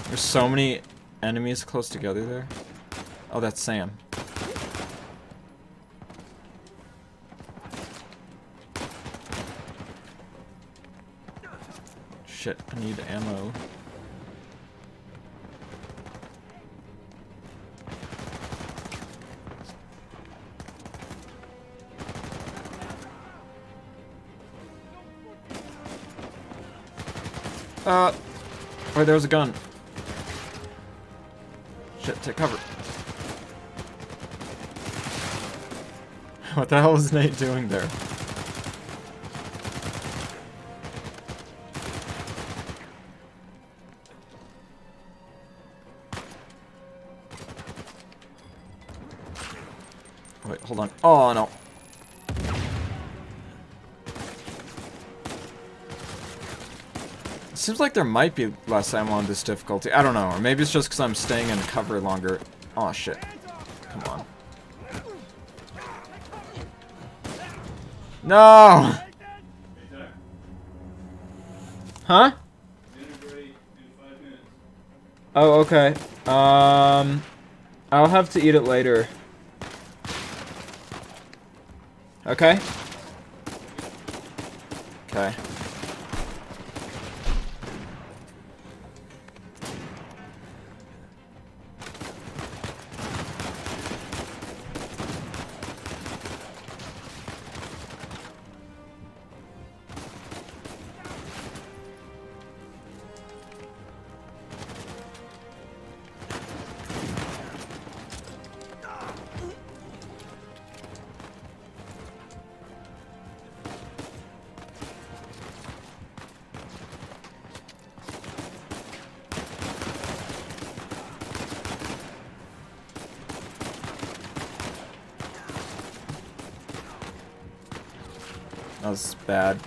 There's so many enemies close together there. Oh, that's Sam. Shit, I need ammo. Wait, there was a gun. Shit, take cover. What the hell is Nate doing there? Wait, hold on. Oh, no. Seems like there might be less ammo on this difficulty. I don't know. Or maybe it's just because I'm staying in cover longer. Oh, shit. Come on. No! Huh? Oh, okay. I'll have to eat it later. Okay? Okay. That was bad.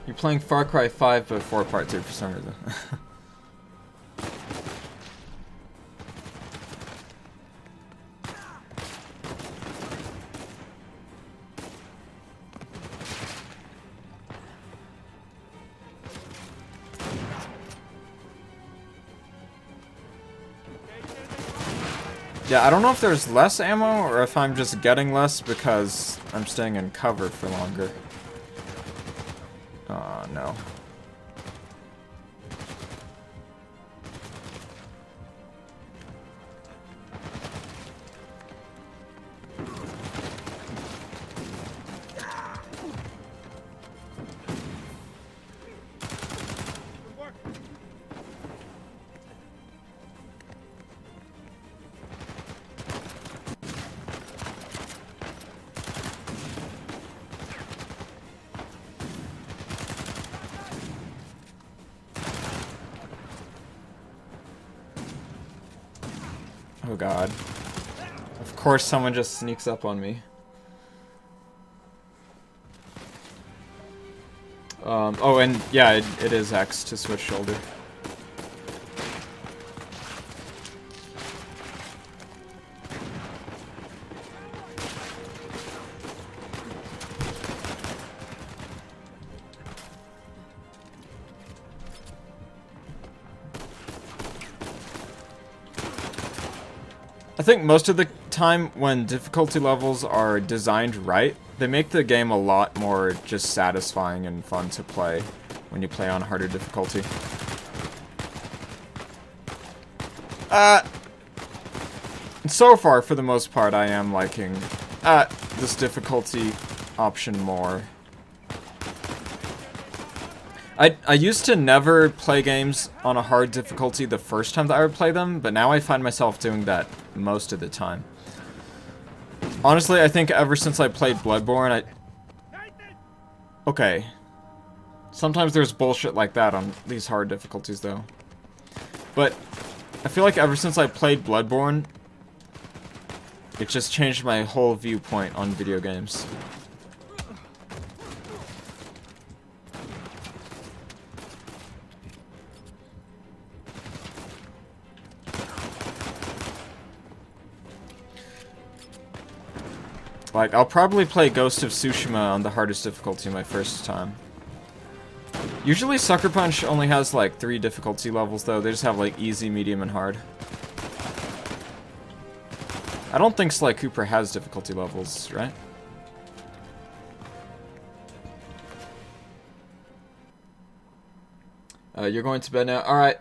You playing Far Cry 5 before Part 2 for some reason. Yeah, I don't know if there's less ammo or if I'm just getting less because I'm staying in cover for longer. Oh, no. Oh god. Of course someone just sneaks up on me. Oh, and yeah, it is X to switch shoulder. I think most of the time when difficulty levels are designed right, they make the game a lot more just satisfying and fun to play when you play on harder difficulty. So far, for the most part, I am liking this difficulty option more. I used to never play games on a hard difficulty the first time that I would play them, but now I find myself doing that most of the time. Honestly, I think ever since I played Bloodborne, okay. Sometimes there's bullshit like that on these hard difficulties, though. But I feel like ever since I played Bloodborne, it just changed my whole viewpoint on video games. Like, I'll probably play Ghost of Tsushima on the hardest difficulty my first time. Usually Sucker Punch only has like 3 difficulty levels though, they just have like easy, medium, and hard. I don't think Sly Cooper has difficulty levels, right? You're going to bed now? Alright.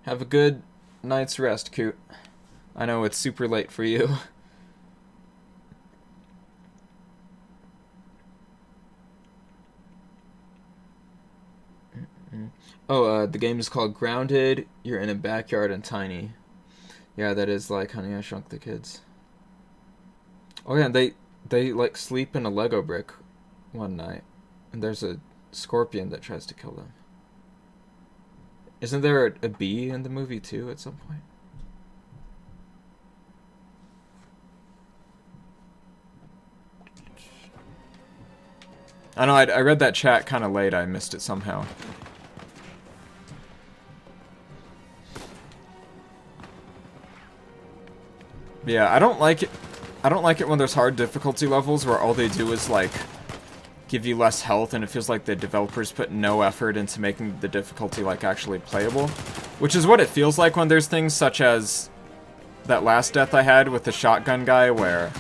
Have a good night's rest, Coot. I know it's super late for you. Oh, the game is called Grounded. You're in a backyard and tiny. Yeah, that is like Honey, I Shrunk the Kids. Oh yeah, they like sleep in a Lego brick one night, and there's a scorpion that tries to kill them. Isn't there a bee in the movie too at some point? I know, I read that chat kind of late. I missed it somehow. Yeah, I don't like it. I don't like it when there's hard difficulty levels where all they do is like give you less health, and it feels like the developers put no effort into making the difficulty like actually playable, which is what it feels like when there's things such as that last death I had with the shotgun guy where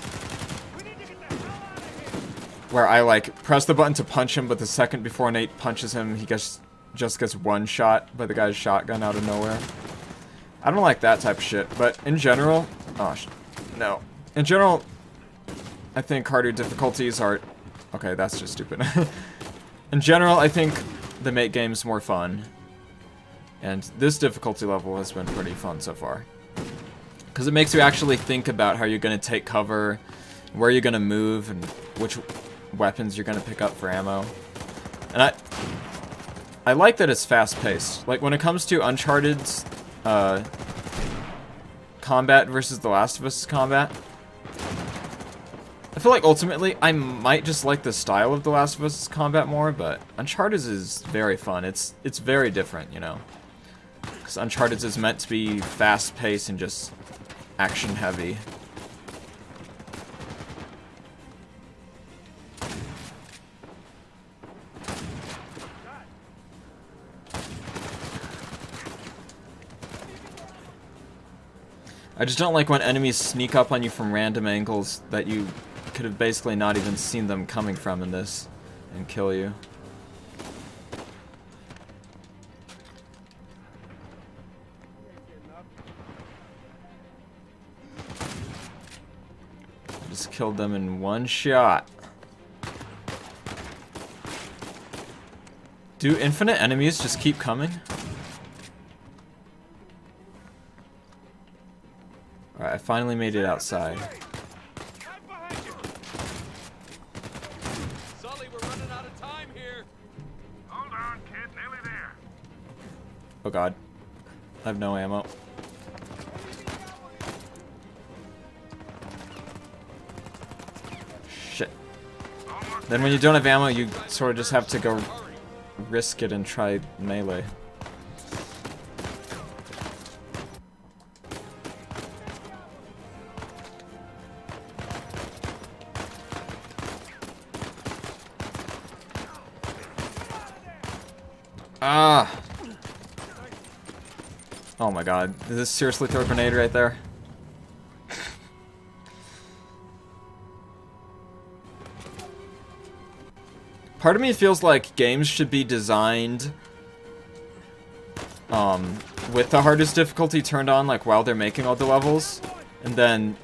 I like press the button to punch him, but the second before Nate punches him, he just gets one shot by the guy's shotgun out of nowhere. I don't like that type of shit, but in general, no. In general, I think harder difficulties are... Okay, that's just stupid. In general, I think they make games more fun. And this difficulty level has been pretty fun so far. Because it makes you actually think about how you're going to take cover, where you're going to move, and which weapons you're going to pick up for ammo. And I like that it's fast-paced. Like, when it comes to Uncharted's combat versus The Last of Us' combat, I feel like ultimately I might just like the style of The Last of Us combat more, but Uncharted is very fun. It's very different, you know. Because Uncharted is meant to be fast-paced and just action-heavy. I just don't like when enemies sneak up on you from random angles that you could have basically not even seen them coming from in this and kill you. Just killed them in one shot. Do infinite enemies just keep coming? Alright, I finally made it outside. Sully, we're running out of time here. Hold on, kid. Nearly there. Oh god. I have no ammo. Shit. Then when you don't have ammo, you sort of just have to go risk it and try melee. Ah! Oh my god. Did this seriously throw a grenade right there? Part of me feels like games should be designed with the hardest difficulty turned on like while they're making all the levels, and then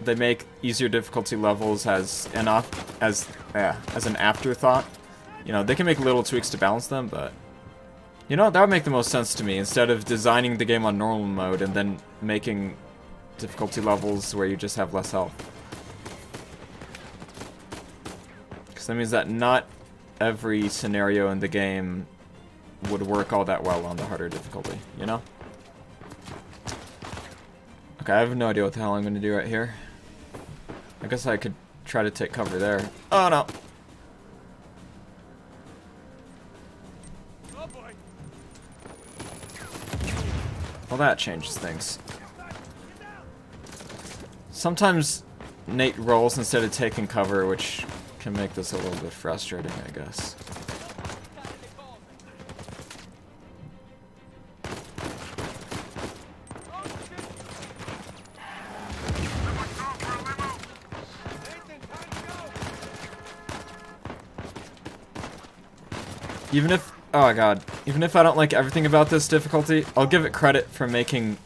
they make easier difficulty levels as an afterthought. You know, they can make little tweaks to balance them, but you know, that would make the most sense to me, instead of designing the game on normal mode and then making difficulty levels where you just have less health. Because that means that not every scenario in the game would work all that well on the harder difficulty, you know? Okay, I have no idea what the hell I'm going to do right here. I guess I could try to take cover there. Oh no! Well, that changes things. Sometimes Nate rolls instead of taking cover, which can make this a little bit frustrating, I guess. Even if, oh my god, even if I don't like everything about this difficulty, I'll give it credit for making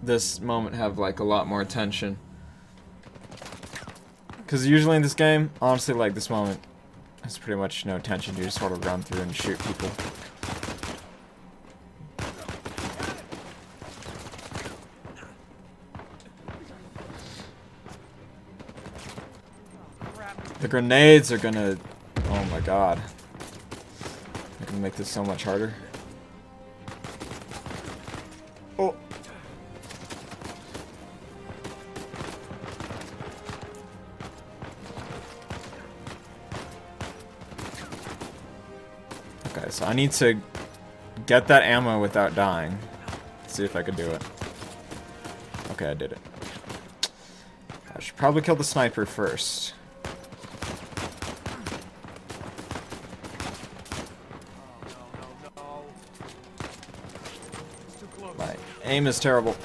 this moment have like a lot more tension. Because usually in this game, honestly, like this moment has pretty much no tension. You just sort of run through and shoot people. The grenades are gonna, oh my god. I can make this so much harder. Oh. Okay, so I need to get that ammo without dying. Let's see if I can do it. Okay, I did it. I should probably kill the sniper first. My aim is terrible.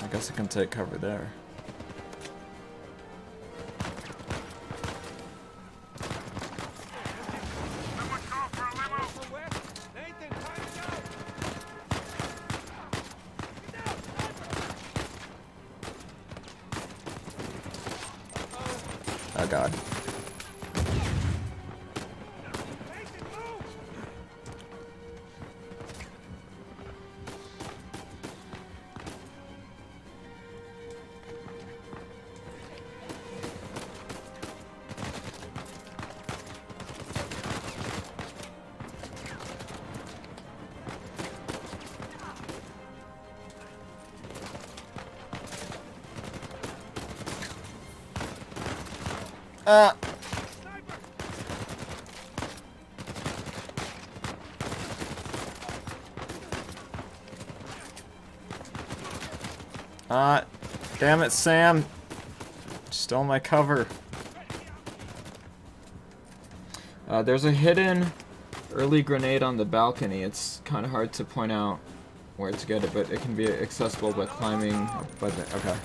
I guess I can take cover there. Oh god. Damn it, Sam. Stole my cover. There's a hidden early grenade on the balcony. It's kind of hard to point out where to get it, but it can be accessible by climbing up by the... Okay.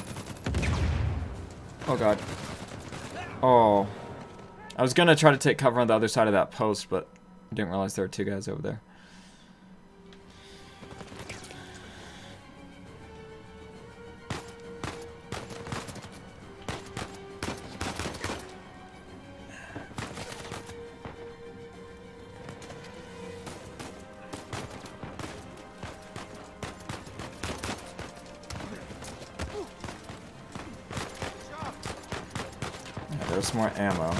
Oh, God. Oh. I was gonna try to take cover on the other side of that post, but I didn't realize there were two guys over there. There's more ammo.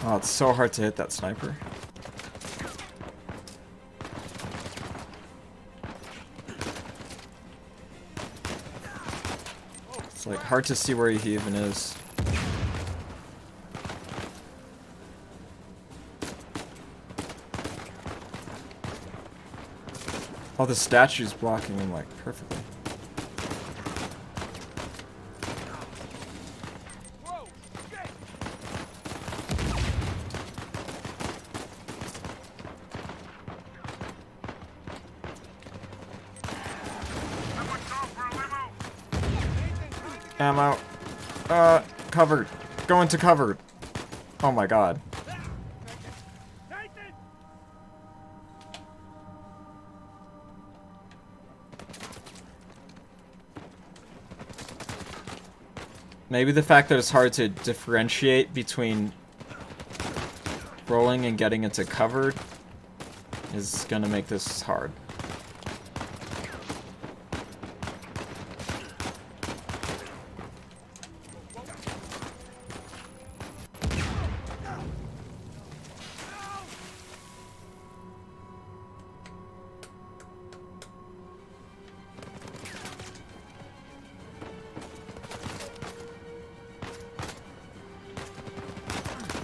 Oh, it's so hard to hit that sniper. It's like hard to see where he even is. Oh, the statue's blocking him, like, perfectly. Ammo. Covered. Go into covered. Oh my god. Maybe the fact that it's hard to differentiate between rolling and getting into covered is gonna make this hard.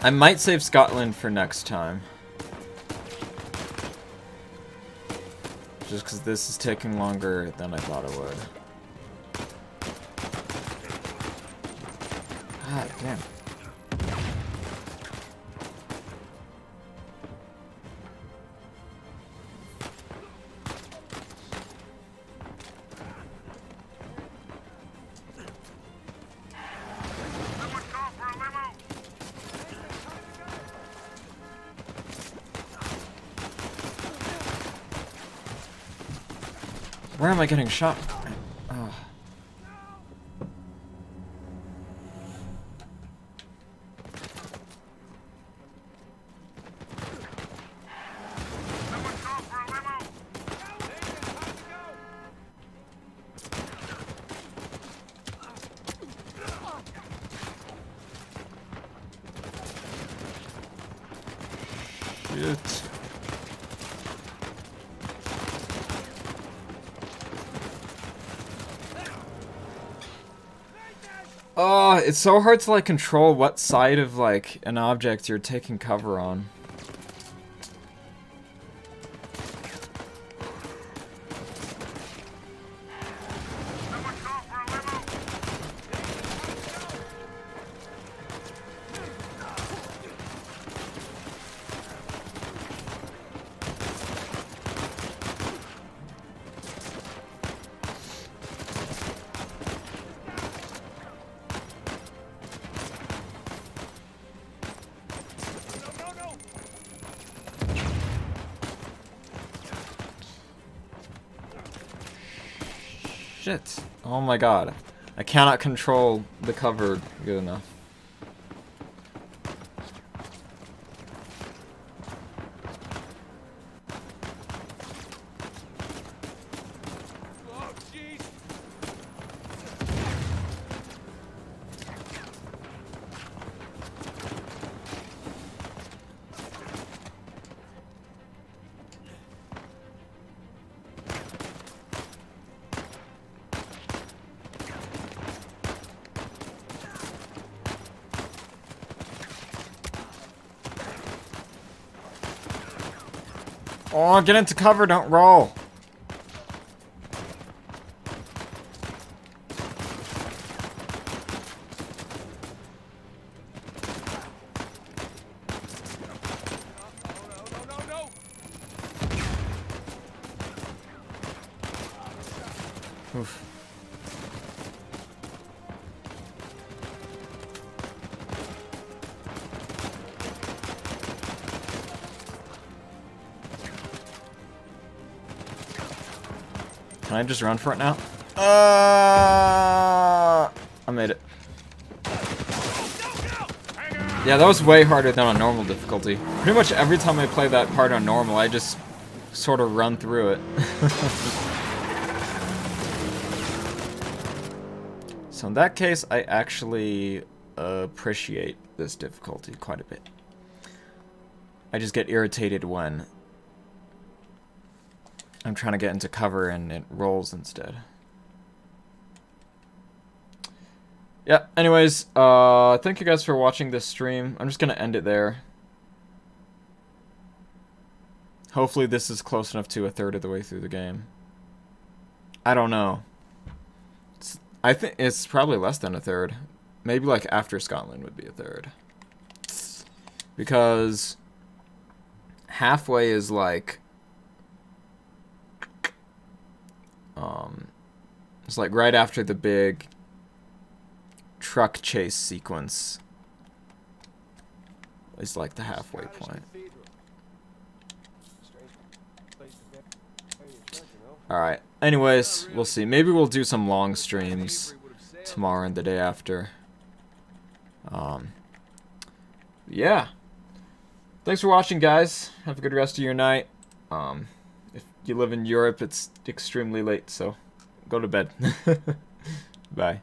I might save Scotland for next time. Just because this is taking longer than I thought it would. God damn. Where am I getting shot? Oh. Shit. Oh, it's so hard to like control what side of like an object you're taking cover on. Shit. Oh my god. I cannot control the cover good enough. Oh, get into cover, don't roll. Oof. Can I just run for it now? I made it. Yeah, that was way harder than on normal difficulty. Pretty much every time I play that part on normal, I just sort of run through it. So in that case, I actually appreciate this difficulty quite a bit. I just get irritated when I'm trying to get into cover and it rolls instead. Yeah, anyways, thank you guys for watching this stream. I'm just gonna end it there. Hopefully this is close enough to a third of the way through the game. I don't know. I think it's probably less than a third. Maybe like after Scotland would be a third. Because halfway is like it's like right after the big truck chase sequence is like the halfway point. Alright, anyways, we'll see. Maybe we'll do some long streams tomorrow and the day after. Yeah. Thanks for watching, guys. Have a good rest of your night. If you live in Europe, it's extremely late, so go to bed. Bye.